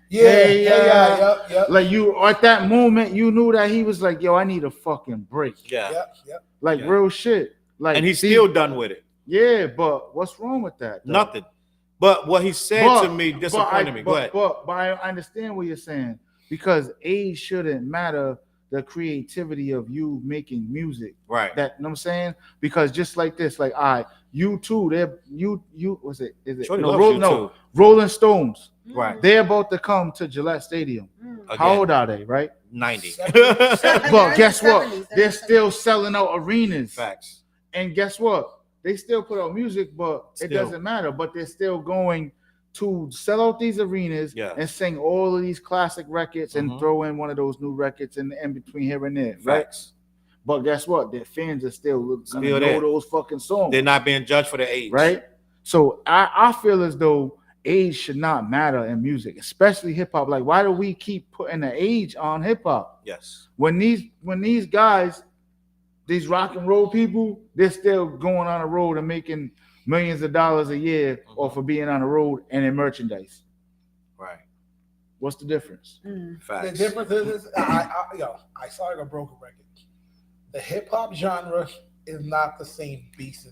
Yeah. Like you at that moment, you knew that he was like, yo, I need a fucking break. Yep. Like real shit. Like, and he's still done with it. Yeah, but what's wrong with that? Though? Nothing. But what he said to me disappointed me. Go ahead. But I understand what you're saying, because age shouldn't matter. The creativity of you making music, right? That, you know what I'm saying? Because just like this, like you too, what's it? Is it Rolling Stones? Right. They're about to come to Gillette Stadium. Again. How old are they? Right? 90. But guess what? They're still selling out arenas. Facts. And guess what? They still put out music, but it doesn't matter. But they're still going to sell out these arenas and sing all of these classic records and throw in one of those new records in between here and there. Right? Facts. But guess what? Their fans are still gonna know those fucking songs. They're not being judged for their age. Right? So I feel as though age should not matter in music, especially hip hop. Like, why do we keep putting the age on hip hop? Yes. When these guys, these rock and roll people, they're still going on the road and making millions of dollars a year off for being on the road and in merchandise. Right. What's the difference? Facts. The difference is, I saw like a broken record. The hip hop genre is not the same beast.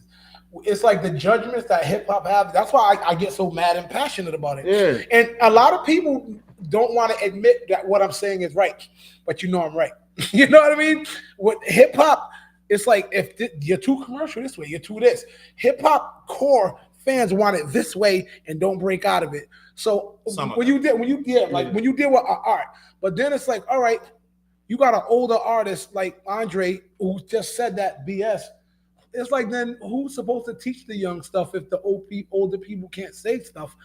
It's like the judgments that hip hop have. That's why I get so mad and passionate about it. Yeah. And a lot of people don't want to admit that what I'm saying is right, but you know I'm right. You know what I mean? With hip hop, it's like if you're too commercial this way, you're too this. Hip hop core fans want it this way and don't break out of it. So when you deal with art, but then it's like, all right, you got an older artist like Andre who just said that BS. It's like, then who's supposed to teach the young stuff if the older people can't say stuff?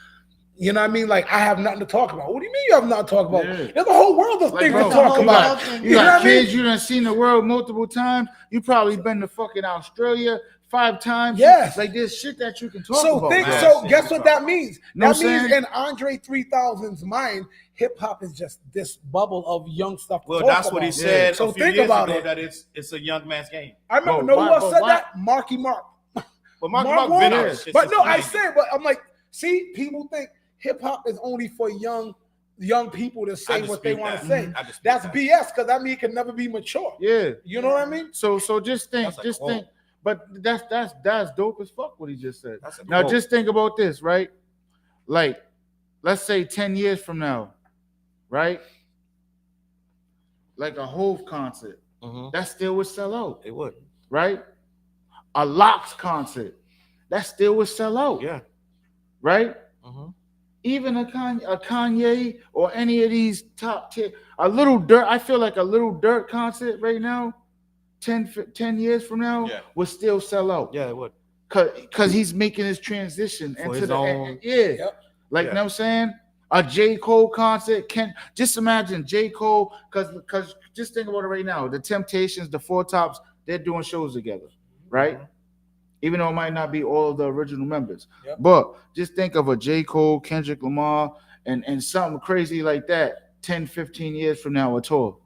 You know what I mean? Like, I have nothing to talk about. What do you mean you have nothing to talk about? Yeah. There's a whole world of things to talk about. You got kids, you done seen the world multiple times. You probably been to fucking Australia 5 times. Yes. Like, there's shit that you can talk about. So guess what that means? That means in Andre 3000's mind, hip-hop is just this bubble of young stuff to talk that's about. what he said So a few think years about ago, it. that it's a young man's game. I remember, who else said that? Marky Mark. But Mark been out. But no, I said, but I'm like, see, people think hip hop is only for young people to say what they want to say. That's BS, because I mean it can never be mature. Yeah, you know what I mean. So just think, think. But that's dope as fuck what he just said. Now just think about this, right? Like, let's say 10 years from now, right? Like a Hove concert, that still would sell out. It would, right? A Locks concert, that still would sell out. Yeah. Right? Mhm. Even a Kanye or any of these top tier, a Little Dirt, I feel like a Little Dirt concert right now, 10 years from now, would still sell out. Yeah, it would. Cause he's making his transition For into his the own. Yep. like you know what I'm saying? A J. Cole concert can just imagine J. Cole, cause just think about it right now. The Temptations, the Four Tops, they're doing shows together, right? Even though it might not be all of the original members. Yep. But just think of a J. Cole, Kendrick Lamar, and something crazy like that 10, 15 years from now, a tour.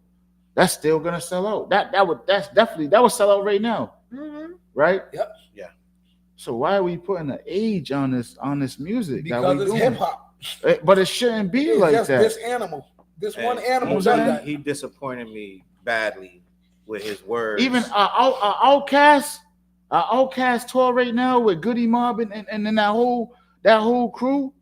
That's still gonna sell out. That would sell out right now. Mhm. Right? Yep. Yeah. So why are we putting an age on this music? Because it's hip hop. But it shouldn't be It's like just that. this animal. This one Hey, animal does saying? that. He disappointed me badly with his words. Even Outkast tour right now with Goody Mob and then that whole crew.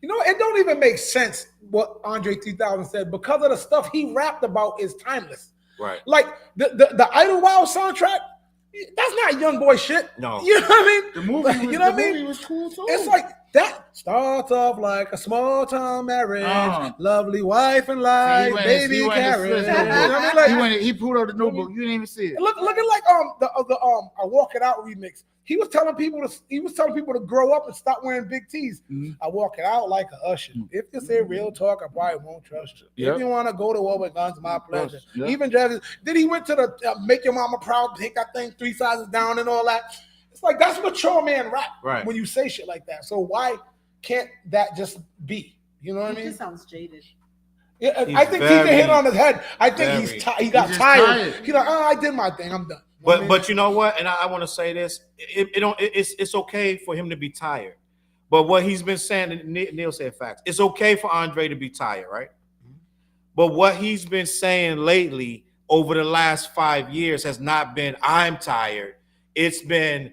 You know, it don't even make sense what Andre 3000 said because of the stuff he rapped about is timeless. Right. Like the Idlewild soundtrack, that's not Youngboy shit. No. You know what I mean? The movie, Like, was, you know the what I mean? movie was cool too. It's like that starts off like a small town marriage, lovely wife and life, baby carriage. You know what I mean? Like, he pulled out the notebook. You didn't even see it. Looking like the I Walk It Out remix. He was telling people to grow up and stop wearing big tees. Mhm. I walk it out like a usher. If you say real talk, I probably won't trust you. Yep. If you want to go to war with guns, my pleasure. Yep. Even Jazzy, then he went to the Make Your Mama Proud, take that thing 3 sizes down and all that. It's like that's mature man rap Right. when you say shit like that. So why can't that just be? You know what I He mean? just sounds jaded. Yeah, He's I think he hit on his head. I think he got just tired. tired. He's like, I did my thing. I'm done. You know what I mean? But you know what? And I want to say this: it's okay for him to be tired. But what he's been saying, and Neil said facts. It's okay for Andre to be tired, right? But what he's been saying lately over the last 5 years has not been "I'm tired." It's been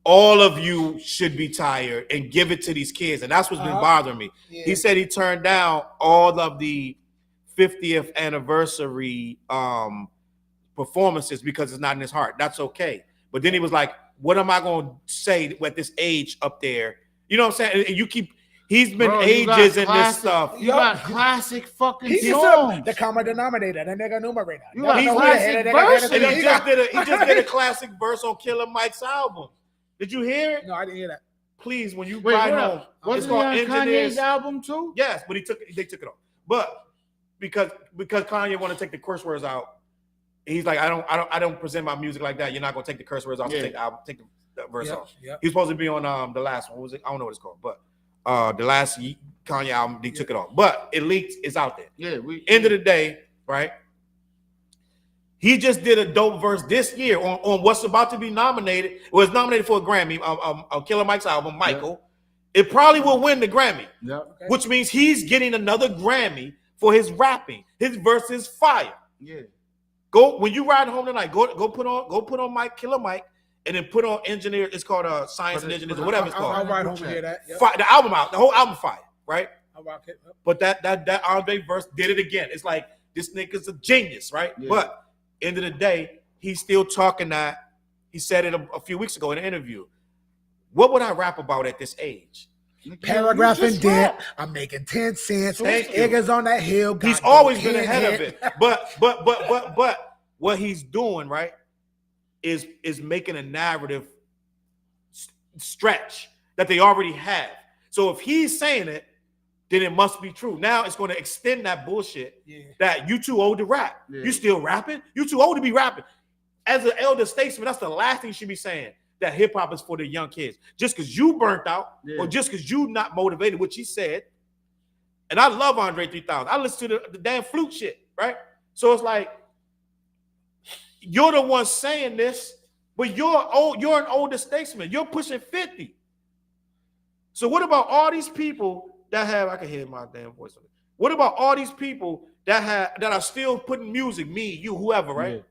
all of you should be tired and give it to these kids, and that's what's been bothering me. Yeah. He said he turned down all of the 50th anniversary performances because it's not in his heart. That's okay. But then he was like, what am I going to say at this age up there? You know what I'm saying? And he's been Bro, you got ages in this classic- stuff. You got classic fucking He songs. said the common denominator, the nigga numerator. You got Never know who classic the hell verses. that And nigga he is. just did a classic verse on Killer Mike's album. Did you hear it? No, I didn't hear that. Please, when you Wait, ride what home, up? Wasn't it's he called on Engineers. Kanye's album too? Yes, but they took it off. But because Kanye want to take the curse words out, he's like, I don't present my music like that. You're not gonna take the curse words off. So take the album, take the verse off. Yep. He was supposed to be on the last one. What was it? I don't know what it's called, but the last Kanye album, they took it off. But it leaked. It's out there. Yeah. End of the day, right? He just did a dope verse this year on what's about to be nominated. It was nominated for a Grammy on Killer Mike's album, Michael. It probably will win the Grammy, which means he's getting another Grammy for his rapping. His verse is fire. Yeah. Go when you ride home tonight. Go put on Mike Killer Mike, and then put on Engineer. It's called Science and Engineers or whatever it's called. I'll ride home and hear that. Yep. The album out. The whole album fire, right? I'll rock it. Yep. But that Andre verse did it again. It's like this nigga's a genius, right? Yeah. But end of the day, he's still talking that. He said it a few weeks ago in an interview. What would I rap about at this age? Paragraph You and just debt. rap. I'm making 10 cents. Thank you. Niggas on that hill. He's got always been cocaine ahead of head. it. But what he's doing, right, is making a narrative stretch that they already have. So if he's saying it, then it must be true. Now it's going to extend that bullshit that you too old to rap. Yeah. You still rapping? You too old to be rapping. As an elder statesman, that's the last thing you should be saying, that hip hop is for the young kids. Just because you burnt out or just because you not motivated, which he said. And I love Andre 3000. I listen to the damn flute shit, right? So it's like, you're the one saying this, but you're an older statesman. You're pushing 50. So what about all these people that have, I can hear my damn voice. What about all these people that are still putting music, me, you, whoever, right? Yeah.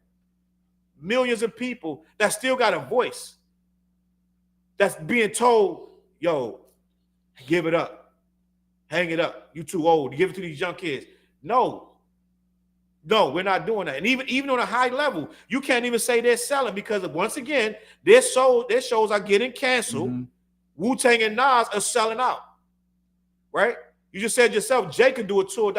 Millions of people that still got a voice that's being told, yo, give it up. Hang it up. You too old. Give it to these young kids. No. No, we're not doing that. And even on a high level, you can't even say they're selling because once again, their shows are getting canceled. Mm-hmm. Wu-Tang and Nas are selling out. Right? You just said yourself, Jay could do a tour,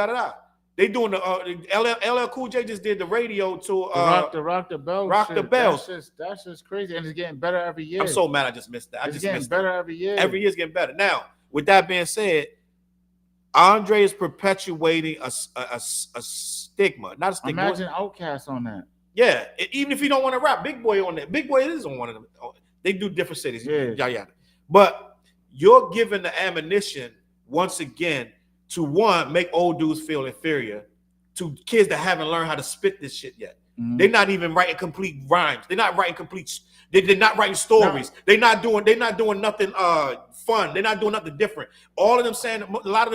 They doing the LL Cool J just did the radio tour. Rock the Bells. Rock the Bells. That's just crazy, and it's getting better every year. I'm so mad I just missed that. It's getting better every year. Every year is getting better. Now, with that being said, Andre is perpetuating a stigma, not a stigma. Imagine Outkast on that. Yeah, even if you don't want to rap, Big Boy on that. Big Boy is on one of them. They do different cities. Yeah. But you're giving the ammunition once again to one, make old dudes feel inferior, to kids that haven't learned how to spit this shit yet. Mm-hmm. They're not even writing complete rhymes. They're not writing they're not writing stories. No. They're not doing nothing fun. They're not doing nothing different. A lot of them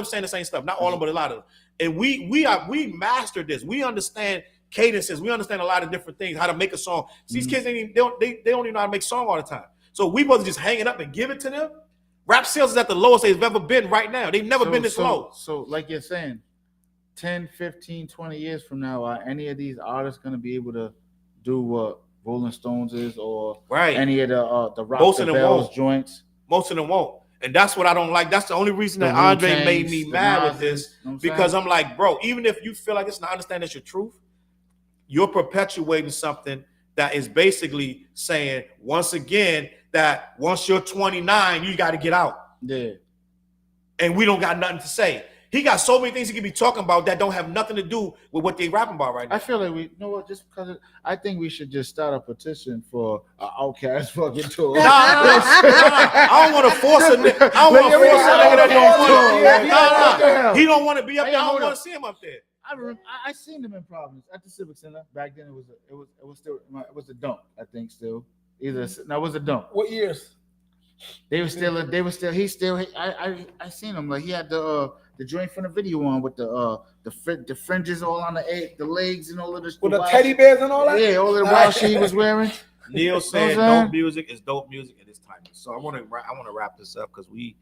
saying the same stuff. Not all of them, but a lot of them. And we mastered this. We understand cadences. We understand a lot of different things, how to make a song. Mm-hmm. These kids they don't even know how to make songs all the time. So we wasn't just hang it up and give it to them. Rap sales is at the lowest they've ever been right now. They've never been this low. So like you're saying, 10, 15, 20 years from now, are any of these artists going to be able to do what Rolling Stones is or any of the Rock the Bells joints? Most of them won't. And that's what I don't like. That's the only reason that Andre made me mad with this, because I'm like, bro, even if you feel like it's not understand it's your truth, you're perpetuating something that is basically saying, once again, that once you're 29, you got to get out. Yeah. And we don't got nothing to say. He got so many things he could be talking about that don't have nothing to do with what they rapping about right now. I feel like just because I think we should just start a petition for an Outkast fucking tour. I don't want to force a nigga. I don't want to force a nigga that don't want to. He don't want to be up there. I don't want to see him up there. I seen them in Providence at the Civic Center back then. It was a dunk. I think still it was a dunk. What years? I seen him like he had the joint from the video on with the fringes all on the legs and all of this. With the teddy bears and all that. Yeah, all of the wild shit he was wearing. Neil said, "Dope music is dope music at this time." So I want to wrap this up because we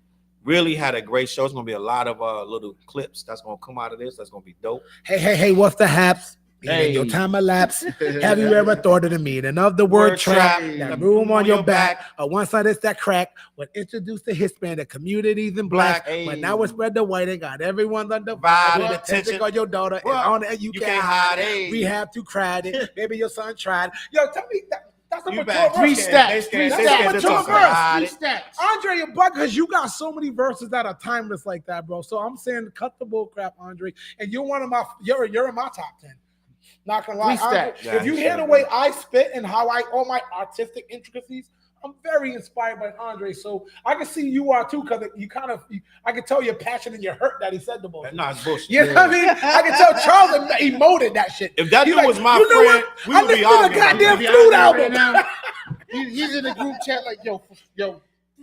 really had a great show. It's gonna be a lot of little clips that's gonna come out of this. That's gonna be dope. Hey, what's the haps? Hey. Your time elapsed. Have you ever thought of the meaning of the word trap? That room on your back, or one side is that crack. When introduced to Hispanic communities in black, but now it's spread to white and got everyone undivided attention on your daughter and on it, you can't hide it. We have to cry it. Maybe your son tried. Yo, tell me that. That's a mature three stacks. Andre, you're bugging because you got so many verses that are timeless like that, bro. So I'm saying cut the bull crap, Andre. And you're you're in my top 10. Not gonna lie, Andre, if you hear the way I spit and how all my artistic intricacies, I'm very inspired by Andre. So I can see you are too, because I can tell your passion and your hurt that he said the most. Nah, it's bullshit. You know what I mean? I can tell Charles emoted that shit. If that dude was my friend, we would be arguing. I listened to the goddamn flute album. He's in the group chat like, yo,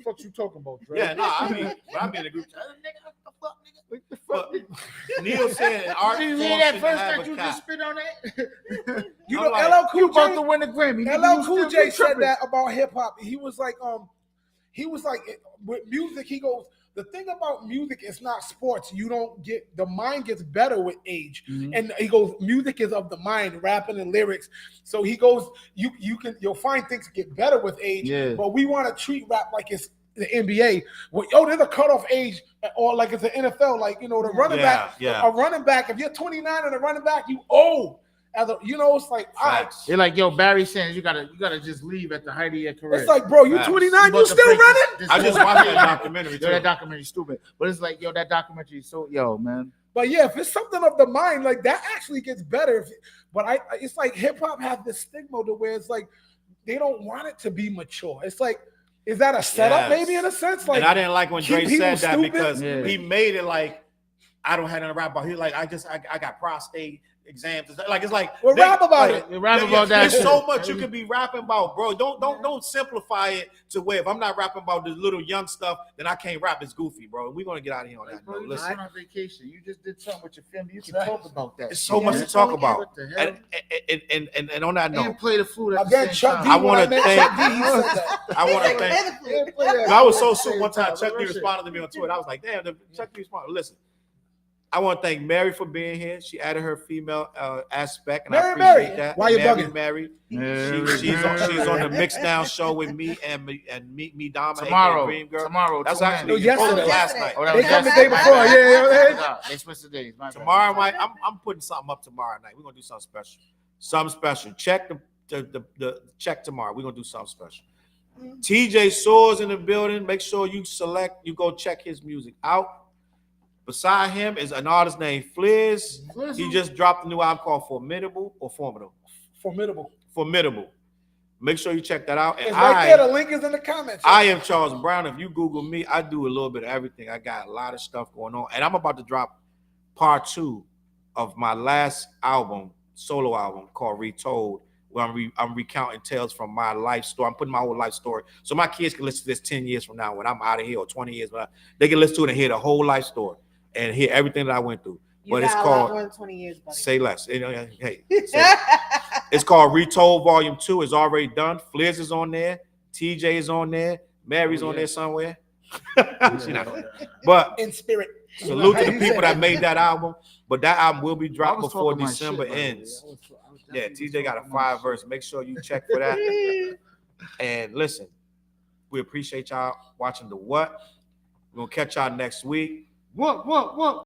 what you talking about, Dre? Yeah, I'm in the group chat. What the fuck? Neil said, "Art form that first that you just spit on that." You know, LL Cool J about to win the Grammy. LL Cool J said that about hip hop. He was like, with music, he goes, the thing about music is not sports. You don't get, the mind gets better with age. Mm-hmm. And he goes, music is of the mind, rapping and lyrics. So he goes, you'll find things get better with age. Yeah. But we want to treat rap like it's the NBA. Well, there's a cutoff age, or like it's the NFL. Like, the running back, a running back. If you're 29 and a running back, you old. It's like, you're like, yo, Barry Sanders, you gotta just leave at the height of your career. It's like, bro, you 29, you still running? I just watched that documentary too. That documentary's stupid, but it's like, yo, that documentary is so, man. But yeah, if it's something of the mind, like that actually gets better. It's like hip hop has this stigma to where it's like they don't want it to be mature. It's like, is that a setup, maybe in a sense? Like, and I didn't like when Dre said that because he made it like I don't have nothing to rap about. He's like, I got prostate exams. Like, it's like we'll rap about it. We'll rap about that. There's so much you could be rapping about, bro. Don't simplify it to where if I'm not rapping about the little young stuff, then I can't rap. It's goofy, bro. We're gonna get out of here on that. Bro, you on vacation. You just did something with your family. You can talk about that. There's so much to talk about. What the hell? And on that note, and play the flute again. Chuck D. I want to thank. I was so sick one time. Chuck D responded to me on Twitter. I was like, damn, Chuck D responded. Listen. I want to thank Mary for being here. She added her female aspect, and Mary, I appreciate Mary. that. Why you Mary, bugging? Mary. Mary, She's on the Mix Down show with me and Meet Me Dama. Tomorrow. Dream Girl. Tomorrow. That's tune in. actually It was yesterday. last night. Oh, that They was come the yesterday. day before. Yeah. Nah, they switched the days. My bad. Tomorrow night, I'm putting something up tomorrow night. We're gonna do something special. Something special. Check the check tomorrow. We're gonna do something special. TJ Soars in the building. Make sure you go check his music out. Beside him is an artist named Fliz. He just dropped a new album called Formidable. Make sure you check that out. And It's right there. The link is in the comments. I am Charles Brown. If you Google me, I do a little bit of everything. I got a lot of stuff going on. And I'm about to drop part 2 of my last album, solo album called Retold, where I'm recounting tales from my life story. I'm putting my whole life story. So my kids can listen to this 10 years from now when I'm out of here, or 20 years. They can listen to it and hear the whole life story and hear everything that I went through. But it's called more than 20 years, buddy. Say Less. Hey, it's called Retold Volume 2. It's already done. Fliz is on there. TJ is on there. Mary's on there somewhere. But in spirit. Salute to the people that made that album. But that album will be dropped before December ends. Yeah, TJ got a 5-verse. Make sure you check for that. And listen, we appreciate y'all watching the What. We're gonna catch y'all next week. What?